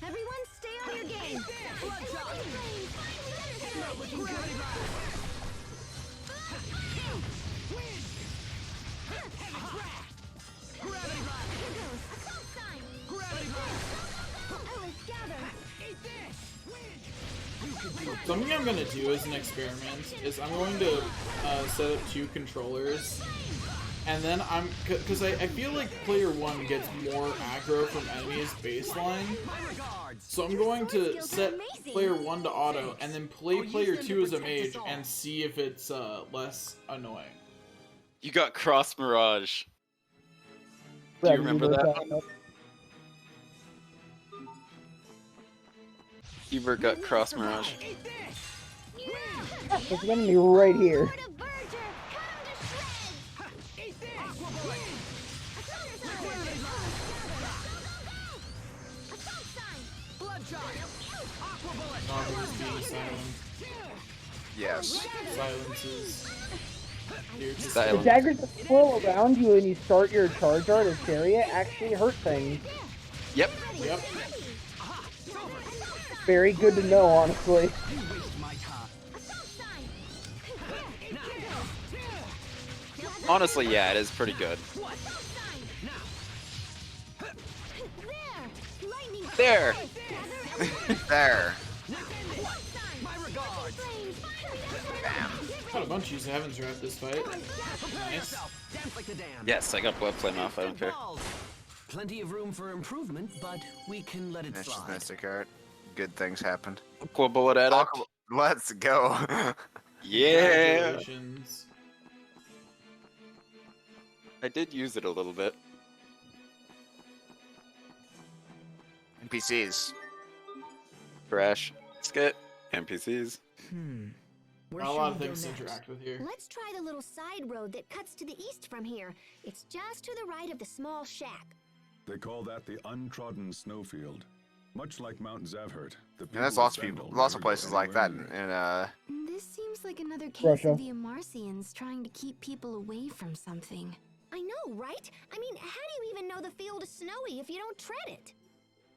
Everyone stay on your game. Something I'm gonna do as an experiment is I'm going to set up 2 controllers, and then because I feel like player 1 gets more aggro from enemies baseline, so I'm going to set player 1 to auto, and then play player 2 as a mage and see if it's less annoying. You got Cross Mirage. Do you remember that? Hubert got Cross Mirage. It's gonna be right here. Yes. Silences. The daggers that swirl around you and you start your charge art as Chariot actually hurt things. Yep. Yep. Very good to know, honestly. Honestly, yeah, it is pretty good. There! There. Got a bunch of use Heaven's Wrath this fight. Nice. Yes, I got Blood Flame off, I don't care. Plenty of room for improvement, but we can let it That's just slide. Mystic Art. Good things happened. Aqua Bullet Adept. Let's go. Yeah! Congratulations. I did use it a little bit. NPCs. Crash. Skit. NPCs. Not a lot of things to interact with here. Let's try the little side road that cuts to the east from here. It's just to the right of the small shack. They call that the untrodden snowfield. Much like Mount Zavhert, And there's lots of people, lots of places like that in This seems like another case Russia. of the Amarcians trying to keep people away from something. I know, right? I mean, how do you even know the field is snowy if you don't tread it?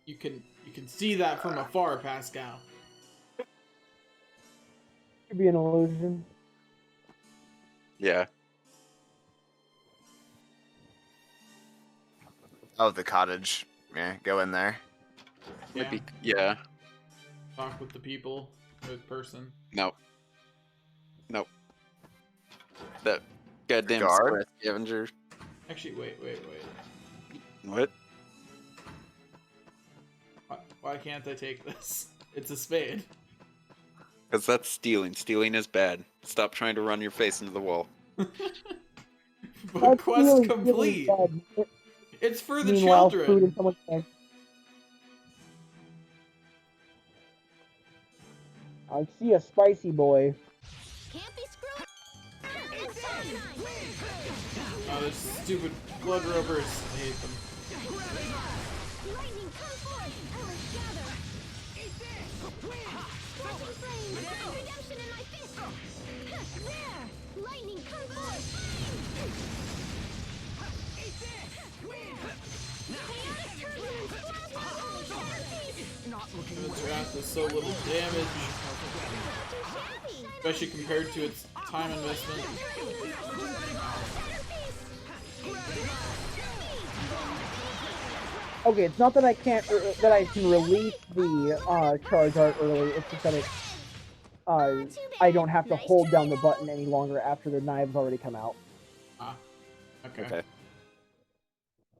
You can see that from afar, Pascal. Could be an illusion. Yeah. Oh, the cottage. Yeah, go in there. Might be, yeah. Talk with the people, with person. Nope. Nope. That goddamn Guard? square scavenger. Actually, wait. What? Why can't I take this? It's a spade. Because that's stealing. Stealing is bad. Stop trying to run your face into the wall. But That's quest really, complete. really bad. It's for the Meanwhile, food children. in someone's tank. I see a spicy boy. Can't be screwed. Oh, those stupid blood ropers. I hate them. Lightning, come forth! Ellis, gather! Eat this! Scorching flame! Redemption in my fist! There! Lightning, come forth! Eat this! Chaotic turbulence! Not looking Heaven's Wrath does so little damage, especially compared to its time investment. Okay, it's not that I can't that I can release the charge art early. It's just that I don't have to hold down the button any longer after the knives already come out. Ah, okay.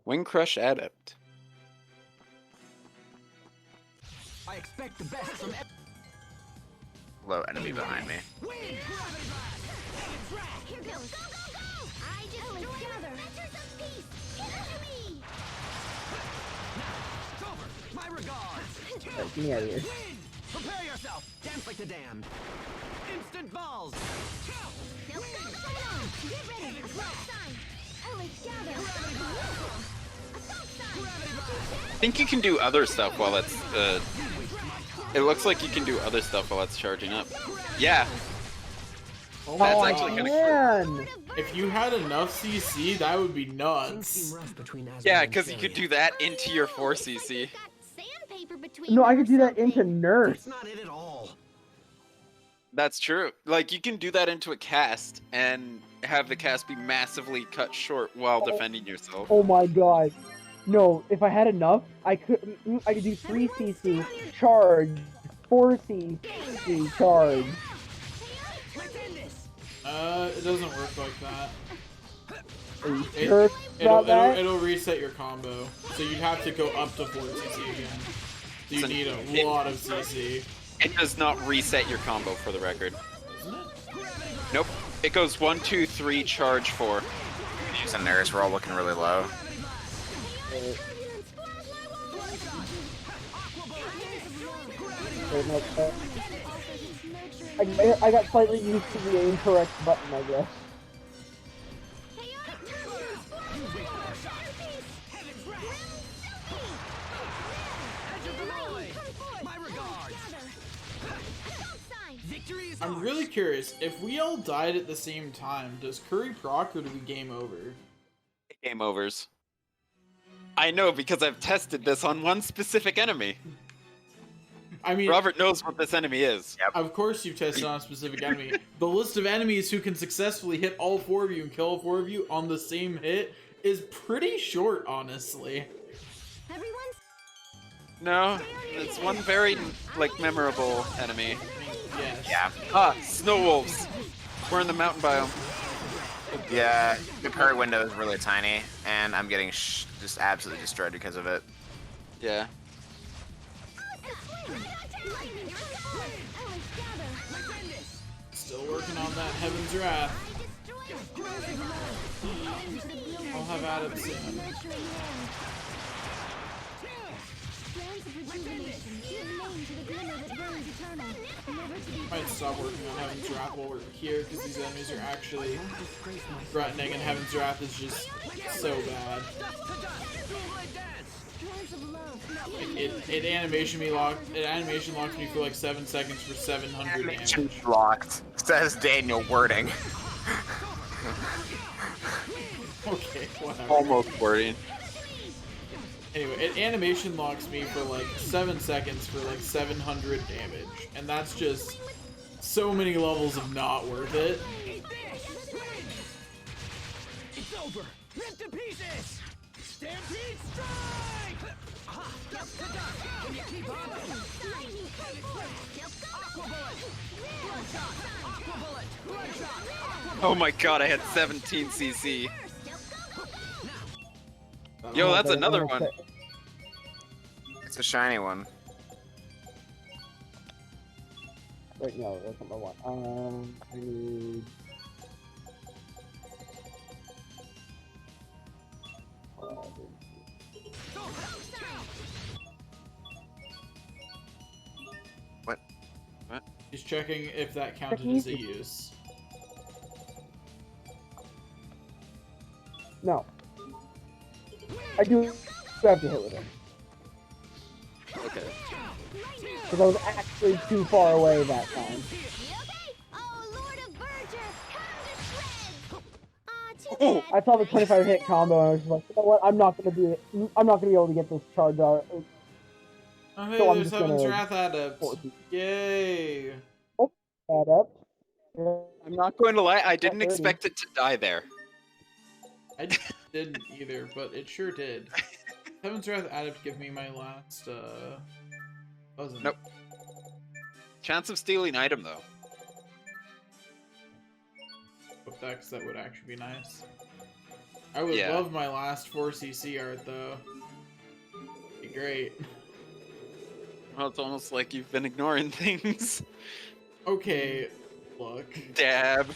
Wing Crush Adept. I expect the best from Low enemy behind me. Here goes! Go, go, go! I just together! Ventures of peace! Enemy! My regards! Right, get me out of here. Prepare yourself! Dance like the damned! Instant balls! Now go, go, go! Get ready! Assault sign! Ellis, gather! Assault sign! I think you can do other stuff while it's, it looks like you can do other stuff while it's charging up. Yeah. Oh That's my actually kind of Man! If you had enough CC, that would be nuts. Yeah, because you could do that into your 4cc. Sandpaper between No, I them could or do that into something. Nurse. That's not it at all. That's true. Like, you can do that into a cast and have the cast be massively cut short while defending yourself. Oh my god. No, if I had enough, I could do 3cc charge, 4cc charge. It doesn't work like that. Are you sure about that? It'll reset your combo. So you'd have to go up to 4cc again. So you need a lot of CC. It does not reset your combo, for the record. Doesn't it? Nope. It goes 1, 2, 3, charge 4. Using Nurse, we're all looking really low. I got slightly used to the incorrect button, I guess. I'm really curious, if we all died at the same time, does Curry proc or do we game over? Game overs. I know, because I've tested this on one specific enemy. I mean, Robert knows what this enemy is. Of course you've tested on a specific enemy. The list of enemies who can successfully hit all 4 of you and kill all 4 of you on the same hit is pretty short, honestly. No, it's one very, like, memorable enemy. Yes. Yeah. Ah, snow wolves. We're in the mountain biome. Yeah, the current window is really tiny, and I'm getting just absolutely destroyed because of it. Yeah. Still working on that Heaven's Wrath. I'll have at it soon. Might stop working on Heaven's Wrath while we're here because these enemies are actually threatening and Heaven's Wrath is just so bad. It animation locks me for like 7 seconds for 700 Animation damage. blocked, says Daniel wording. Okay, whatever. Almost wording. Anyway, it animation locks me for like 7 seconds for like 700 damage, and that's just so many levels of not worth it. It's over. Rip to pieces. Stampede strike. Can you keep up? Aqua bullet. Bloodshot. Aqua bullet. Bloodshot. Oh my god, I had 17 CC. Yo, that's another one. It's a shiny one. Wait, no, that's not my one. I need... What? He's checking if that counted as a use. No. I do have to hit with him. Okay. Because I was actually too far away that time. Oh, I saw the 25 hit combo and I was just like, you know what? I'm not gonna be able to get this charge out. Oh hey, So I'm there's just Heaven's gonna Wrath Adept. Yay! Add up. Yeah. I'm not going to lie, I didn't expect it to die there. I didn't either, but it sure did. Heaven's Wrath Adept give me my last, buzzing. Nope. Chance of stealing item, though. With that, 'cause that would actually be nice. I would Yeah. love my last 4cc art, though. Be great. Well, it's almost like you've been ignoring things. Okay, look. Dab.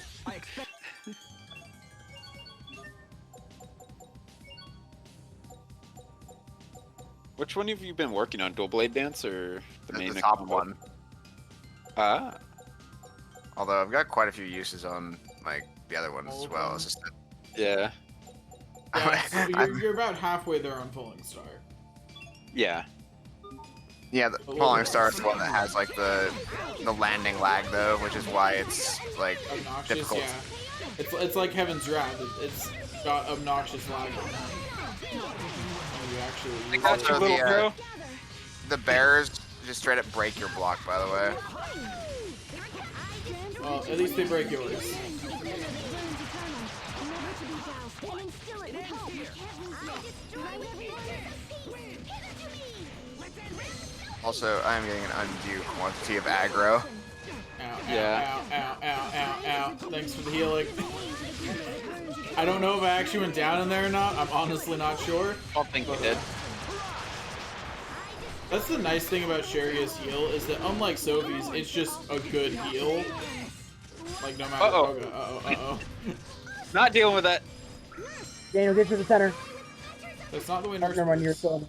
Which one have you been working on? Dual Blade Dance or the main top combo? one. Ah. Although I've got quite a few uses on like the other ones as well. It's just that Yeah. Yeah, so you're about halfway there on Falling Star. Yeah. yeah, the Falling Star is the one that has like the landing lag though, which is why it's like Obnoxious, difficult. yeah. It's like Heaven's Wrath. It's got obnoxious lag on it. You actually got you, little bro. The bears just straight up break your block, by the way. Well, at least they break yours. Also, I'm getting an undue quantity of aggro. Ow, Yeah. ow, ow, ow, ow, ow. Thanks for the healing. I don't know if I actually went down in there or not. I'm honestly not sure. I don't think you did. That's the nice thing about Sharia's heal, is that unlike Sophie's, it's just a good heal. Like, no matter... Uh-oh. Not dealing with that. Daniel, get to the center. That's not the way Oh, Nurse... never mind, you're still...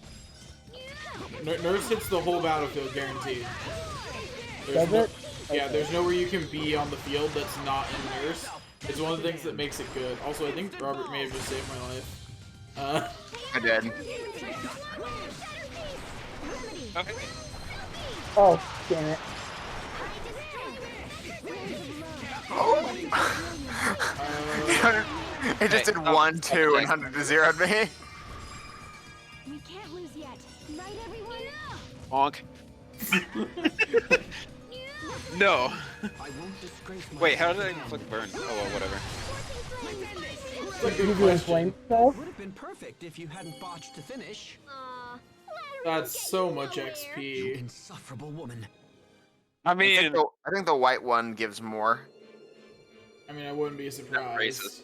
Nurse hits the whole battlefield, guaranteed. Does it? Yeah, there's nowhere you can be on the field that's not in Nurse. It's one of the things that makes it good. Also, I think Robert may have just saved my life. I did. Okay. Oh, damn it. It just did 1, 2, and 100 to 0 me. We can't lose yet. Right, everyone? Bonk. No. Wait, how did I click burn? Oh, well, whatever. Did you do inflame stuff? Would have been perfect if you hadn't botched to finish. That's so much XP. Insufferable woman. I I mean, think the white one gives more. I mean, I wouldn't be surprised. racist.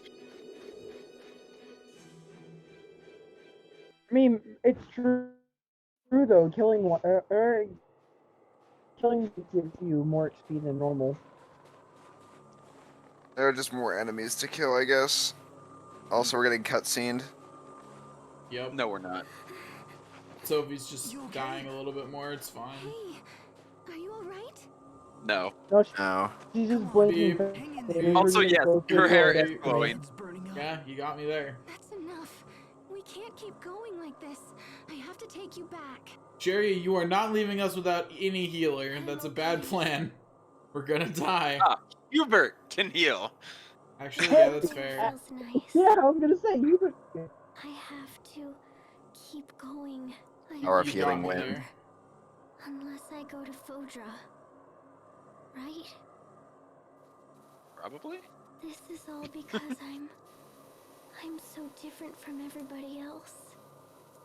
I mean, it's true though. Killing gives you more XP than normal. There are just more enemies to kill, I guess. Also, we're getting cutscened. Yep. No, we're not. Sophie's just dying a little bit more. It's fine. Are you alright? No. No. She's just blinking. Also, yes, her hair is glowing. Yeah, you got me there. That's enough. We can't keep going like this. I have to take you back. Jerry, you are not leaving us without any healer. That's a bad plan. We're gonna die. Ah, Hubert can heal. Actually, yeah, that's fair. Feels nice. Yeah, I was gonna say you. I have to keep going. Or if You healing got me wind. there. Unless I go to Fodra. Right? Probably. This is all because I'm so different from everybody else.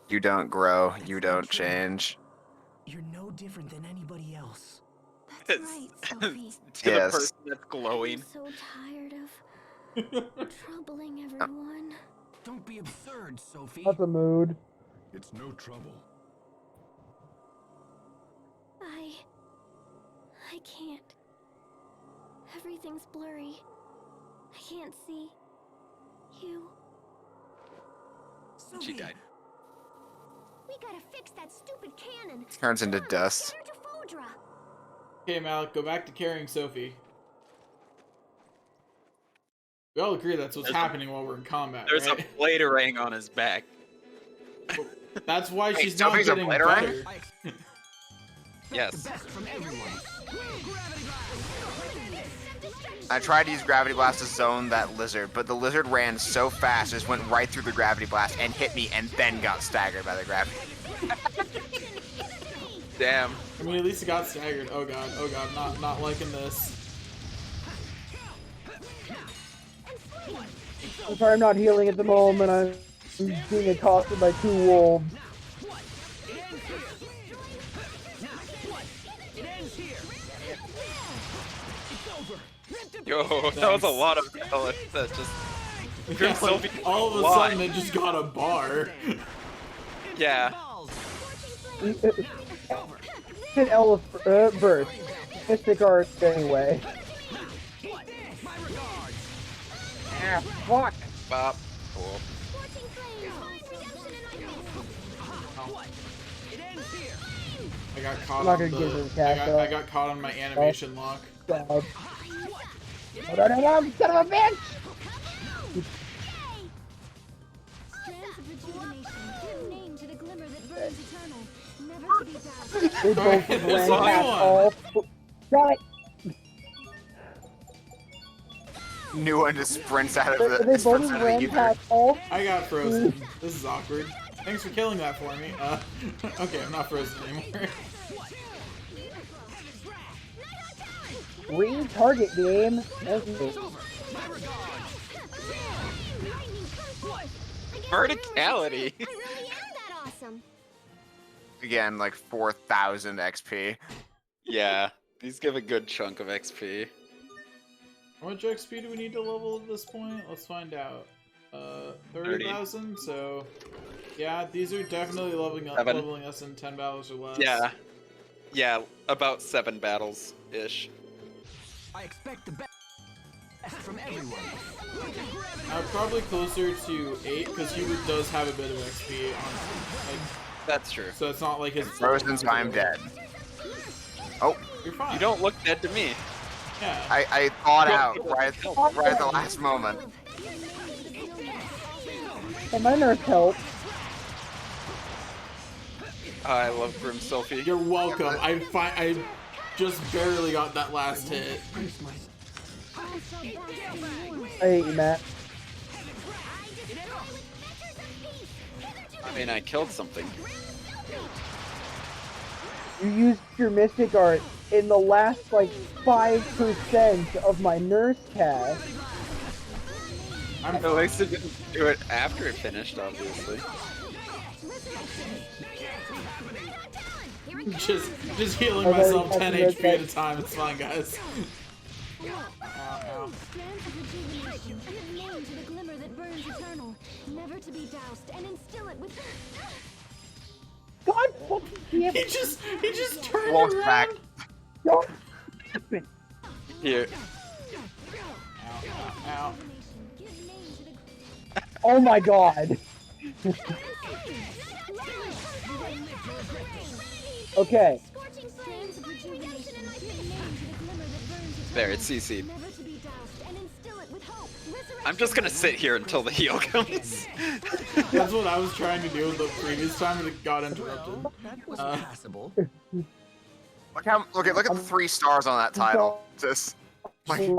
You don't grow. You don't change. You're no different than anybody else. That's right, Sophie. To Yes. the person that's glowing. I'm so tired of troubling everyone. Don't be absurd, Sophie. That's a mood. It's no trouble. I can't. Everything's blurry. I can't see you. She died. We gotta fix that stupid cannon. Turns into dust. Get her to Fodra. Okay, Malik, go back to carrying Sophie. We all agree that's what's happening while we're in combat, There's right? a Bladerang on his back. That's why Wait, she's not Sophie's a getting Bladerang? better. Yes. From everyone. I tried to use Gravity Blast to zone that lizard, but the lizard ran so fast, just went right through the Gravity Blast and hit me, and then got staggered by the gravity. Damn. I mean, at least it got staggered. Oh god, not liking this. I'm sorry, I'm not healing at the moment. I'm being accosted by 2 wolves. Yo, that was a lot of talent. That just. Yeah, Sophie like, all of a why? sudden, it just got a bar. Yeah. An Elf burst. Mystic Art anyway. Ah, fuck! Bop. Cool. I got caught I'm not on gonna give the. this cat, though. I got caught on my animation lock. God. No, son of a bitch! Strands of rejuvenation. Give name to the glimmer that burns eternal, never to be doused. They both There's ran only past one. all. Got it! New one just sprints out of the. They sprints both out of the ran ether. past all. I got frozen. This is awkward. Thanks for killing that for me. Okay, I'm not frozen anymore. Retarget game. Okay. Verticality. I really am that awesome. Again, like 4,000 XP. Yeah. These give a good chunk of XP. How much XP do we need to level at this point? Let's find out. 30,000. So, yeah, these are definitely leveling us in 10 battles or less. Yeah. Yeah, about 7 battles ish. I expect the best from everyone. Probably closer to 8 because he does have a bit of XP on. Like, that's true. So it's not like his. Frozen time dead. Oh. You're fine. You don't look dead to me. Yeah. I thawed out right at the last moment. And my nurse help. I love Grim Sophie. You're welcome. I just barely got that last hit. I hate you, Matt. I mean, I killed something. You used your Mystic Art in the last, like, 5% of my nurse cast. At least it didn't do it after it finished, obviously. Just healing myself 10 HP at a time. It's fine, guys. Ow. Strands of rejuvenation. Give name to the glimmer that burns eternal, never to be doused, and instill it with. God fucking damn He it! just turned Walks around. back. Don't. Here. Ow. Oh my god. Okay. There, it's CC'd. I'm just gonna sit here until the heal comes. That's what I was trying to do the previous time, and it got interrupted. That was passable. Look at the 3 stars on that title. Just like,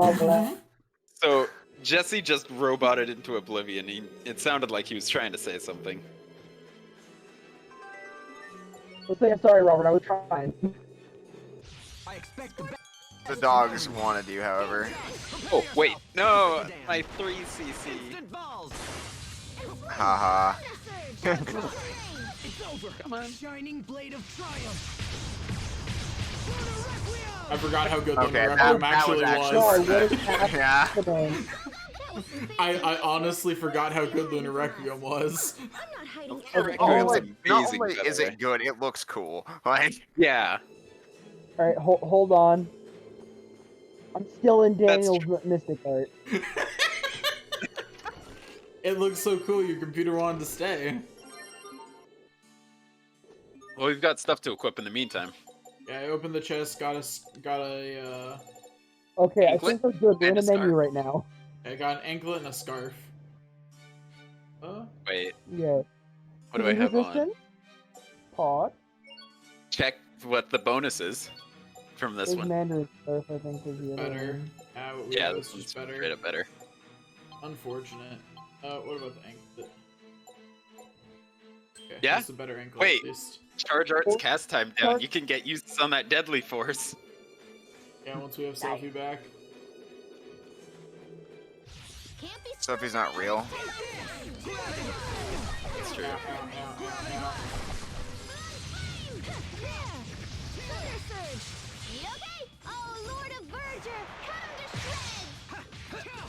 So Jesse just roboted into oblivion. It sounded like he was trying to say something. Let's say I'm sorry, Robert. I was trying. I expect the the dogs wanted you, however. Oh wait, no, my 3cc. Haha. Come on. Shining blade of triumph. I forgot how good Okay, Lunar that Requiem actually was was. Yeah. I honestly forgot how good Lunar Requiem was. Requiem's Not amazing, only by the is way. it good, it looks cool. Like, Yeah. All right, hold on. I'm still in Daniel's Mystic Art. It looks so cool. Your computer wanted to stay. Well, we've got stuff to equip in the meantime. Yeah, I opened the chest. Got a. Okay, Anklet I think we're good. We're in and a a menu scarf. right now. I got an anklet and a scarf. Wait, Yeah. what do I have on? Resistance? Pod. Check what the bonus is from this There's one. Mandarin Scarf, I think, is the other Better. one. Yeah, this this is one's better. straight up better. Unfortunate. What about the anklet? Okay, Yeah? that's a better anklet Wait, at least. charge art's cast time down. You can get used on that deadly force. Yeah, once we have Sophie back. Sophie's not real. That's true. Oh, Lord of Verger, come to shreds!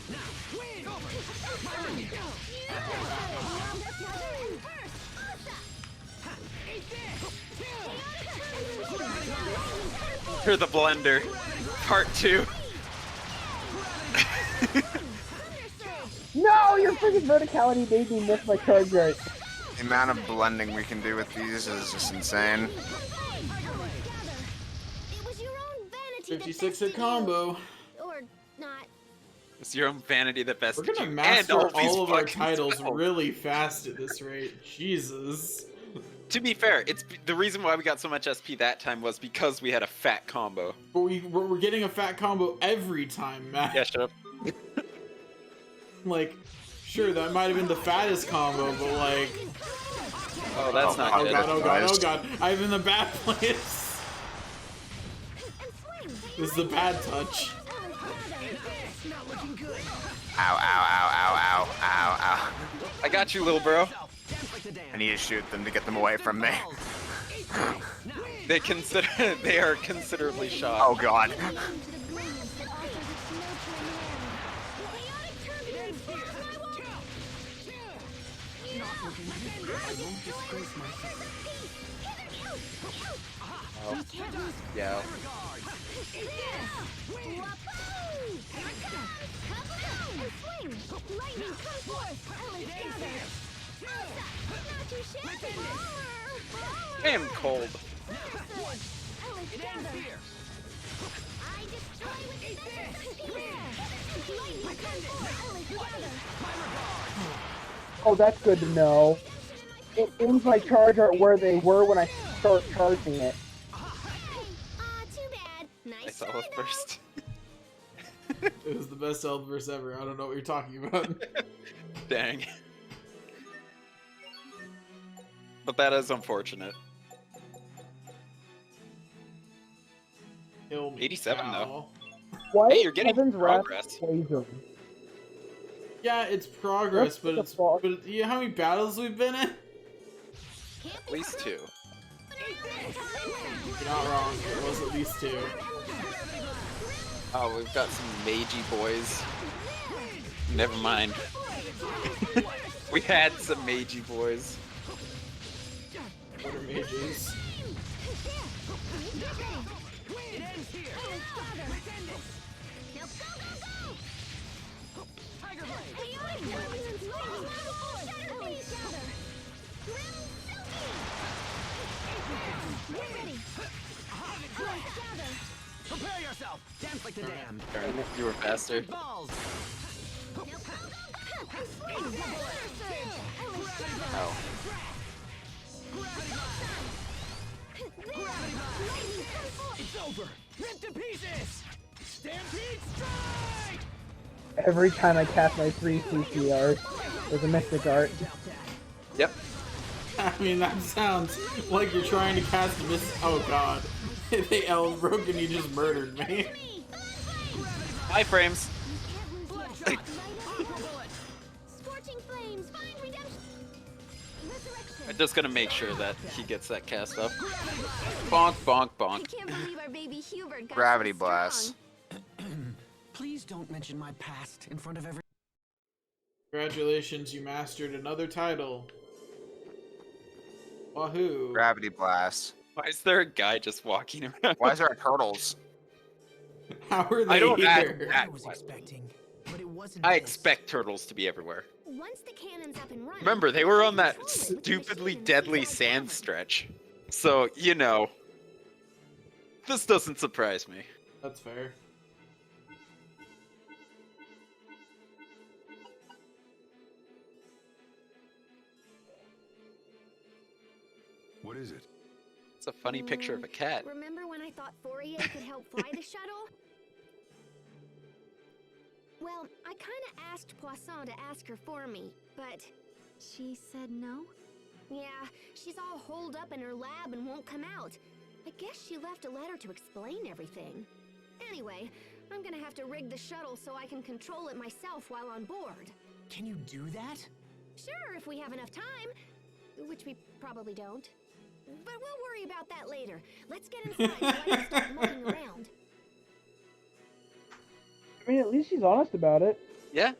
For the blender, part 2. No, your freaking verticality made me miss my charge art. The amount of blending we can do with these is just insane. 56 hit combo. Or not. It's your own vanity that best. We're gonna and master all, these all of our fucking titles spells. really fast at this rate. Jesus. To be fair, it's the reason why we got so much SP that time was because we had a fat combo. But we're getting a fat combo every time, Matt. Yeah, shut up. Like, sure, that might have been the fattest combo, but like... Oh, that's not oh good. God, oh god, oh god. I'm in the bad place. This is a bad touch. Ow, ow, ow, ow, ow, ow, ow. I got you, little bro. I need to shoot them to get them away from me. They are considerably shocked. Oh god. Oh. Yeah. I am cold. Oh, that's good to know. It aims my charge art where they were when I start charging it. I saw it first. It was the best Elfverse ever. I don't know what you're talking about. Dang. But that is unfortunate. Kill me 87 now. though. Why Hey, is you're getting Heaven's Wrath progress. lasering? Yeah, it's progress, What but the fuck? but you know how many battles we've been in? At least 2. You're not wrong. It was at least 2. Oh, we've got some magey boys. Never mind. We had some magey boys. What are mages? Prepare yourself. Dance like the damned. You were faster. Balls. Oh. It's over! Rip to pieces! Stampede strike! Every time I cast my 3 CCRs, there's a Mystic Art. Yep. I mean, that sounds like you're trying to cast a miss. Oh god. They L broke and you just murdered me. 5 frames. Scorching flames, find redemption. Resurrection. I'm just gonna make sure that he gets that cast up. Bonk, bonk, I bonk. can't believe our baby Hubert got Gravity so blast. strong. Please don't mention my past in front of every. Congratulations, you mastered another title. Wahoo. Gravity blast. Why is there a guy just walking around? Why is there turtles? How are they I don't here? act- I was expecting, but it wasn't. I this. expect turtles to be everywhere. Once the cannon's up and running, Remember, they were on that control it with the stupidly machine deadly inside sand the stretch. So, you know, this doesn't surprise me. That's fair. What is it? It's a funny picture of a cat. Remember when I thought Fourier could help fly the shuttle? Well, I kind of asked Poisson to ask her for me, but she said no. Yeah, she's all holed up in her lab and won't come out. I guess she left a letter to explain everything. Anyway, I'm gonna have to rig the shuttle so I can control it myself while on board. Can you do that? Sure, if we have enough time. Which we probably don't. But we'll worry about that later. Let's get inside so I can start mucking around. I mean, at least she's honest about it. Yeah.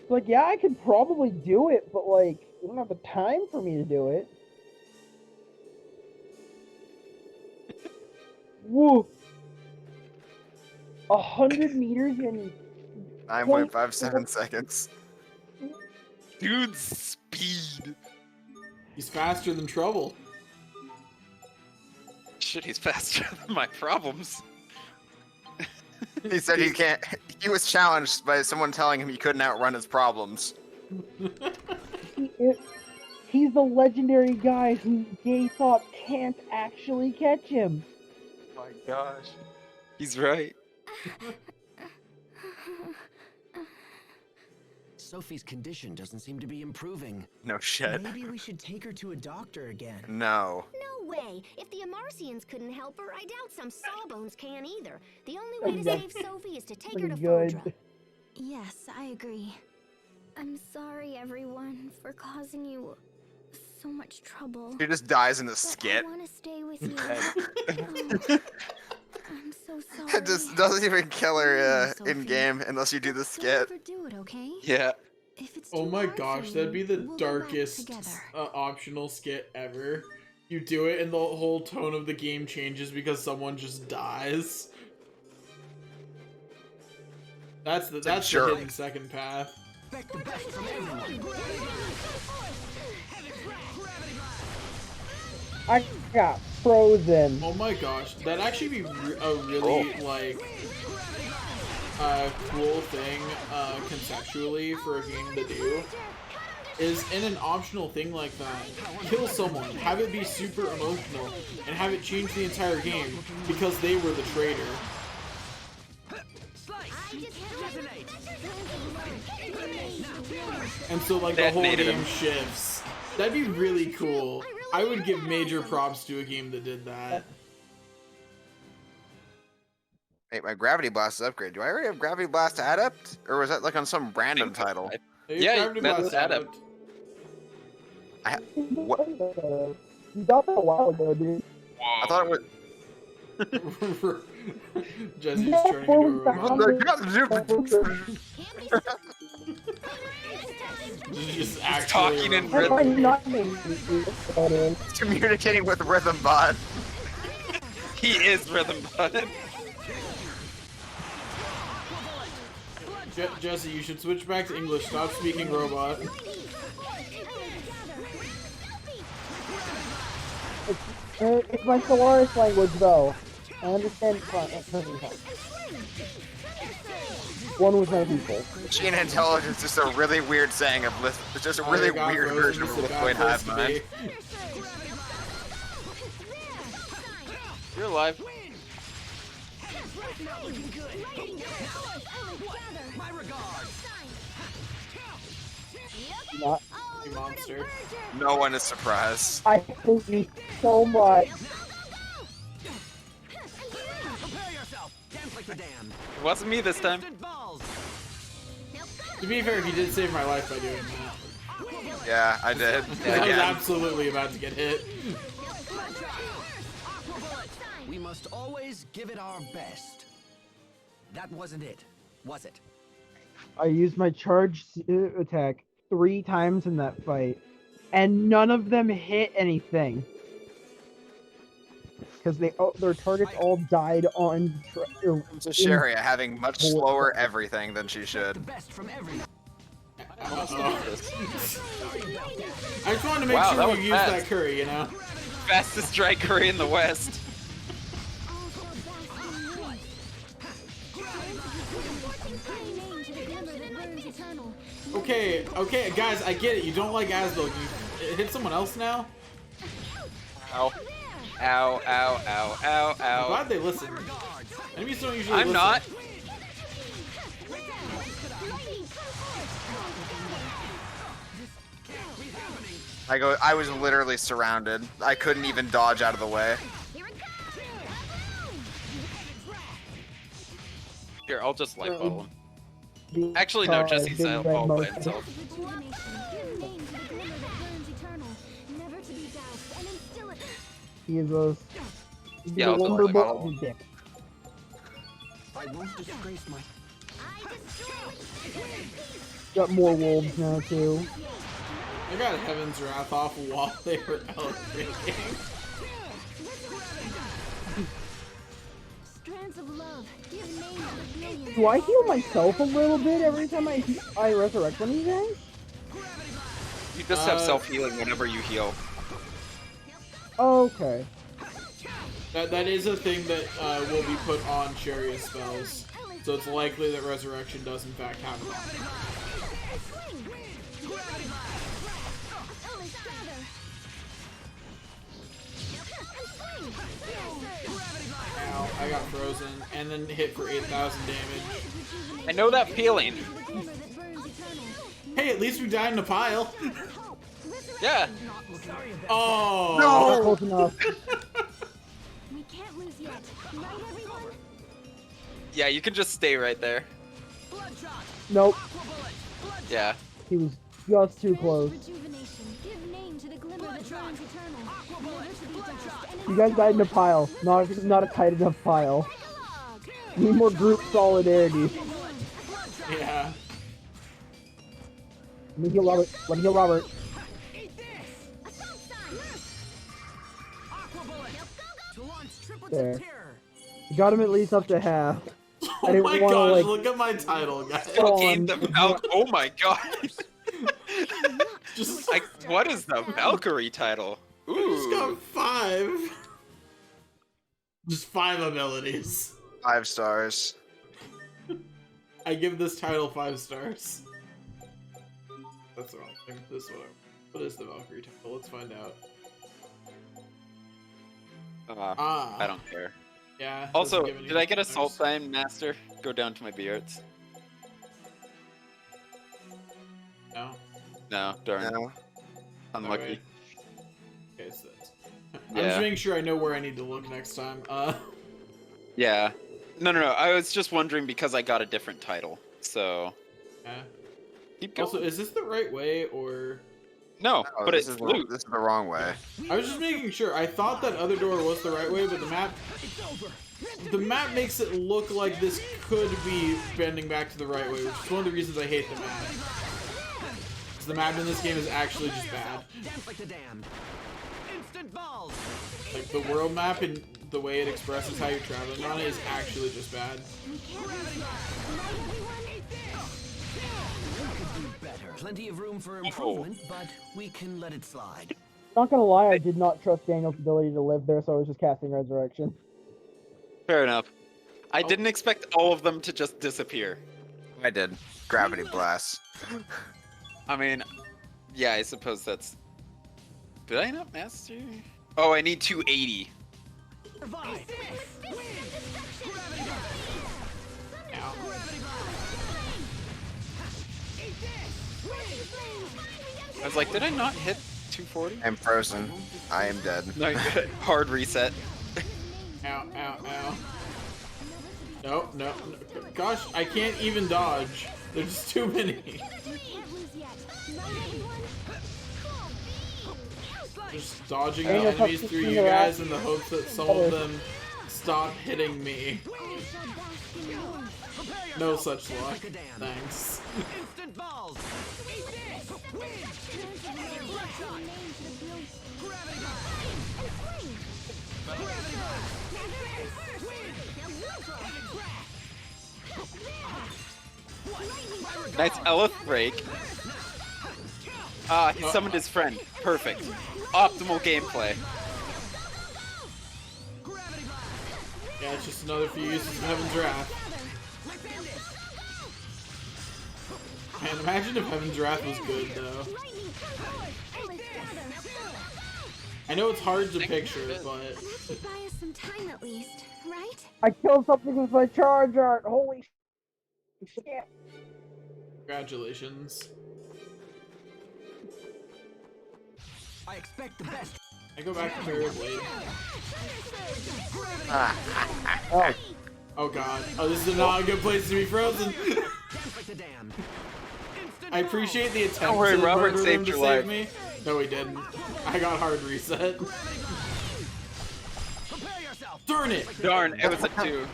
Like, yeah, I could probably do it, but like, you don't have the time for me to do it. Woo! 100 meters in 9.57 seconds. Dude's speed. He's faster than trouble. Shit, he's faster than my problems. He said he can't. He was challenged by someone telling him he couldn't outrun his problems. He's the legendary guy who Gay thought can't actually catch him. Oh my gosh. He's right. Sophie's condition doesn't seem to be improving. No shit. Maybe we should take her to a doctor again. No. No way! If the Amarcians couldn't help her, I doubt some Sawbones can either. The only way to save Sophie is to take her to Fodra. Yes, I agree. I'm sorry, everyone, for causing you so much trouble. He just dies in the But skit. I want to stay with you. Oh, I'm so sorry. It just doesn't even kill her Sophie. in game unless you do the Don't skit. overdo it, okay? Yeah. If it's Oh too my hard gosh, for that'd be you, the we'll go back darkest together. optional skit ever. You do it and the whole tone of the game changes because someone just dies. That's the jerk. hidden second path. Expect the best from everyone. I got frozen. Oh my gosh, that'd actually be a really like cool thing conceptually for a game to do. Is in an optional thing like that, kill someone, have it be super emotional, and have it change the entire game because they were the traitor. And so like the whole Detonated game him. shifts. That'd be really cool. I would give major props to a game that did that. Hey, my Gravity Blast is upgraded. Do I already have Gravity Blast Adept? Or was that like on some random title? Yeah, Gravity that's Blast Adept. What? You got that a while ago, dude. I thought it was. Jesse's Yeah, turning into a robot. Just actually talking in a robot. How am I not making it? Communicating with Rhythm Bot. He is Rhythm Button. Jesse, you should switch back to English. Stop speaking robot. It's my Solaris language, though. I understand. One with no people. Gene intelligence is a really weird saying of Lith. It's just a really weird version of Lithuanian hive mind. You're alive. My regards. Not. You monster. No one is surprised. I hate you so much. Prepare yourself. Dance like the damned. It wasn't me this time. To be fair, he did save my life by doing that. Yeah, I did. I was Again. absolutely about to get hit. We must always give it our best. That wasn't it, was it? I used my charge attack 3 times in that fight, and none of them hit anything. Because their targets all died on. So Sharia having much slower everything than she should. I just wanted to make sure we used that curry, you know? Fastest dry curry in the West. Okay, guys, I get it. You don't like Asbel. You hit someone else now? Ow. Ow, ow, ow, ow, ow. I'm glad they listen. Enemies don't usually I'm listen. not. I was literally surrounded. I couldn't even dodge out of the way. Here, I'll just light bubble him. Actually, no, Jesse's all by himself. He is a. Yeah, I'll wonder just light bubble. dick. I won't disgrace my. Got more wolves now too. I got Heaven's Wrath off while they were out drinking. Strands of love. Give name to the billions. Do I heal myself a little bit every time I resurrect one of you guys? You just have self-healing whenever you heal. Okay. That is a thing that will be put on Sharia's spells. So it's likely that Resurrection does in fact have it on. Ow, I got frozen and then hit for 8,000 damage. I know that feeling. Hey, at least we died in a pile. Yeah. Oh. Not close enough. We can't lose yet. Right, everyone? Yeah, you can just stay right there. Nope. Yeah. He was just too close. Give name to the glimmer that burns eternal. Never to be doused. You guys died in a pile. Not a tight enough pile. Need more group solidarity. Yeah. Let me heal Robert. Let me heal Robert. There. You got him at least up to half. I Oh didn't my want to gosh, like. look at my title, guys. Gained the oh my god. Just like, what is the Valkyrie title? I just Ooh. got 5. Just 5 abilities. 5 stars. I give this title 5 stars. That's the wrong thing. This one. What is the Valkyrie title? Let's find out. I don't care. Yeah. Also, doesn't give did I get a any salt sign, Master? Go down to my beards. No. No, darn. No. Unlucky. Alright. Okay, so that's... I'm Yeah. just making sure I know where I need to look next time. Yeah. No. I was just wondering because I got a different title. So. Yeah. Keep going. Also, is this the right way or? No, Oh, but this it's is loot. this is the wrong way. I was just making sure. I thought that other door was the right way, but the map makes it look like this could be bending back to the right way, which is one of the reasons I hate the map. Because the map in this game is actually just bad. Like the world map and the way it expresses how you're traveling on it is actually just bad. Plenty of room for improvement, but we can let it slide. Not gonna lie, I did not trust Daniel's ability to live there, so I was just casting Resurrection. Fair enough. I didn't expect all of them to just disappear. I did. Gravity blast. I mean, yeah, I suppose that's... Did I not master? Oh, I need 280. I was like, did I not hit 240? I'm frozen. I am dead. No, hard reset. Ow, ow, ow. No, no, no. Gosh, I can't even dodge. There's too many. Just dodging the enemies through you guys in the hopes that some of them stop hitting me. No such luck. Thanks. Instant balls. Eat this. Nice Elith break. Ah, he summoned his friend. Perfect. Optimal gameplay. Yeah, it's just another few uses of Heaven's Wrath. Man, imagine if Heaven's Wrath was good, though. I know it's hard to picture, but... Buy us some time at least, right? I killed something with my charge art. Holy shit. Congratulations. I expect the best. I go back to Mirror Blade. Oh. Oh god. Oh, this is not a good place to be frozen. I appreciate the attempt Don't worry, to Robert murder him saved to your save life. me. No, he didn't. I got hard reset. Darn it! Darn, it was a 2.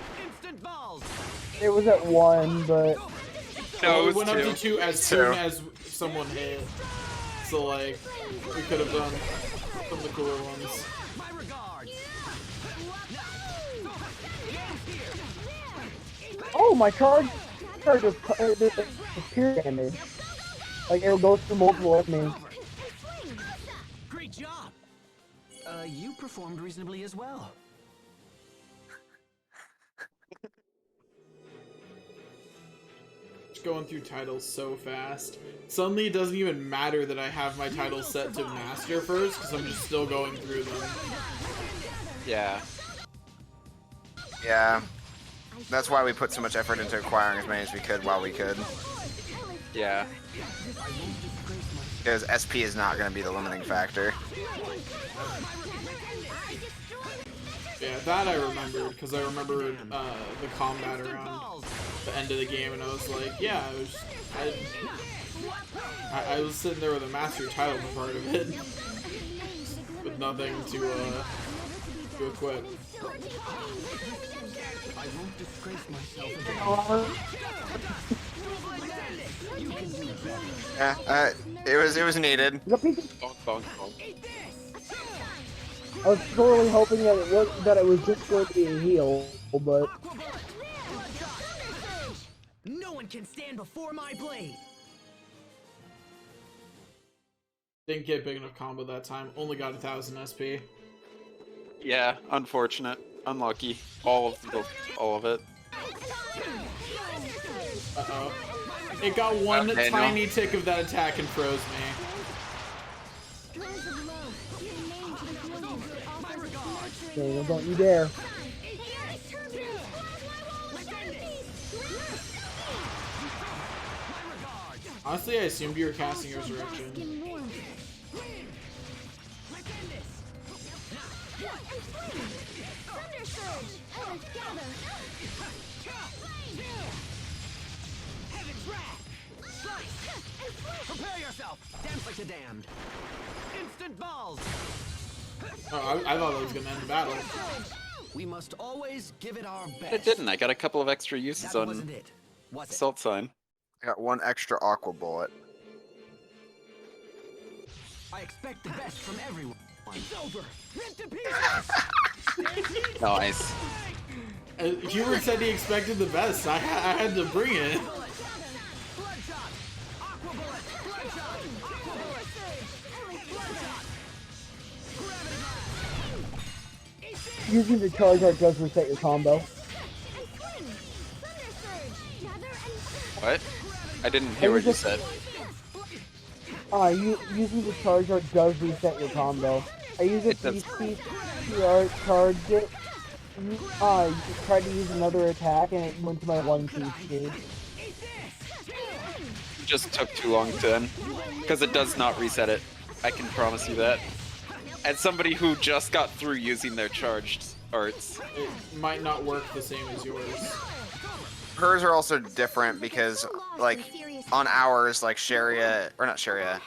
It was at 1, but... No, it was went 2. up to 2 as soon as someone hit. So, like, we could have done some of the cooler ones. Oh, my charge does pure damage. Like, it'll go through multiple enemies. Great job. You performed reasonably as well. Just going through titles so fast. Suddenly it doesn't even matter that I have my titles set to master first, because I'm just still going through them. Yeah. Yeah. That's why we put so much effort into acquiring as many as we could while we could. Yeah. Because SP is not going to be the limiting factor. Yeah, that I remembered, because I remembered the combat around the end of the game, and I was like, yeah, I was sitting there with a master title for part of it, with nothing to equip. I won't disgrace myself Yeah, it was needed. Bonk, bonk, bonk. I was totally hoping that it was just going to be a heal, but... No one can stand before my blade. Didn't get big enough combo that time, only got 1000 SP. Yeah, unfortunate. Unlucky. All of it. Uh-oh. It got one tiny tick of that attack and froze me. Okay, don't you dare. Honestly, I assumed you were casting Resurrection. Prepare yourself. Dance like the damned. Instant balls. Oh, I thought that was gonna end the battle. We must always give it our best. It didn't. I got a couple of extra uses That on wasn't it, was it? Assault Sign. I got one extra aqua bullet. I expect the best from everyone. It's over. Rip to pieces. Nice. Hubert said he expected the best. I had to bring it. Using the charge art does reset your combo. What? I didn't hear what you said. Using the charge art does reset your combo. I use it to charge it. You tried to use another attack and it went to my 1 speed. Just took too long to end. Because it does not reset it. I can promise you that. As somebody who just got through using their charged arts. It might not work the same as yours. Hers are also different because, like, on ours, like Sharia, or not Sharia,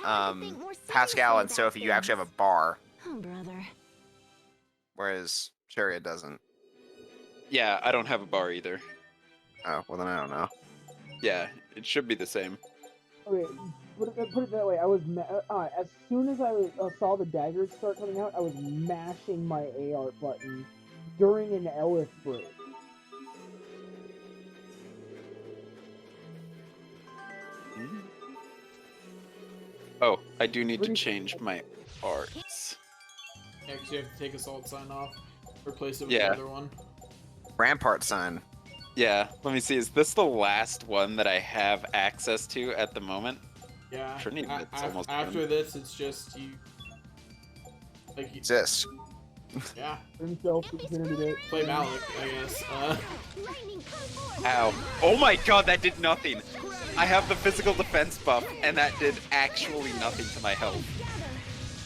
Pascal and Sophie, you actually have a bar. Oh, brother. Whereas Sharia doesn't. Yeah, I don't have a bar either. Oh, well then I don't know. Yeah, it should be the same. Okay, put it that way. I was as soon as I saw the daggers start coming out, I was mashing my AR button during an Elif break. Oh, I do need to change my arts. Yeah, because you have to take Assault Sign off. Replace it with Yeah. another one. Rampart sign. Yeah, let me see. Is this the last one that I have access to at the moment? Yeah. Trinity, it's almost after done. this, it's just you. Like you. This. Yeah. Himself, Play Malik, I guess. Ow. Oh my god, that did nothing. I have the physical defense buff, and that did actually nothing to my health.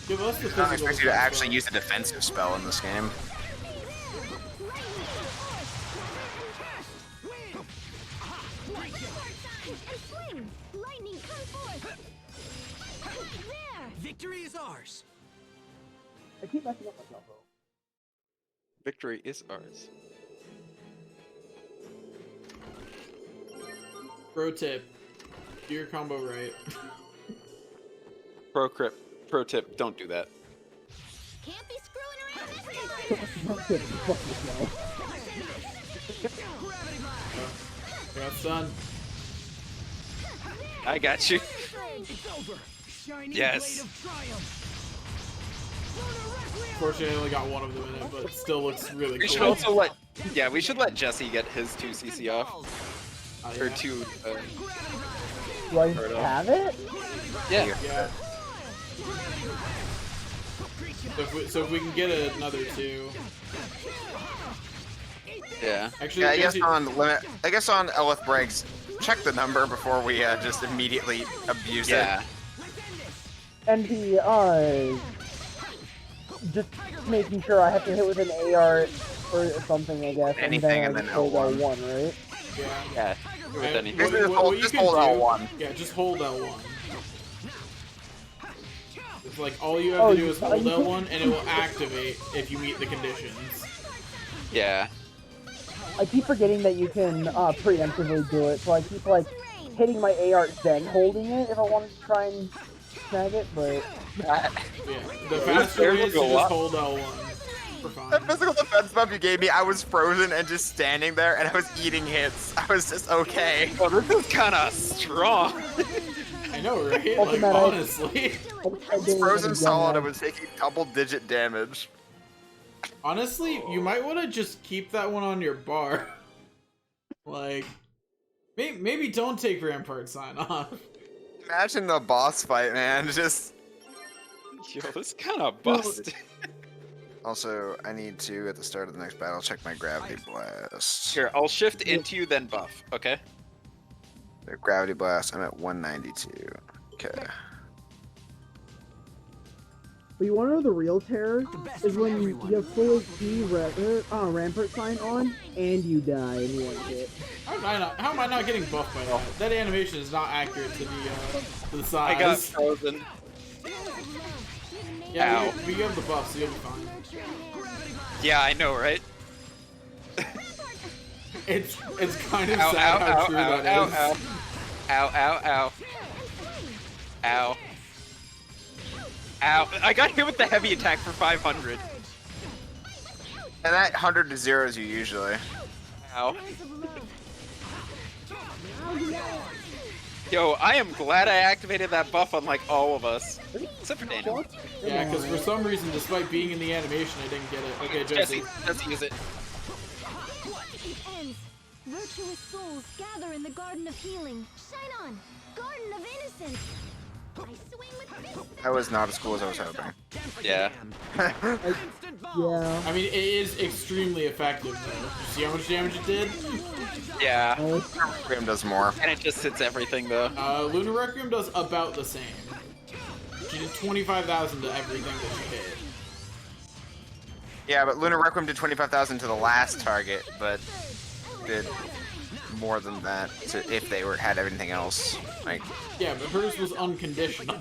Give us the I don't physical expect you to defense actually use a defensive spell in this game. Victory is ours. I keep messing up myself though. Victory is ours. Pro tip. Do your combo right. Pro tip, don't do that. Can't be screwing around this I got stunned. I got you. Yes. Unfortunately, I only got one of them in it, but it still looks really We cool. should also let, yeah, we should let Jesse get his 2 CC off. Or 2, Do I Bird off. have it? Yeah. Yeah. So if we can get another 2. Yeah. Actually, Yeah, I guess Jesse- on limit. I guess on Elith breaks, check the number before we just immediately abuse Yeah. it. And just making sure I have to hit with an AR or something, I guess. Anything and and then then I just hold L1. L1, right? Yeah. Yeah. With And anything. Just what hold- you just can hold do- L1. Yeah, just hold L1. It's like all you have to do is hold L1 and it will activate if you meet the conditions. Yeah. I keep forgetting that you can preemptively do it, so I keep like hitting my AR then holding it if I wanted to try and snag it, but Yeah, the faster it is to just hold L1. For fun. That physical defense buff you gave me, I was frozen and just standing there, and I was eating hits. I was just okay. Well, this is kind of strong. I know, right? Like, Ultimate, honestly. I was frozen solid. I was taking double-digit damage. Honestly, you might want to just keep that one on your bar. Like, maybe don't take Rampart Sign off. Imagine the boss fight, man. Just. Yo, this kind of busted. Also, I need to, at the start of the next battle, check my Gravity Blast. Here, I'll shift into you, then buff, okay? The Gravity Blast, I'm at 192. Okay. But you want to know the real terror? Is when you have full HP Rampart Sign on, and you die in one hit. How am I not getting buffed by that? That animation is not accurate to the size. I got frozen. Yeah, Ow. we have the buff, so you'll be fine. Yeah, I know, right? It's kind of Ow, sad ow, how ow, true ow, that ow, is. ow. Ow, ow, ow. Ow. Ow. I got hit with the heavy attack for 500. And that 100 to 0 is you usually. Ow. Yo, I am glad I activated that buff on like all of us. Except for Daniel. Yeah, because for some reason, despite being in the animation, I didn't get it. Okay, Jesse. Jesse, use it. Virtuous souls souls gather in the Garden of Healing. Shine on! Garden of Innocence! I swing with fists. That was not as cool as I was hoping. Yeah. Yeah. I mean, it is extremely effective though. You see how much damage it did? Yeah. Requiem does more. And it just hits everything though. Lunar Requiem does about the same. She did 25,000 to everything that she hit. Yeah, but Lunar Requiem did 25,000 to the last target, but did more than that if they had everything else. Like, yeah, but hers was unconditional.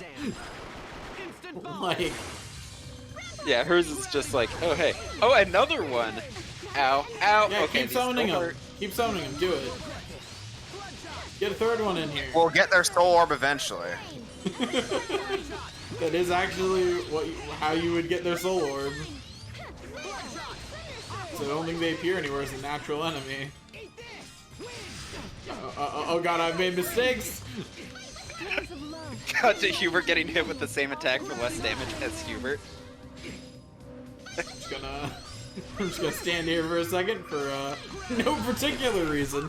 Like, yeah, hers is just like, oh hey, oh another one. Ow, ow. yeah, Okay, keep summoning them. Keep summoning them. Do it. Get a third one in here. we'll get their soul orb eventually. That is actually how you would get their soul orb. So I don't think they appear anywhere as a natural enemy. Oh god, I've made mistakes! Cut to Hubert getting hit with the same attack for less damage as Hubert. I'm just gonna stand here for a second for no particular reason.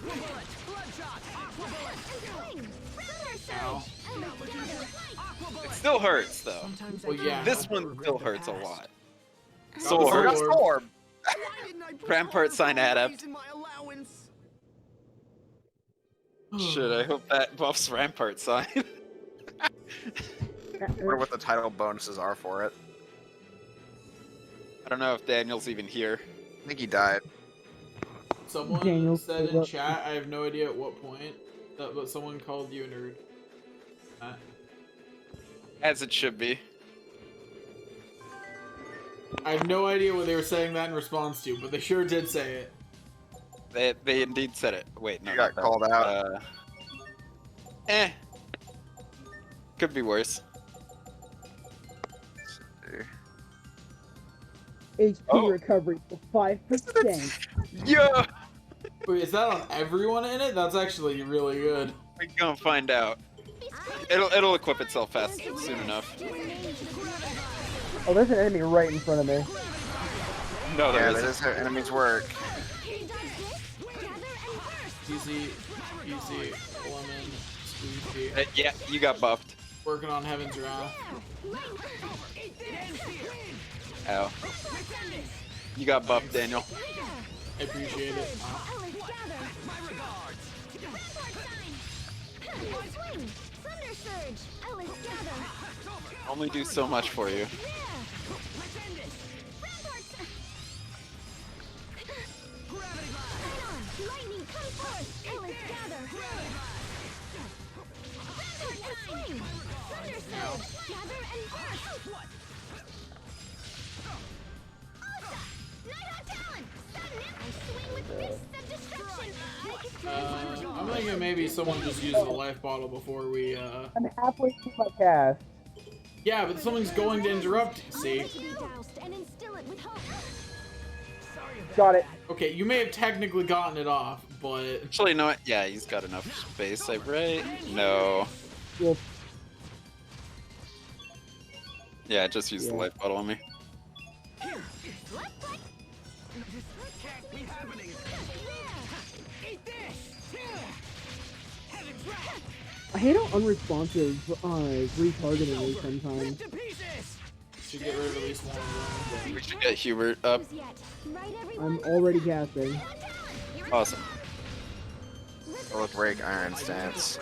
Ow. It still hurts though. Well, yeah. This one still hurts a lot. Soul Sword. Orb. Rampart sign adept. Shit, I hope that buffs Rampart sign. I wonder what the title bonuses are for it. I don't know if Daniel's even here. I think he died. Someone said in chat, I have no idea at what point, but someone called you a nerd. As it should be. I have no idea what they were saying that in response to, but they sure did say it. They indeed said it. Wait, no. You got called out. Could be worse. HP recovery for 5%. Yeah. Wait, is that on everyone in it? That's actually really good. We're gonna find out. It'll equip itself fast soon enough. Oh, there's an enemy right in front of me. No, there yeah, isn't. that is how enemies work. Easy, lemon, squeegee. Yeah, you got buffed. Working on Heaven's Wrath. Ow. You got buffed, Daniel. I appreciate it. Only do so much for you. I'm thinking maybe someone just used the life bottle before we, I'm halfway through my cast. Yeah, but something's going to interrupt, see? Got it. Okay, you may have technically gotten it off, but... Actually, no, yeah, he's got enough space, like, right? No. Yep. Yeah, just use the life bottle on me. I hate how unresponsive retargeting is sometimes. Should get rid of at least one of them. We should get Hubert up. I'm already casting. Awesome. Will break iron stance.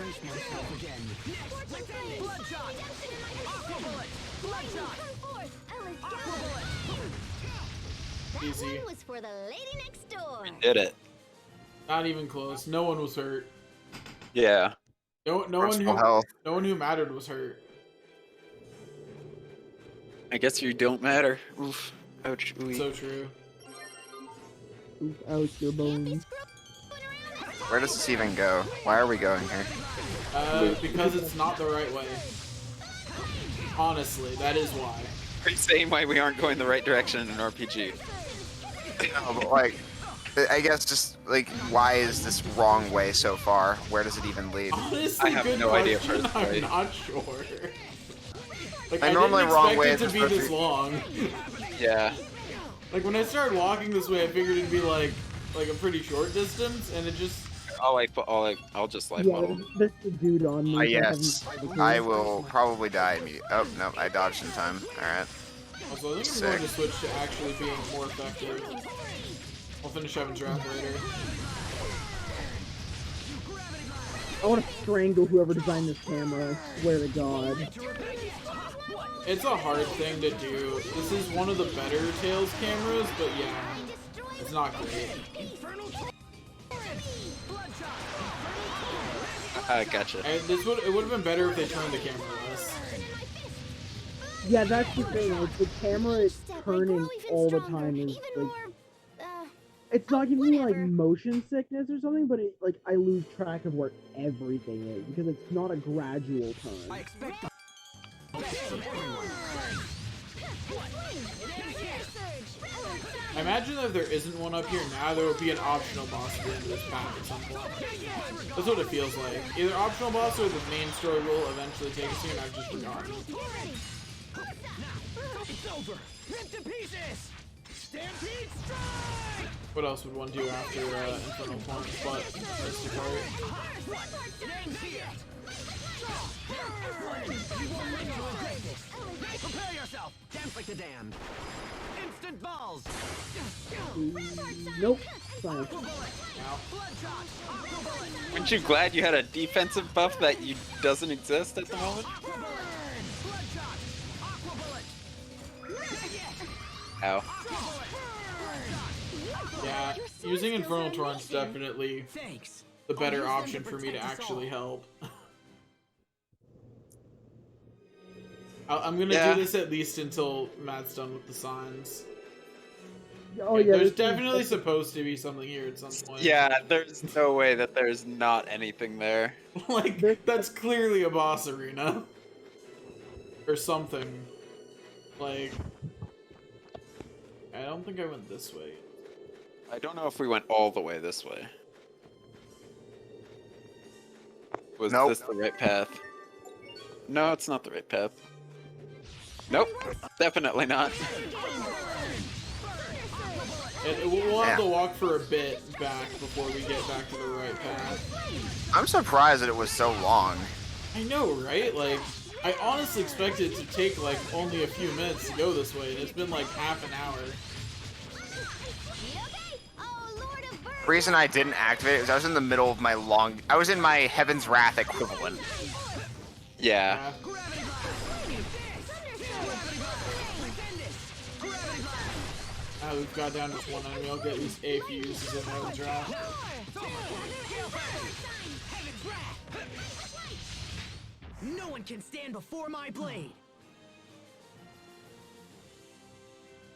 Easy. Was for the lady next door. Did it. Not even close. No one was hurt. Yeah. No one who mattered was hurt. I guess you don't matter. Oof. Ouch. Ooey. So true. Oof, ouch, your bones. Where does this even go? Why are we going here? Because it's not the right way. Honestly, that is why. Are you saying why we aren't going the right direction in an RPG? No, but like, I guess just like, why is this wrong way so far? Where does it even lead? Honestly, I have good no idea question. personally. I'm not sure. Like, I I normally didn't wrong expect way it to is be supposed this to- long. Yeah. Like when I started walking this way, I figured it'd be like a pretty short distance, and it just I'll just life Yeah, model. there's the dude on me. so I Yes, haven't tried to I do it. will probably die immediately. Oh no, I dodged in time. All right. Also, I think I'm going to switch to actually being more effective. I'll finish Evan's draft later. I want to strangle whoever designed this camera. I swear to God. It's a hard thing to do. This is one of the better Tails cameras, but yeah, it's not great. Gotcha. And it would have been better if they turned the camera less. Yeah, that's the thing. Like, the camera is turning all the time. Is like, it's not giving me like motion sickness or something, but it like I lose track of where everything is because it's not a gradual turn. I expect I imagine that if there isn't one up here now, there will be an optional boss at the end of this path at some point. That's what it feels like. Either optional boss or the main story will eventually take us here, and I've just forgotten. It's over! Rip to pieces! Stampede strike! What else would one do after Infernal Punch, but Misty Part? It ends here! You won't live to regret this! Prepare yourself! dance like the damned. Instant balls! Nope. Fine. Aren't you glad you had a defensive buff that doesn't exist at the moment? Ow. Yeah, using Infernal Torrent's definitely the better option for me to actually help. I'm gonna do this at least until Matt's done with the signs. Oh yeah. There's definitely supposed to be something here at some point. Yeah, there's no way that there's not anything there. Like, that's clearly a boss arena. Or something. Like, I don't think I went this way. I don't know if we went all the way this way. Was this the right path? No, it's not the right path. Nope, definitely not. We'll have to walk for a bit back before we get back to the right path. I'm surprised that it was so long. I know, right? Like, I honestly expected it to take, like, only a few minutes to go this way, and it's been, like, half an hour. The reason I didn't activate it was I was in the middle of my I was in my Heaven's Wrath equivalent. Yeah. We've got down to one enemy. I'll get at least a few uses in Heaven's Wrath. No one can stand before my blade.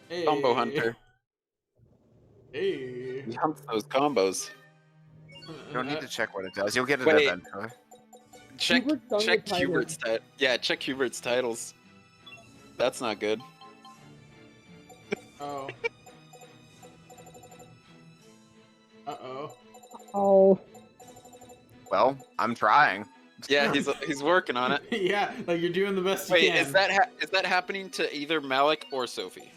Hey. Combo Hunter. Hey. He hunts those combos. You don't need to check what it does. You'll get it Wait. eventually. Check Hubert's check Hubert's titles. That's not good. Oh. Uh-oh. Oh. Well, I'm trying. Yeah, he's working on it. Yeah, like you're doing the best you Wait, can. is that happening to either Malik or Sophie?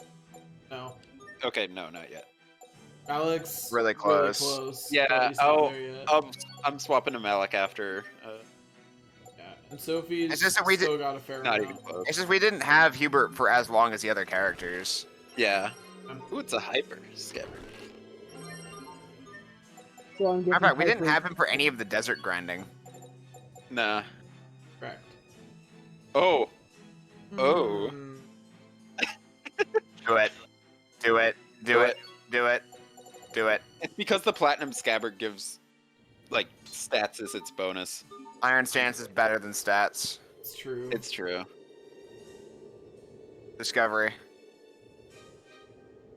No. Okay, no, not yet. Alex. Really close. Yeah. but he's not there yet. I'm swapping to Malik after. Yeah, and Sophie's It's just that we still got a fair Not amount. even close. It's just we didn't have Hubert for as long as the other characters. Yeah. Ooh, it's a hyper scabbard. So I'm Matter of fact, we didn't hyper- have him for any of the desert grinding. Nah. Correct. Oh. Oh. Mm, Do it. Do it. Do it. Do it. Do it. It's because the platinum scabbard gives, like, stats as its bonus. Iron Stance is better than stats. it's true. It's true. Discovery.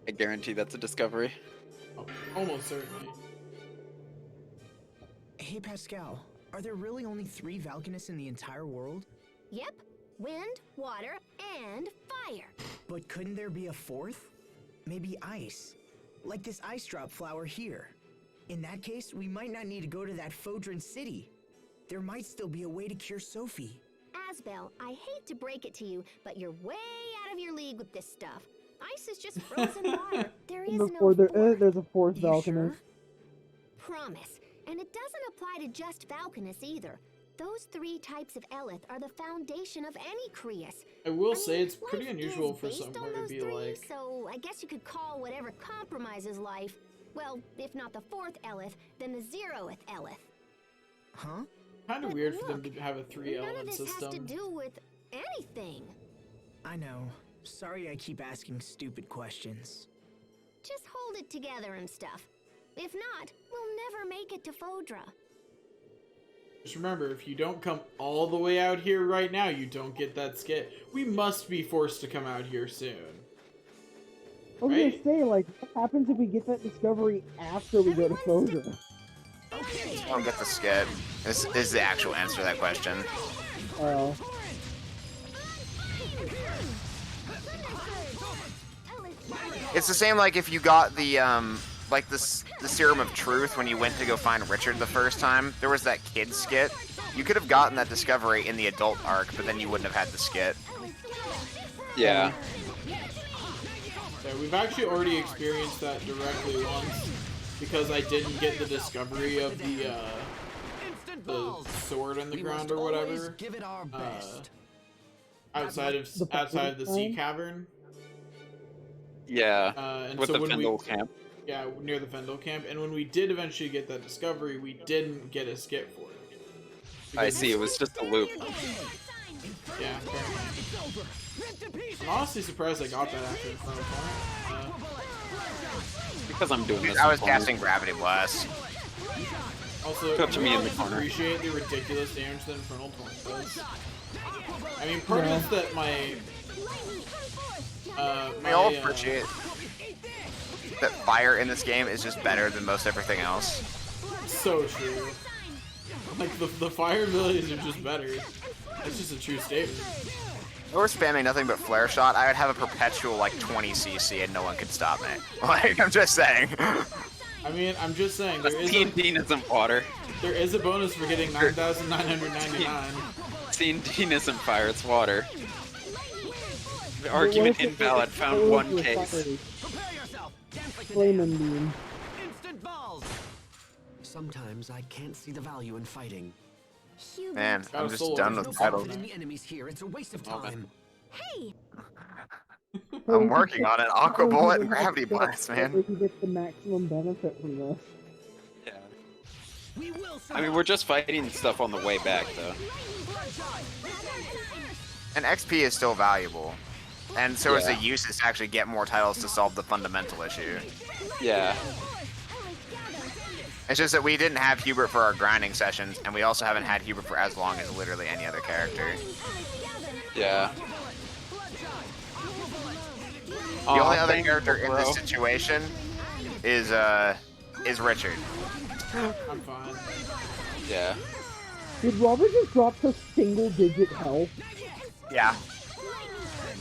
I guarantee that's a discovery. Almost certainly. Hey Pascal, are there really only 3 Valkanists in the entire world? Yep. Wind, water, and fire. But couldn't there be a 4th? Maybe ice. Like this ice drop flower here. In that case, we might not need to go to that Fodran city. There might still be a way to cure Sophie. Asbel, I hate to break it to you, but you're way out of your league with this stuff. Ice is just frozen water. There is no Before fourth. there's a 4th You Valkanist. sure? Promise. And it doesn't apply to just Falconus either. Those 3 types of Eleth are the foundation of any Creus. I will mean, say it's pretty life unusual is for based on somewhere to those be 3, like. So I guess you could call whatever compromises life, well, if not the 4th Eleth, then the 0th Eleth. Huh? Kind of weird for them to have a 3 None of element this has to system. do with anything. I know. Sorry I keep asking stupid questions. Just hold it together and stuff. If not, we'll never make it to Fodra. Just remember, if you don't come all the way out here right now, you don't get that skit. We must be forced to come out here soon. I was Right? gonna say, like, what happens if we get that discovery after we go to Fodra? I don't get the skit. This is the actual answer to that question. Oh. It's the same like if you got the like the Serum of Truth when you went to go find Richard the first time. There was that kid skit. You could have gotten that discovery in the adult arc, but then you wouldn't have had the skit. Yeah. Yeah, we've actually already experienced that directly once because I didn't get the discovery of the sword in the ground or whatever. Give it our best. Outside of the sea cavern. Yeah. And With so the when Fendel camp. Yeah, near the Fendel camp, and when we did eventually get that discovery, we didn't get a skip for it. I see. It was just a loop. Yeah. I'm honestly surprised I got that after the front Because I'm doing this. I was casting Gravity Blast. Also, Come to me in the I corner. appreciate the ridiculous damage that Infernal Torrent does. I mean, part of it's that my We all appreciate that fire in this game is just better than most everything else. So true. Like, the fire abilities are just better. That's just a true statement. If I were spamming nothing but Flare Shot, I would have a perpetual, like, 20 CC and no one could stop me. Like, I'm just saying. I mean, I'm just saying, there is Dean isn't water. There is a bonus for getting 9,999. Dean isn't fire, it's water. The argument invalid, found one case. Flaming Beam. Sometimes I can't see the value in fighting. Man, I'm just done with titles. The enemies here. It's a waste of time. Hey! I'm working on it. Aqua Bullet and Gravity Blast, We man. can get the maximum benefit from this. I mean, we're just fighting stuff on the way back, though. And XP is still valuable. And so is the uses to actually get more titles to solve the fundamental issue. Yeah. It's just that we didn't have Hubert for our grinding sessions, and we also haven't had Hubert for as long as literally any other character. Yeah. The only other character in this situation is Richard. I'm fine. Yeah. Did Robert just drop to single-digit health? Yeah.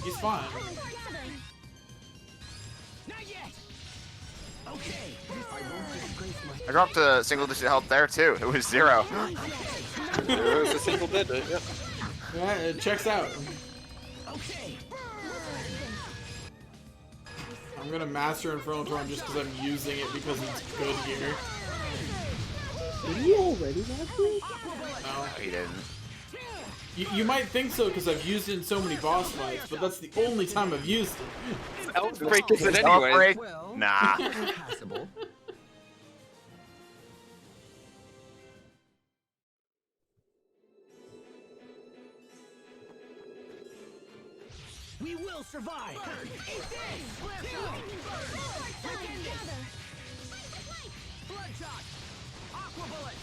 He's fine. I dropped a single-digit health there too. It was 0. It was a single digit, yep. Yeah, it checks out. I'm gonna master Infernal Torrent just because I'm using it because it's good here. Did he already master it? No. He didn't. You might think so because I've used it in so many boss fights, but that's the only time I've used it. Outbreak is it anyway. Outbreak? Nah. We will survive! Bloodshot! Aqua Bullet!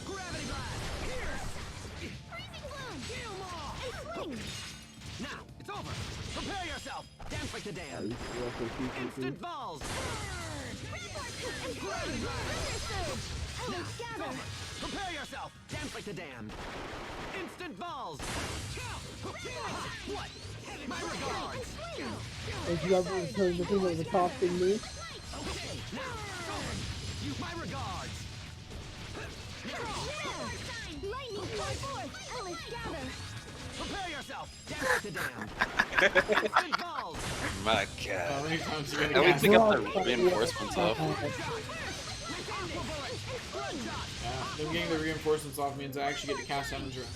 Gravity Blast! Now, it's over! Prepare yourself! Dance like the damned! Instant balls! Now, prepare yourself! Dance like the damned! Instant balls! What? My regards! Has you ever returned the thing that was costing me? Now, my regards! Lightning force! Ellis gather! Prepare yourself. Down the dam. Big balls. My How god. many times are you At gonna least cast they got the Well, reinforcements off. Yeah, them getting the reinforcements off means I actually get to cast damage around.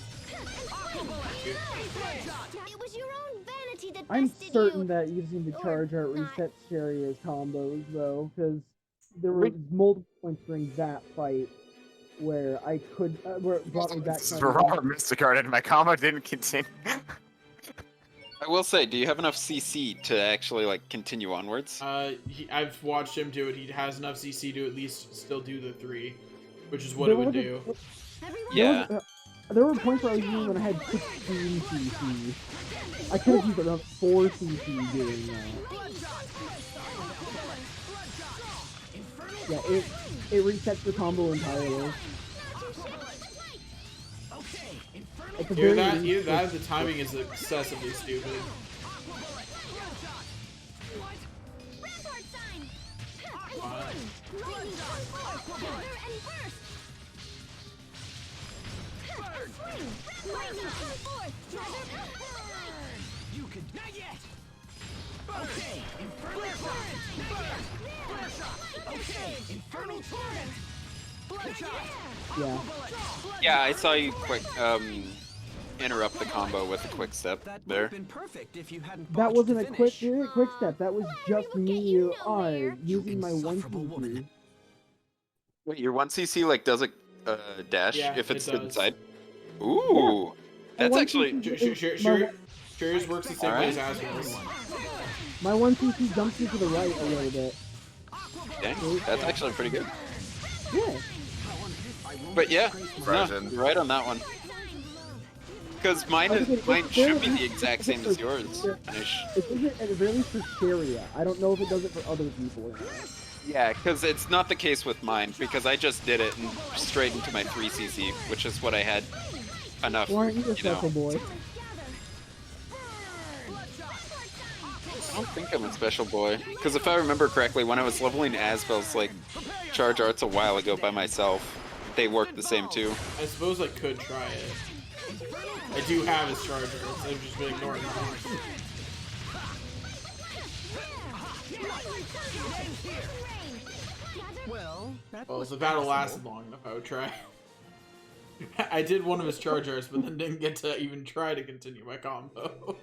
It was your own vanity that I'm bested certain you. that using the Or charge art not. resets Sharia's combos though, because there were multiple points during that fight where I could, where it brought me back This is to raw Mystic Art, and my combo didn't continue. I will say, do you have enough CC to actually like continue onwards? I've watched him do it. He has enough CC to at least still do the 3, which is what There it would was a- do. Yeah. There were points where I was using when I had 16 CC. I could have used around 4 CC doing that. Yeah, it resets the combo entirely. At the Either very that, least, either that, or the timing is excessively stupid. You could not yet. Okay, infernal torrent. Okay, infernal torrent. Bloodshot. Yeah. Yeah, I saw you quick interrupt the combo with a quick step there. Been perfect if you hadn't That botched the wasn't a quick finish. step. That was just me using my one CC. Wait, your 1cc like does a dash Yeah, if it's it to the does. side? Ooh, that's actually Shuri's works the same way as Asriel's. My one CC jumps you to the right a little bit. dang, that's actually pretty good. Yeah. But yeah, no, Frozen. you're right on that one. Because mine should be the exact same as yours. Finish. It does it at the very least for Sharia. I don't know if it does it for other people or not. Yeah, because it's not the case with mine, because I just did it and straight into my 3cc, which is what I had enough, Why aren't you a you know. special boy? I don't think I'm a special boy. Because if I remember correctly, when I was leveling Asbel's like charge arts a while ago by myself, they worked the same too. I suppose I could try it. I do have his charger. I've just been ignoring him. Well, that Well, was if the battle passable. lasted long enough, I would try. I did one of his chargers, but then didn't get to even try to continue my combo.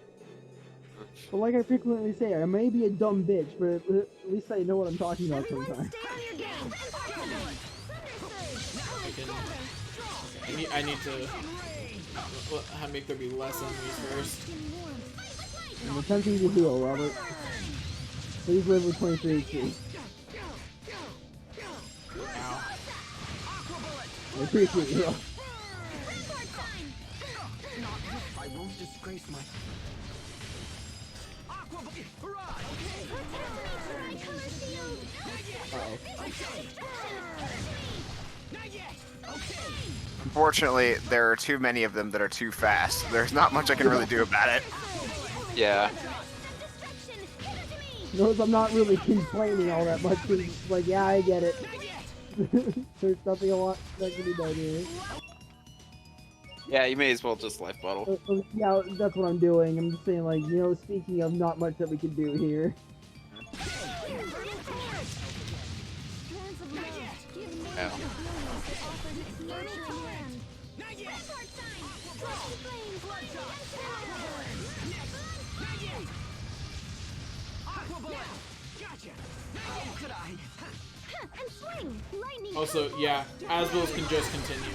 But like I frequently say, I may be a dumb bitch, but at least I know what I'm talking about sometimes. I need to make there be less enemies first. And it's easy to heal, Robert. Please live with 23 HP. Ow. I appreciate you. I won't disgrace my. Unfortunately, there are too many of them that are too fast. There's not much I can really do about it. Yeah. Notice I'm not really complaining all that much, 'cause it's like, yeah, I get it. There's nothing a lot that can be done here. Yeah, you may as well just life bottle. Yeah, that's what I'm doing. I'm just saying, like, you know, speaking of not much that we can do here. Yeah. Also, yeah, Asbel's can just continue.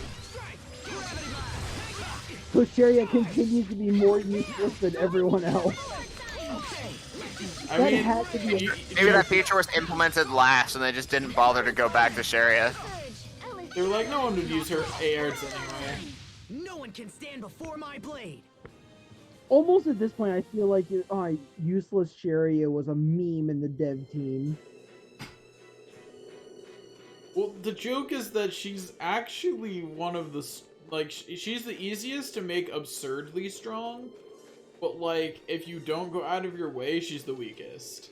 So Sharia continues to be more useless than everyone else. I That mean, had to be a- Maybe that feature was implemented last, and they just didn't bother to go back to Sharia. they were like, no one would use her ARs anyway. No one can stand before my blade. Almost at this point, I feel like useless Sharia was a meme in the dev team. Well, the joke is that she's actually one of the she's the easiest to make absurdly strong, but like if you don't go out of your way, she's the weakest.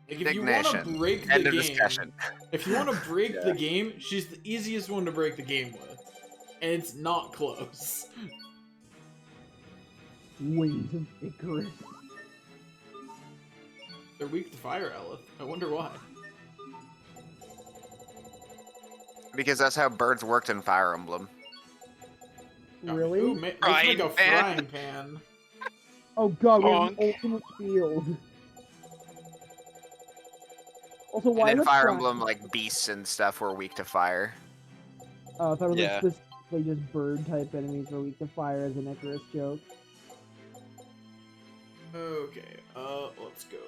Like if you want to Indignation. break the End of game, discussion. if you want to break the game, she's the easiest one to break the game with. and it's not close. Wings of Icarus. They're weak to fire, Elif. I wonder why. Because that's how birds worked in Fire Emblem. Really? Ooh, looks like a frying pan. Oh god, we have an ultimate field. Also, why And in the Fire fry- Emblem, like beasts and stuff were weak to fire. Oh, I thought it was Yeah. like specifically just bird type enemies were weak to fire as an Icarus joke. Okay, let's go.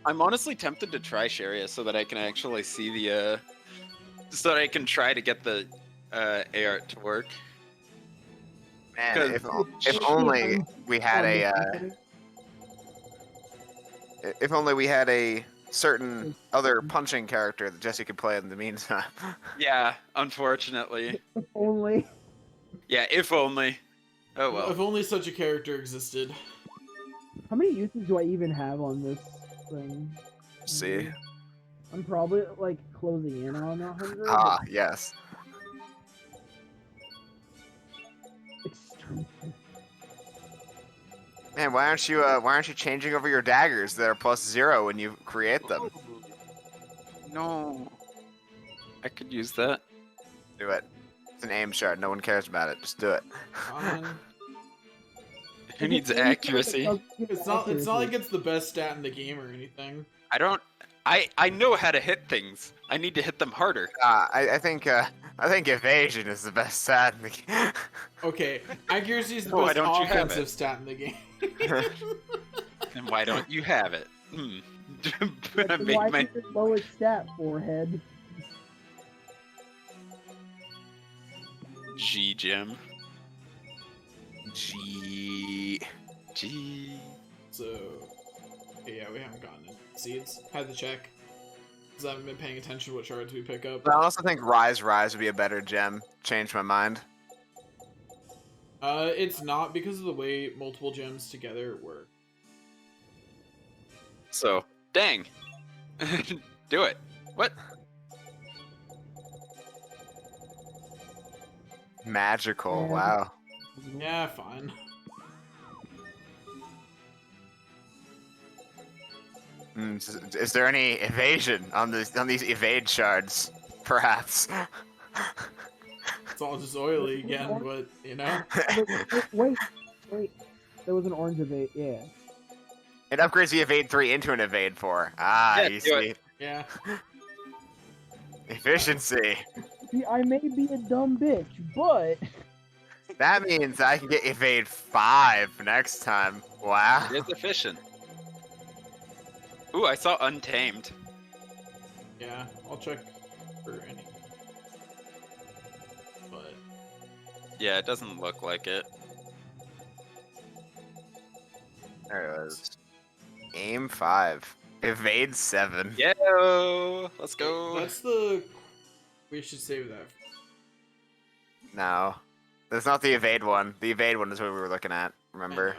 I'm honestly tempted to try Sharia so that I can actually see the, so that I can try to get the AR to work. Man, if only we had if only we had a certain other punching character that Jesse could play in the meantime. Yeah, unfortunately. If only. Yeah, if only. Oh well. If only such a character existed. How many uses do I even have on this thing? See? I'm probably like closing in on 100. Ah, yes. Man, why aren't you changing over your daggers that are +0 when you create them? No. I could use that. Do it. It's an aim shard. No one cares about it. Just do it. Who needs accuracy? It's not like it's the best stat in the game or anything. I know how to hit things. I need to hit them harder. I think evasion is the best stat in the game. Okay, accuracy is the Oh, why best don't you have offensive it? stat in the game. And why don't you have it? That's Make why my- it's your lowest stat, forehead. G Gem. G. So, okay, yeah, we haven't gotten it. Seeds. Had to check. Because I haven't been paying attention to what shards we pick up. But I also think Rise would be a better gem. Changed my mind. It's not because of the way multiple gems together work. So, dang. Do it. What? Magical. Wow. Yeah, fine. Is there any evasion on these evade shards? Perhaps. It's all just oily again, but, you know? Wait. There was an orange evade, yeah. It upgrades the evade 3 into an evade 4. Ah, Yeah, you do see. it. Yeah. Efficiency. See, I may be a dumb bitch, but That means I can get evade 5 next time. Wow. It is efficient. Ooh, I saw Untamed. Yeah, I'll check for any. But Yeah, it doesn't look like it. There it was. Aim 5. Evade 7. Yo, let's go. that's the... We should save that. No. That's not the evade one. The evade one is what we were looking at. Remember?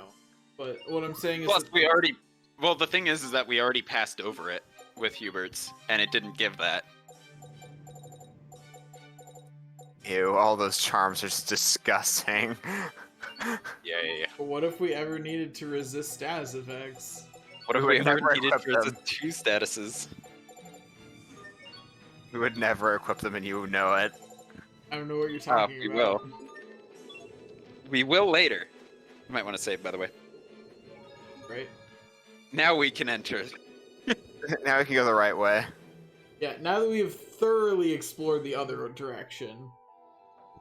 But what I'm saying is... Plus, that- we already. Well, the thing is that we already passed over it with Hubert's, and it didn't give that. Ew, all those charms are just disgusting. Yeah. But what if we ever needed to resist status effects? What if We we would ever never needed equip for the them. 2 statuses? We would never equip them and you know it. I don't know what you're talking we about. will. We will later. You might want to save, by the way. Right? Now we can enter. Now we can go the right way. Yeah, now that we've thoroughly explored the other direction.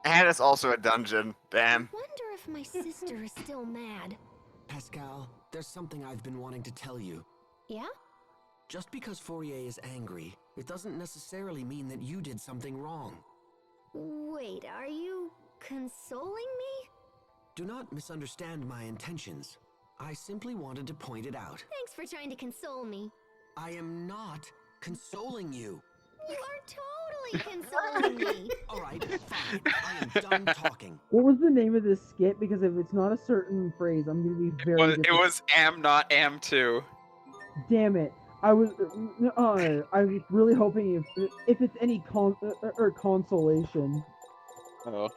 And it's also a dungeon. Damn. Wonder if my sister is still mad. Pascal, there's something I've been wanting to tell you. Yeah? Just because Fourier is angry, it doesn't necessarily mean that you did something wrong. Wait, are you consoling me? Do not misunderstand my intentions. I simply wanted to point it out. Thanks for trying to console me. I am not consoling you. You are totally consoling me. Alright, fine. I am done talking. what was the name of this skit? Because if it's not a certain phrase, I'm gonna be very It was Am Not Am 2. Damn it. I was really hoping if it's any consolation. Oh,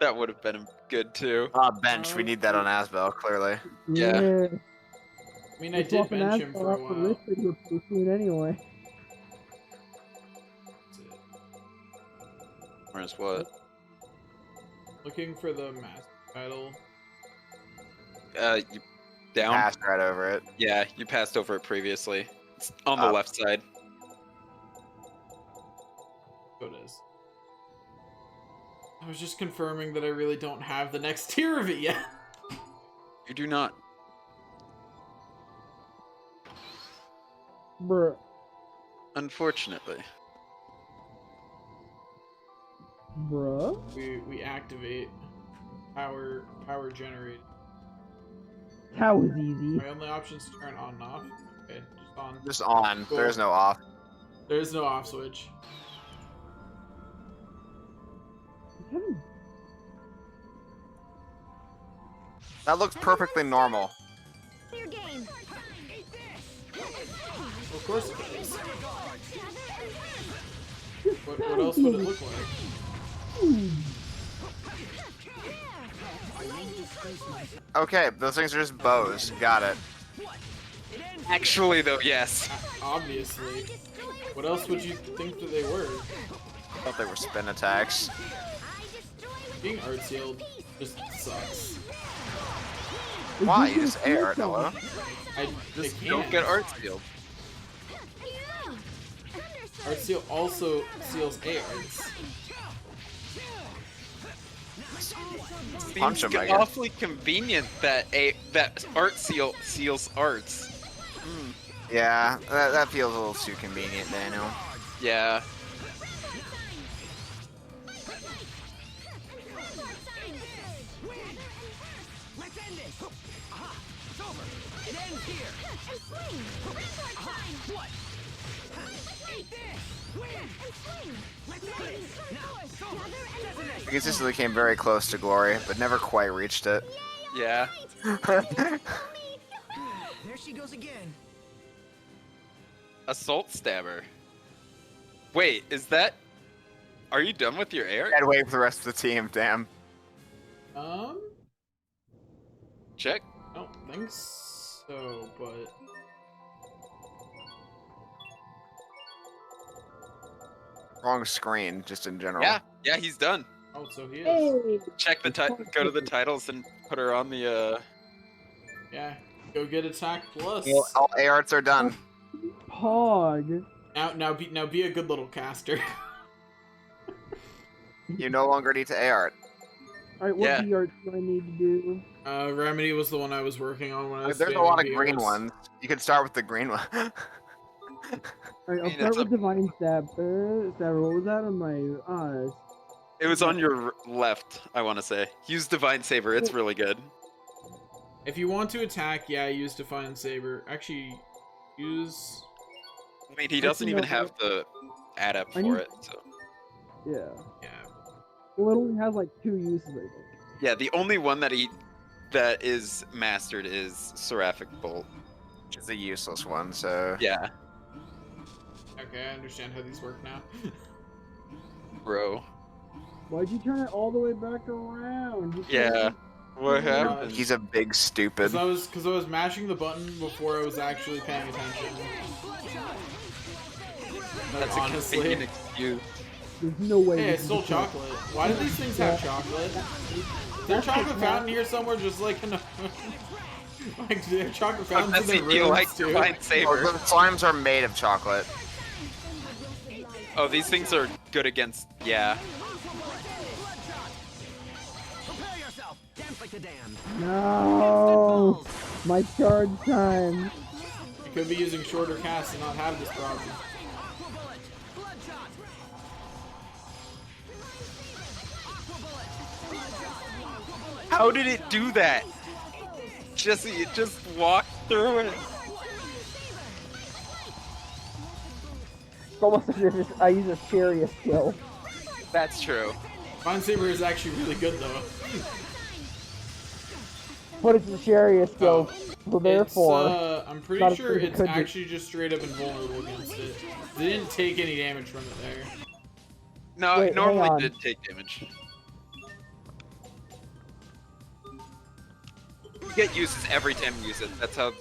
that would have been good too. Bench. We need that on Asbel, clearly. Yeah. I mean, I did bench him for a while. Richard here pretty soon anyway. Where's what? Looking for the master title. You down? Passed right over it. Yeah, you passed over it previously. It's on the left side. So it is. I was just confirming that I really don't have the next tier of it yet. You do not. Bruh. Unfortunately. Bruh. We activate power generated. That was easy. My only options to turn on and off. Okay, just on. Just on. Cool. There's no off. There's no off switch. That looks perfectly normal. Your game. Of course it is. What else would it look like? Okay, those things are just bows. Got it. Actually, though, yes. Obviously. What else would you think that they were? I thought they were spin attacks. Being art sealed just sucks. Why? You just air it, hello? I Just can't. don't get art sealed. Art seal also seals arts. Punch him, I Seems guess. awfully convenient that that art seal seals arts. Yeah, that feels a little too convenient, Daniel. Yeah. I consistently came very close to glory, but never quite reached it. Yeah. There she goes again. Assault stabber. Wait, is that? Are you done with your air? I'd wait for the rest of the team, damn. Check. I don't think so, but Wrong screen, just in general. Yeah, he's done. oh, so he is. Hey. Check the go to the titles and put her on the Yeah, go get attack plus. Well, all A-arts are done. Pog. Now be a good little caster. You no longer need to A-art. Alright, what Yeah. VR do I need to do? Remedy was the one I was working on when I was. There's a spamming lot of VRs. green ones. You could start with the green one. Alright, I'll mean, start it's with Divine Stabber. What was that on my It was on your left, I want to say. Use Divine Saber, it's really good. If you want to attack, yeah, use Defiant Saber. Actually, use. I mean, he doesn't even have the adept for it, so. Yeah. Yeah. Well, it only has like 2 uses, I think. Yeah, the only one that is mastered is Seraphic Bolt. Which is a useless one, so... Yeah. Okay, I understand how these work now. Bro. Why'd you turn it all the way back around? You Yeah. can't- What happened? He's a big stupid. Because I was mashing the button before I was actually paying attention. That's a honestly. convenient excuse. There's no way. Hey, this it's is still the- chocolate. Why do these things have chocolate? Is there a chocolate fountain here somewhere, just like in a... like, do they have chocolate fountains in their Unless you rooms, like too? Divine Oh, Saber. the slimes are made of chocolate. Oh, these things are good against... Yeah. Prepare yourself. Dance like the damned. No! My charge time. You could be using shorter casts and not have this problem. How did it do that? Jesse, it just walked through it. It's almost as if I use a chariot skill. That's true. Divine Saber is actually really good, though. But it's a chariot skill, so therefore... I'm pretty Not as sure good as it it's could be. actually just straight up invulnerable against it. They didn't take any damage from it there. No, Wait, it normally hang on. did take damage. You get uses every time you use it. That's how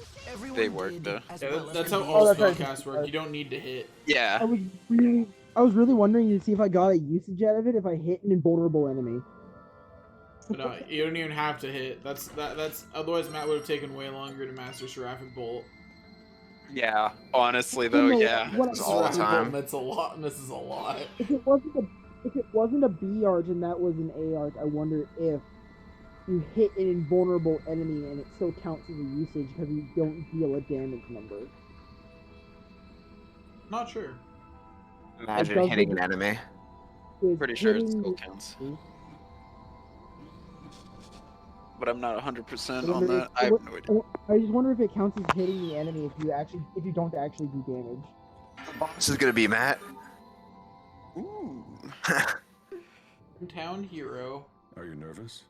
they work, though. Yeah, that's how all that's right. spellcasts work. You don't need to hit. Yeah. I was really wondering to see if I got a usage out of it if I hit an invulnerable enemy. But no, you don't even have to hit. That's otherwise Matt would have taken way longer to master Seraphic Bolt. Yeah, honestly though, yeah. Seraphic Bolt misses a lot. If it wasn't a B arch and that was an A arch, I wonder if you hit an invulnerable enemy and it still counts as a usage because you don't deal a damage number. Not sure. Imagine hitting an enemy. Pretty sure it still counts. But I'm not 100% on that. I have no idea. I just wonder if it counts as hitting the enemy if you don't actually do damage. This is gonna be Matt. Ooh. Town hero. Are you nervous?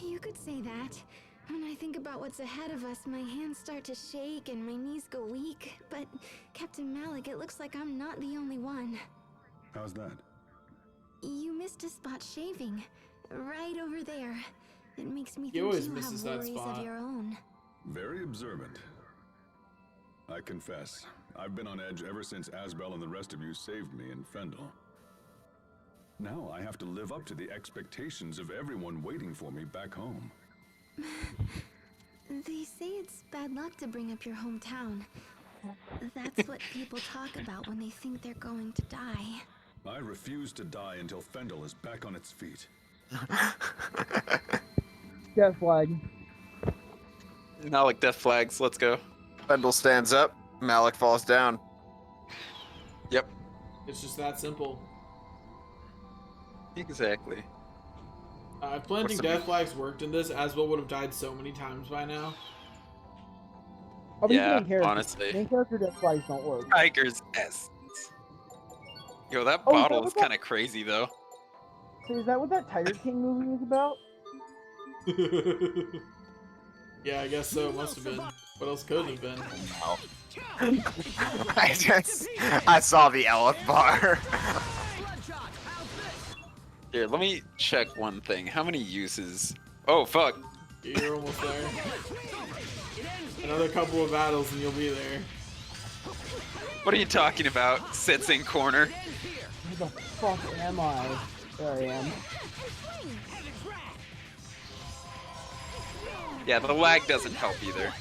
You could say that. When I think about what's ahead of us, my hands start to shake and my knees go weak. But, Captain Malik, it looks like I'm not the only one. How's that? You missed a spot shaving. Right over there. It makes me He think always you misses have that worries spot. of your own. Very observant. I confess, I've been on edge ever since Asbel and the rest of you saved me in Fendel. Now I have to live up to the expectations of everyone waiting for me back home. They say it's bad luck to bring up your hometown. That's what people talk about when they think they're going to die. I refuse to die until Fendel is back on its feet. Death flag. Malik death flags, let's go. Fendel stands up, Malik falls down. Yep. It's just that simple. Exactly. If planting death flags worked in this, Asbel would have died so many times by now. Yeah, honestly. Main character death flags don't work. Tiger's essence. Yo, that Oh, bottle is is that kind of crazy, though. So is that what that Tiger King movie was about? Yeah, I guess so. It must have been. What else could it have been? I saw the Eleth bar. Here, let me check one thing. How many uses? Oh, fuck. You're almost there. Another couple of battles and you'll be there. What are you talking about? Sits in corner. Where the fuck am I? There I am. Yeah, the lag doesn't help either.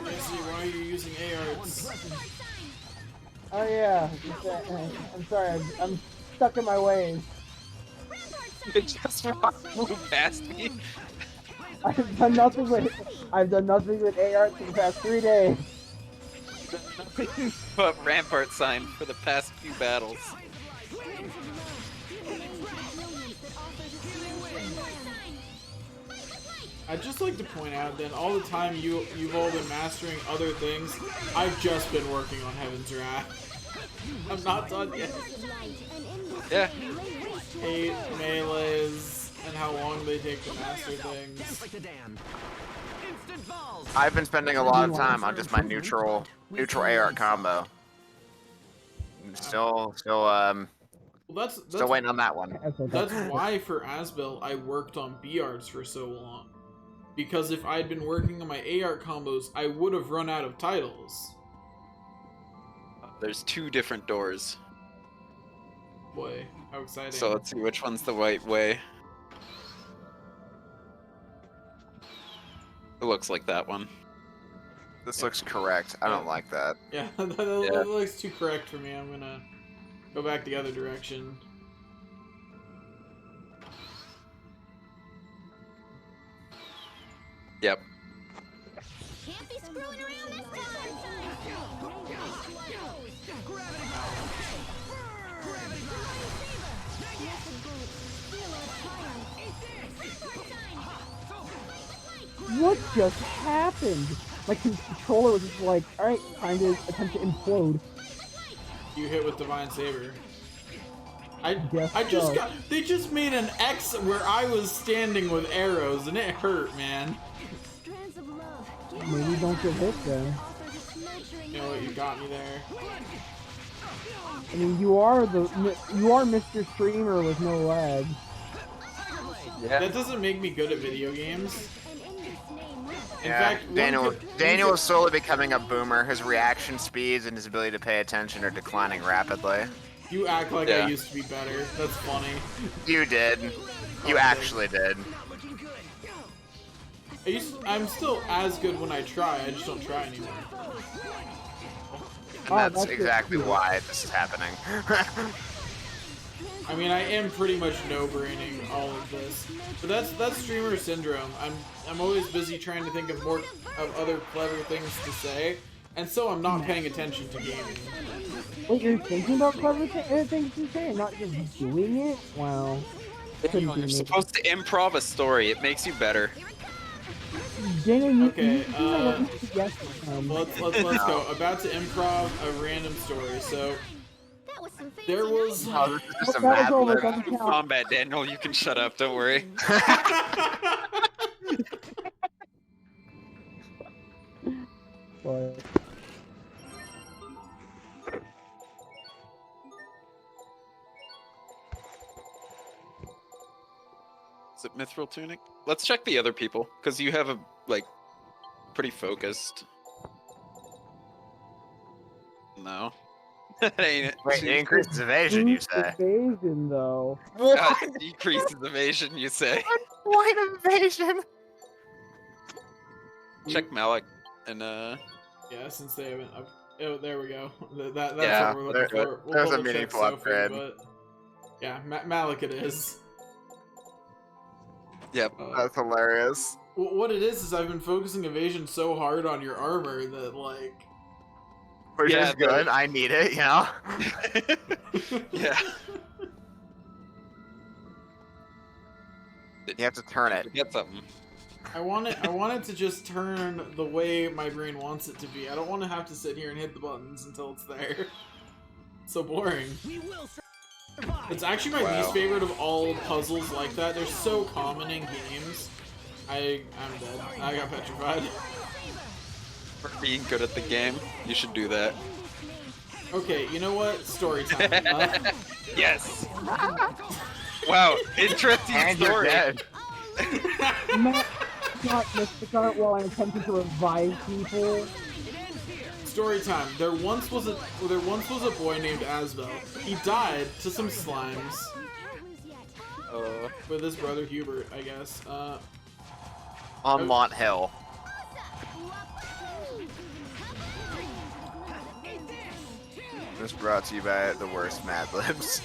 Nancy, why are you using A-Arts? Oh yeah. I'm sorry. I'm stuck in my ways. It just moved past me. I've done nothing with A-Arts for the past 3 days. Nothing but Rampart sign for the past few battles. I'd just like to point out that all the time you've all been mastering other things, I've just been working on Heaven's Wrath. I'm not done yet. Yeah. 8 melees and how long they take to master things. I've been spending a lot of time on just my neutral AR combo. Still Well, that's waiting on that one. That's why for Asbel I worked on B-Arts for so long. Because if I'd been working on my A-Art combos, I would have run out of titles. There's 2 different doors. Boy, how exciting. So let's see which one's the right way. It looks like that one. This looks correct. I don't like that. Yeah, that looks too correct for me. I'm gonna go back the other direction. Yep. Can't be screwing around this time. What just happened? My controller was just like, alright, time to attempt to implode. You hit with Divine Saber. I Guess just so. got. They just made an X where I was standing with arrows, and it hurt, man. Strands of love, Maybe don't get hit then. You know what? You got me there. I mean, you are Mr. Streamer with no lag. Yeah. That doesn't make me good at video games. In Yeah, fact, Daniel is slowly becoming a boomer. His reaction speeds and his ability to pay attention are declining rapidly. You act like I used to be better. That's funny. You did. You actually did. I'm still as good when I try. I just don't try anymore. And that's exactly why this is happening. I mean, I am pretty much no-braining all of this, but that's streamer syndrome. I'm always busy trying to think of other clever things to say, and so I'm not paying attention to gaming. Wait, you're thinking about clever things to say and not just doing it? Wow. You're supposed to improv a story. It makes you better. Daniel, Okay, yes. Let's go. About to improv a random story. So there was. Oh, this is just a mad lib. Combat, Daniel. You can shut up. Don't worry. What? Is it Mithril Tunic? Let's check the other people, because you have a, like, pretty focused. No. That ain't it. Wait, it increases evasion, you say? Evasion, though. It decreases evasion, you say? What evasion? Check Malik, and Yeah, since they haven't. Oh, there we go. That's Yeah, what we're looking for. We'll there's a double check meaningful Sophie, upgrade. But yeah, Malik it is. Yep. That's hilarious. What it is I've been focusing evasion so hard on your armor that like. Which is good. I need it, you know. Yeah. You have to turn it. Get something. I want it to just turn the way my brain wants it to be. I don't want to have to sit here and hit the buttons until it's there. It's so boring. It's actually my least favorite of all puzzles like that. They're so common in games. I'm dead. I got petrified. For being good at the game, you should do that. Okay, you know what? Story time. Yes. Wow, interesting And you're story. dead. Matt got Mysticart while I'm attempting to revive people. Story time. There once was a boy named Asbel. He died to some slimes. With his brother Hubert, I guess. On Mont Hill. This brought to you by the worst Mad Libs.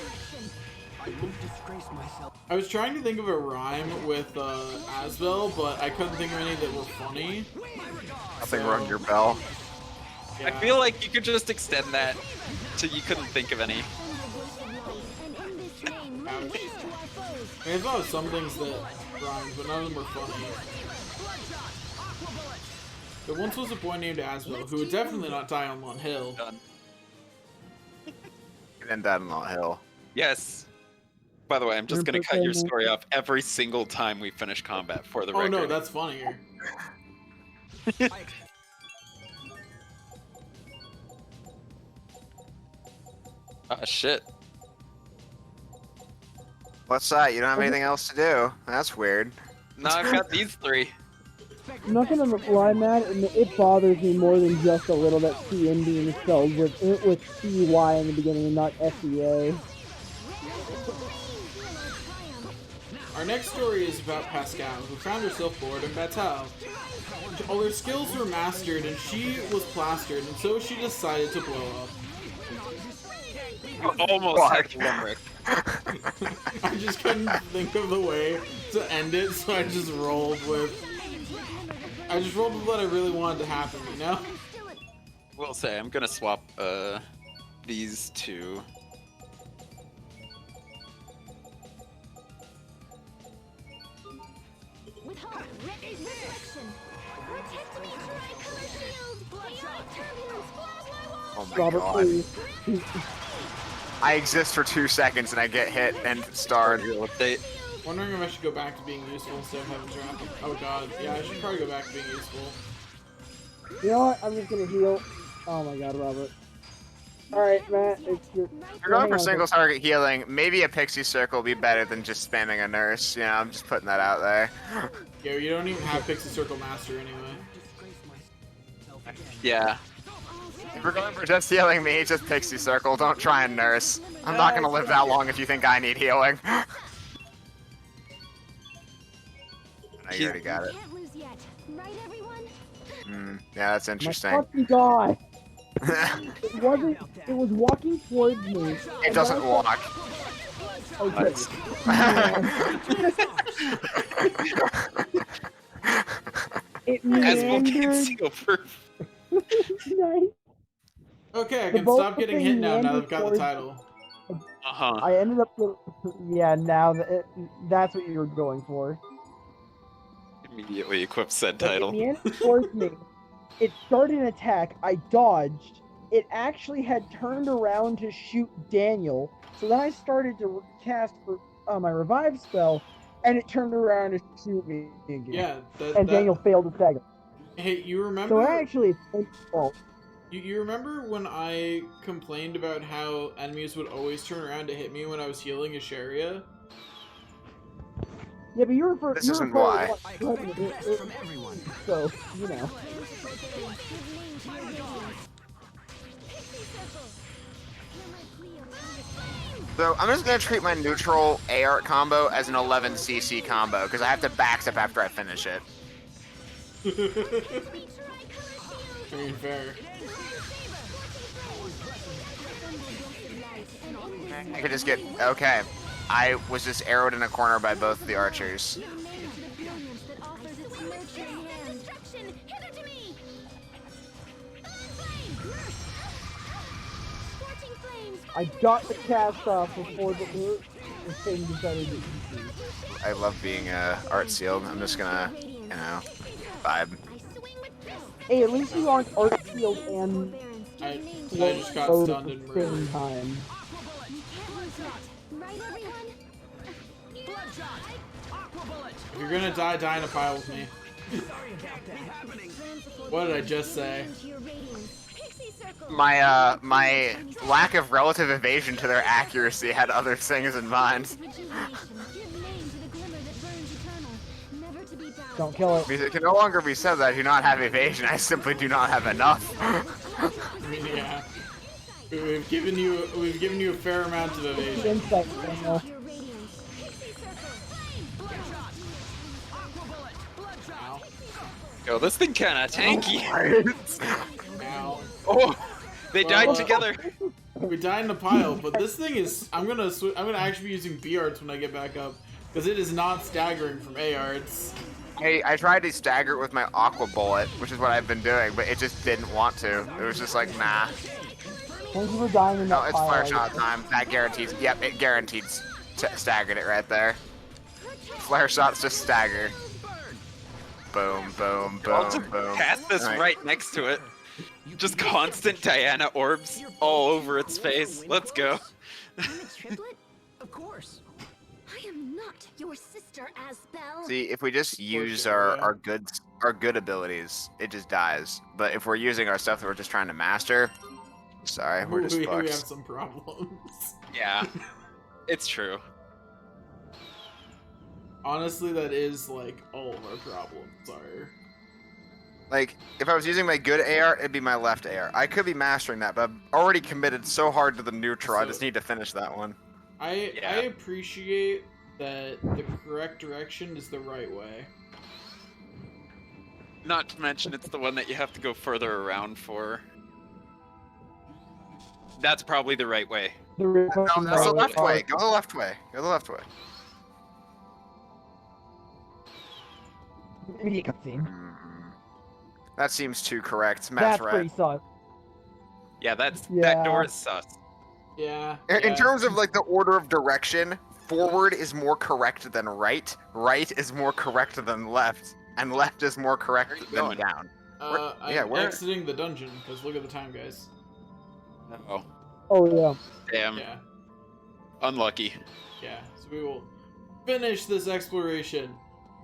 I was trying to think of a rhyme with Asbel, but I couldn't think of any that were funny. Nothing rung your bell. I feel like you could just extend that to you couldn't think of any. I thought of some things that rhymed, but none of them were funny. There once was a boy named Asbel who would definitely not die on Mont Hill. And then down Mont Hill. Yes. By the way, I'm just gonna cut your story off every single time we finish combat for the record. Oh no, that's funnier. Ah, shit. What's that? You don't have anything else to do? That's weird. No, I've got these three. I'm not gonna lie, Matt, and it bothers me more than just a little that CN being spelled with CY in the beginning and not SEA. Our next story is about Pascal, who found herself bored in Batal. All her skills were mastered and she was plastered, and so she decided to blow up. You almost had the limerick. I just couldn't think of the way to end it, so I just rolled with what I really wanted to happen, you know? Will say, I'm gonna swap these two. Oh my Robert, god. please. I exist for 2 seconds and I get hit and starred. Update. Wondering if I should go back to being useful instead of having drafted. Oh god, yeah, I should probably go back to being useful. You know what? I'm just gonna heal. Oh my god, Robert. Alright, Matt, it's your... If you're going for single target healing, maybe a pixie circle would be better than just spamming a nurse. You know, I'm just putting that out there. Yeah, you don't even have Pixie Circle Master anyway. Yeah. If you're going for just healing me, just pixie circle. Don't try and nurse. I'm not gonna live that long if you think I need healing. I you already got it. Can't lose yet, right, everyone? Yeah, that's interesting. My fucking god! It wasn't... It was walking towards me. It doesn't walk. Okay. It meandered. Nice. Okay, I The can boat stop getting thing hit now that landed I've got the towards- title. Uh-huh. I ended up with... Yeah, now that's what you were going for. Immediately equip said But title. It meandered towards me. It started an attack. I dodged. It actually had turned around to shoot Daniel. So then I started to cast for my revive spell, and it turned around to shoot me again. Yeah, and Daniel failed to stagger. Hey, you remember? So actually, it's my fault. You remember when I complained about how enemies would always turn around to hit me when I was healing Asheria? Yeah, but you're for. This you're isn't for why. So you know. So I'm just gonna treat my neutral AR combo as an 11cc combo because I have to backstep after I finish it. Very fair. I could just get okay. I was just arrowed in a corner by both the archers. I got the cast off before the thing decided to. I love being art sealed. I'm just gonna, you know, vibe. Hey, at least you aren't art sealed and. I just got stunned and at the same murdered. time. If you're gonna die, die in a pile with me. What did I just say? My lack of relative evasion to their accuracy had other things in mind. Don't kill it. Because it can no longer be said that I do not have evasion. I simply do not have enough. I mean, yeah. We've given you a fair amount of evasion. Insight, Daniel. Yo, this thing kinda tanky. Ow. Oh, they died together. We died in a pile, but this thing is. I'm gonna actually be using B arts when I get back up, because it is not staggering from A arts. Hey, I tried to stagger it with my aqua bullet, which is what I've been doing, but it just didn't want to. It was just like, nah. Thank you for dying in that No, it's pile. flare shot time. That guarantees. Yep, it guaranteed staggered it right there. Flare shots just stagger. Boom, boom, I'll boom, just boom. cast this right next to it. Just constant Diana orbs all over its face. Let's go. Of course. I am not your sister, Asbel. See, if we just use our good abilities, it just dies. But if we're using our stuff that we're just trying to master, sorry, we're just we have fucked. some problems. Yeah, it's true. Honestly, that is like all of our problems. Sorry. Like, if I was using my good AR, it'd be my left AR. I could be mastering that, but I've already committed so hard to the neutral, I just need to finish that one. I appreciate that the correct direction is the right way. Not to mention, it's the one that you have to go further around for. That's probably the right way. No, that's the left way. Go the left way. Go the left way. Immediate cutscene. That seems too correct. Matt's That's right. pretty sus. Yeah, that Yeah. door is sus. Yeah. In terms of like the order of direction, forward is more correct than right. Right is more correct than left, and left is more correct than going? down. I'm exiting the dungeon because look at the time, guys. Oh, Oh yeah. damn. Yeah. Unlucky. Yeah. So we will finish this exploration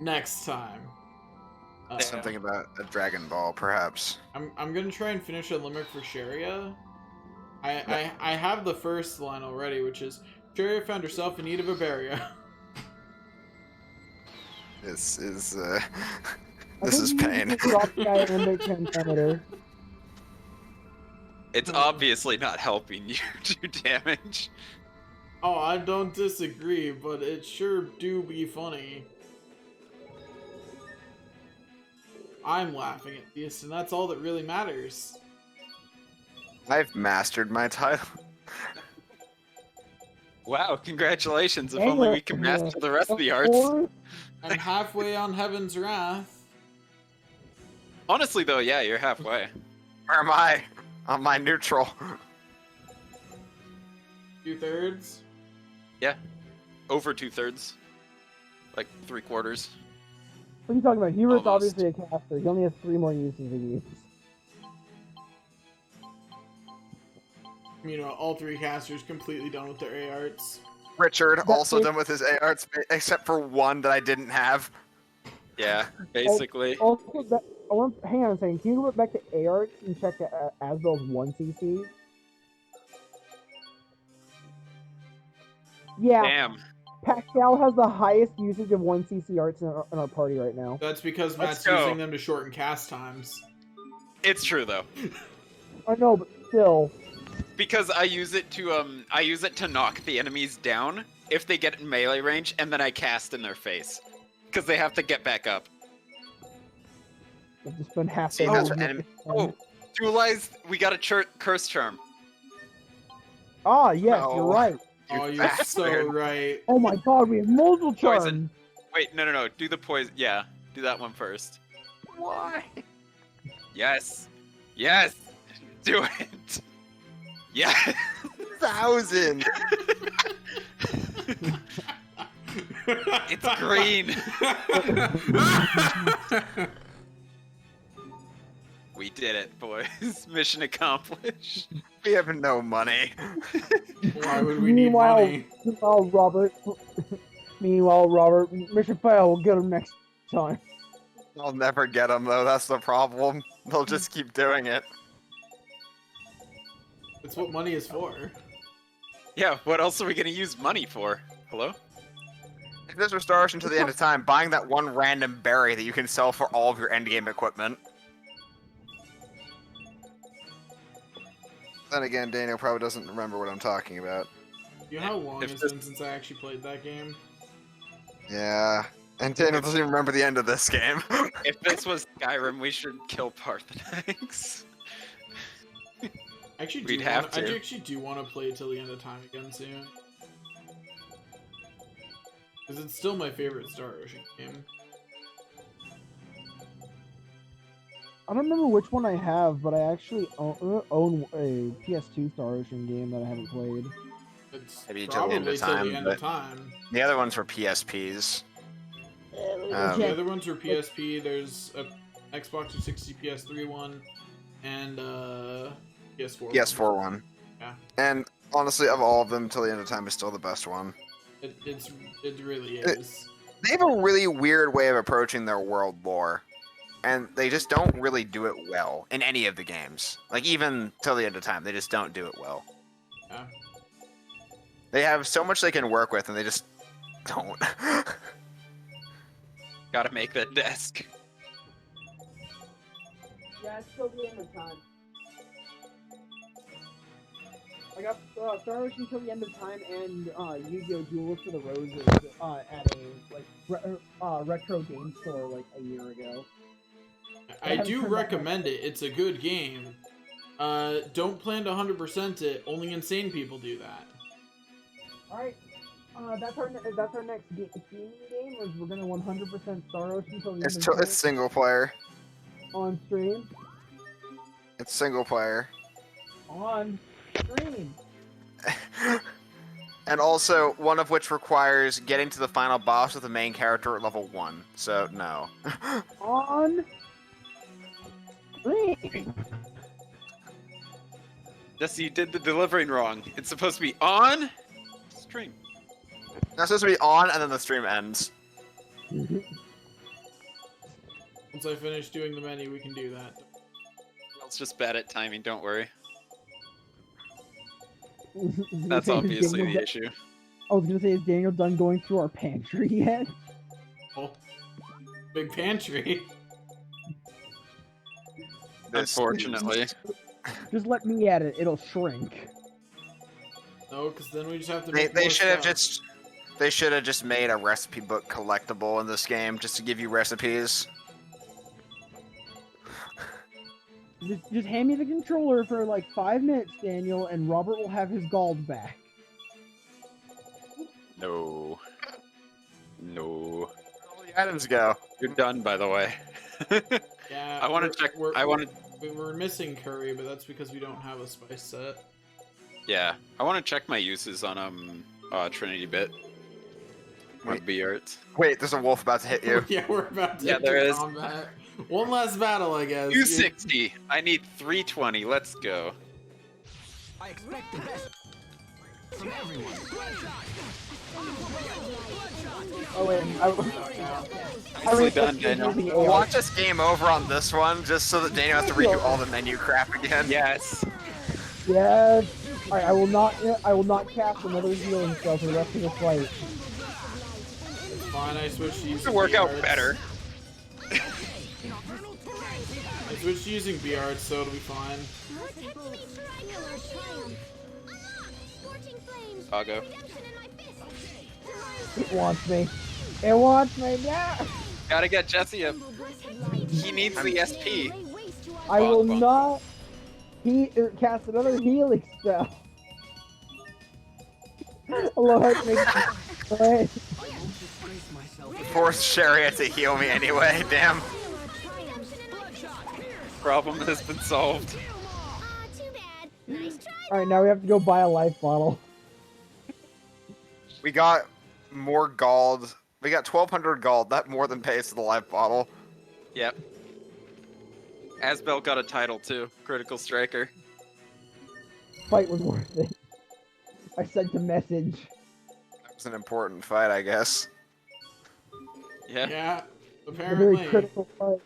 next time. Something about a Dragon Ball, perhaps. I'm gonna try and finish a limerick for Sharia. I have the first line already, which is Sharia found herself in need of a barrier. This is this is pain. It's obviously not helping you do damage. Oh, I don't disagree, but it sure do be funny. I'm laughing at this, and that's all that really matters. I've mastered my title. Wow, congratulations. If only we can master the rest of the arts. I'm halfway on Heaven's Wrath. Honestly, though, yeah, you're halfway. Where am I? On my neutral. 2/3? Yeah. Over 2/3. Like 3/4. What are you talking about? Hubert's Almost. obviously a caster. He only has 3 more uses of use. You know, all 3 casters completely done with their A arts. Richard also done with his A arts, except for one that I didn't have. Yeah, basically. Also, hang on a second. Can you go back to A arts and check Asbel's 1cc? Yeah. Damn. Pascal has the highest usage of 1cc arts in our party right now. That's because Let's Matt's go. using them to shorten cast times. It's true, though. I know, but still. Because I use it to knock the enemies down if they get in melee range, and then I cast in their face. Because they have to get back up. I've just been half See, that's what enemy. Oh, dualized, we got a curse charm. Ah, yes, No. you're right. Oh, you're so right. Oh my god, we have multiple charms. Poison. Wait, no. Do the poison. Yeah, do that one first. Why? Yes. Yes. Do it. Yeah. 1,000. It's green. We did it, boys. Mission accomplished. We have no money. Why would we need money? Meanwhile, Robert, mission fail. We'll get him next time. I'll never get them though. That's the problem. They'll just keep doing it. That's what money is for. Yeah, what else are we gonna use money for? Hello? If this restoration to the end of time, buying that one random berry that you can sell for all of your endgame equipment. Then again, Daniel probably doesn't remember what I'm talking about. You know how long it's been since I actually played that game? Yeah. And Daniel doesn't even remember the end of this game. If this was Skyrim, we should kill Parthenax. I actually We'd do have wanna, I to. actually do want to play Till the End of Time again soon. Because it's still my favorite Star Ocean game. I don't remember which one I have, but I actually own a PS2 Star Ocean game that I haven't played. It's Maybe Till the End probably of Till Time, the End but of Time. the other ones were PSPs. The other ones are PSP. There's a Xbox 360 PS3 one, and PS4. PS4 one. Yeah. And honestly, of all of them, Till the End of Time is still the best one. It really is. They have a really weird way of approaching their world lore. And they just don't really do it well in any of the games. Like, even Till the End of Time, they just don't do it well. Yeah. They have so much they can work with, and they just don't. Gotta make that desk. Yeah, it's still the end of time. I got Star Ocean Till the End of Time and Yu-Gi-Oh! Duelist for the Roses at a retro game store like a year ago. I do recommend it. It's a good game. Don't plan to 100% it. Only insane people do that. Alright, that's our next game. Is we're gonna 100% Star Ocean Till the End of Time It's single player. on stream. It's single player. On stream. And also, one of which requires getting to the final boss with the main character at level 1. So, no. On stream. Jesse, you did the delivering wrong. It's supposed to be on stream. That's supposed to be on, and then the stream ends. Once I finish doing the menu, we can do that. It's just bad at timing, don't worry. Is That's obviously Daniel the issue. I was gonna say, is Daniel done going through our pantry yet? Oh, big pantry. Unfortunately. Just let me at it, it'll shrink. No, because then we just have to They, make they more should have stuff. just they should have just made a recipe book collectible in this game just to give you recipes. Just hand me the controller for like 5 minutes, Daniel, and Robert will have his gold back. No. No. All the items go. You're done, by the way. Yeah. I want to check. I want to. We're missing curry, but that's because we don't have a spice set. Yeah, I want to check my uses on Trinity Bit. Wait. B arts. Wait, there's a wolf about to hit you. Yeah, we're about to Yeah, there enter is. combat. One last battle, I guess. 260. I need 320. Let's go. I expect the best from everyone. Oh wait, Nicely done, Daniel. Watch us game over on this one, just so that Daniel has to redo all the menu crap again. Yes. Yes. Alright, I will not cast another healing spell for the rest of the fight. It's fine, I switched to using It'll work out B-Arts. better. I switched to using B-Arts, so it'll be fine. I'll go. It wants me. It wants me, yeah! Gotta get Jesse up. He needs the SP. I will Bonk, bonk. not cast another healing spell. I love how it makes me play. Force Chariot to heal me anyway, damn. Problem has been solved. Alright, now we have to go buy a life bottle. We got more gold. We got 1,200 gold. That more than pays for the life bottle. Yep. Asbel got a title too. Critical Striker. Fight was worth it. I sent a message. That was an important fight, I guess. Yeah. Yeah, A very apparently. critical fight.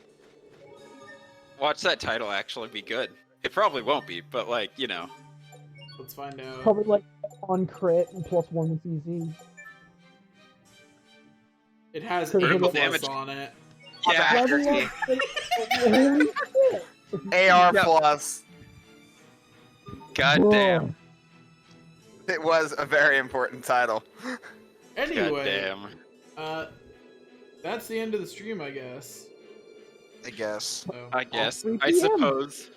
Watch that title actually be good. It probably won't be, but like, you know. Let's find out. Probably like on crit and +1 CC. It has Critical 8 plus damage. on it. Yeah. Holy shit! AR Yep. plus. God Whoa. damn. It was a very important title. God Anyway, damn. that's the end of the stream, I guess. I guess. So, I guess. 3 I PM. suppose.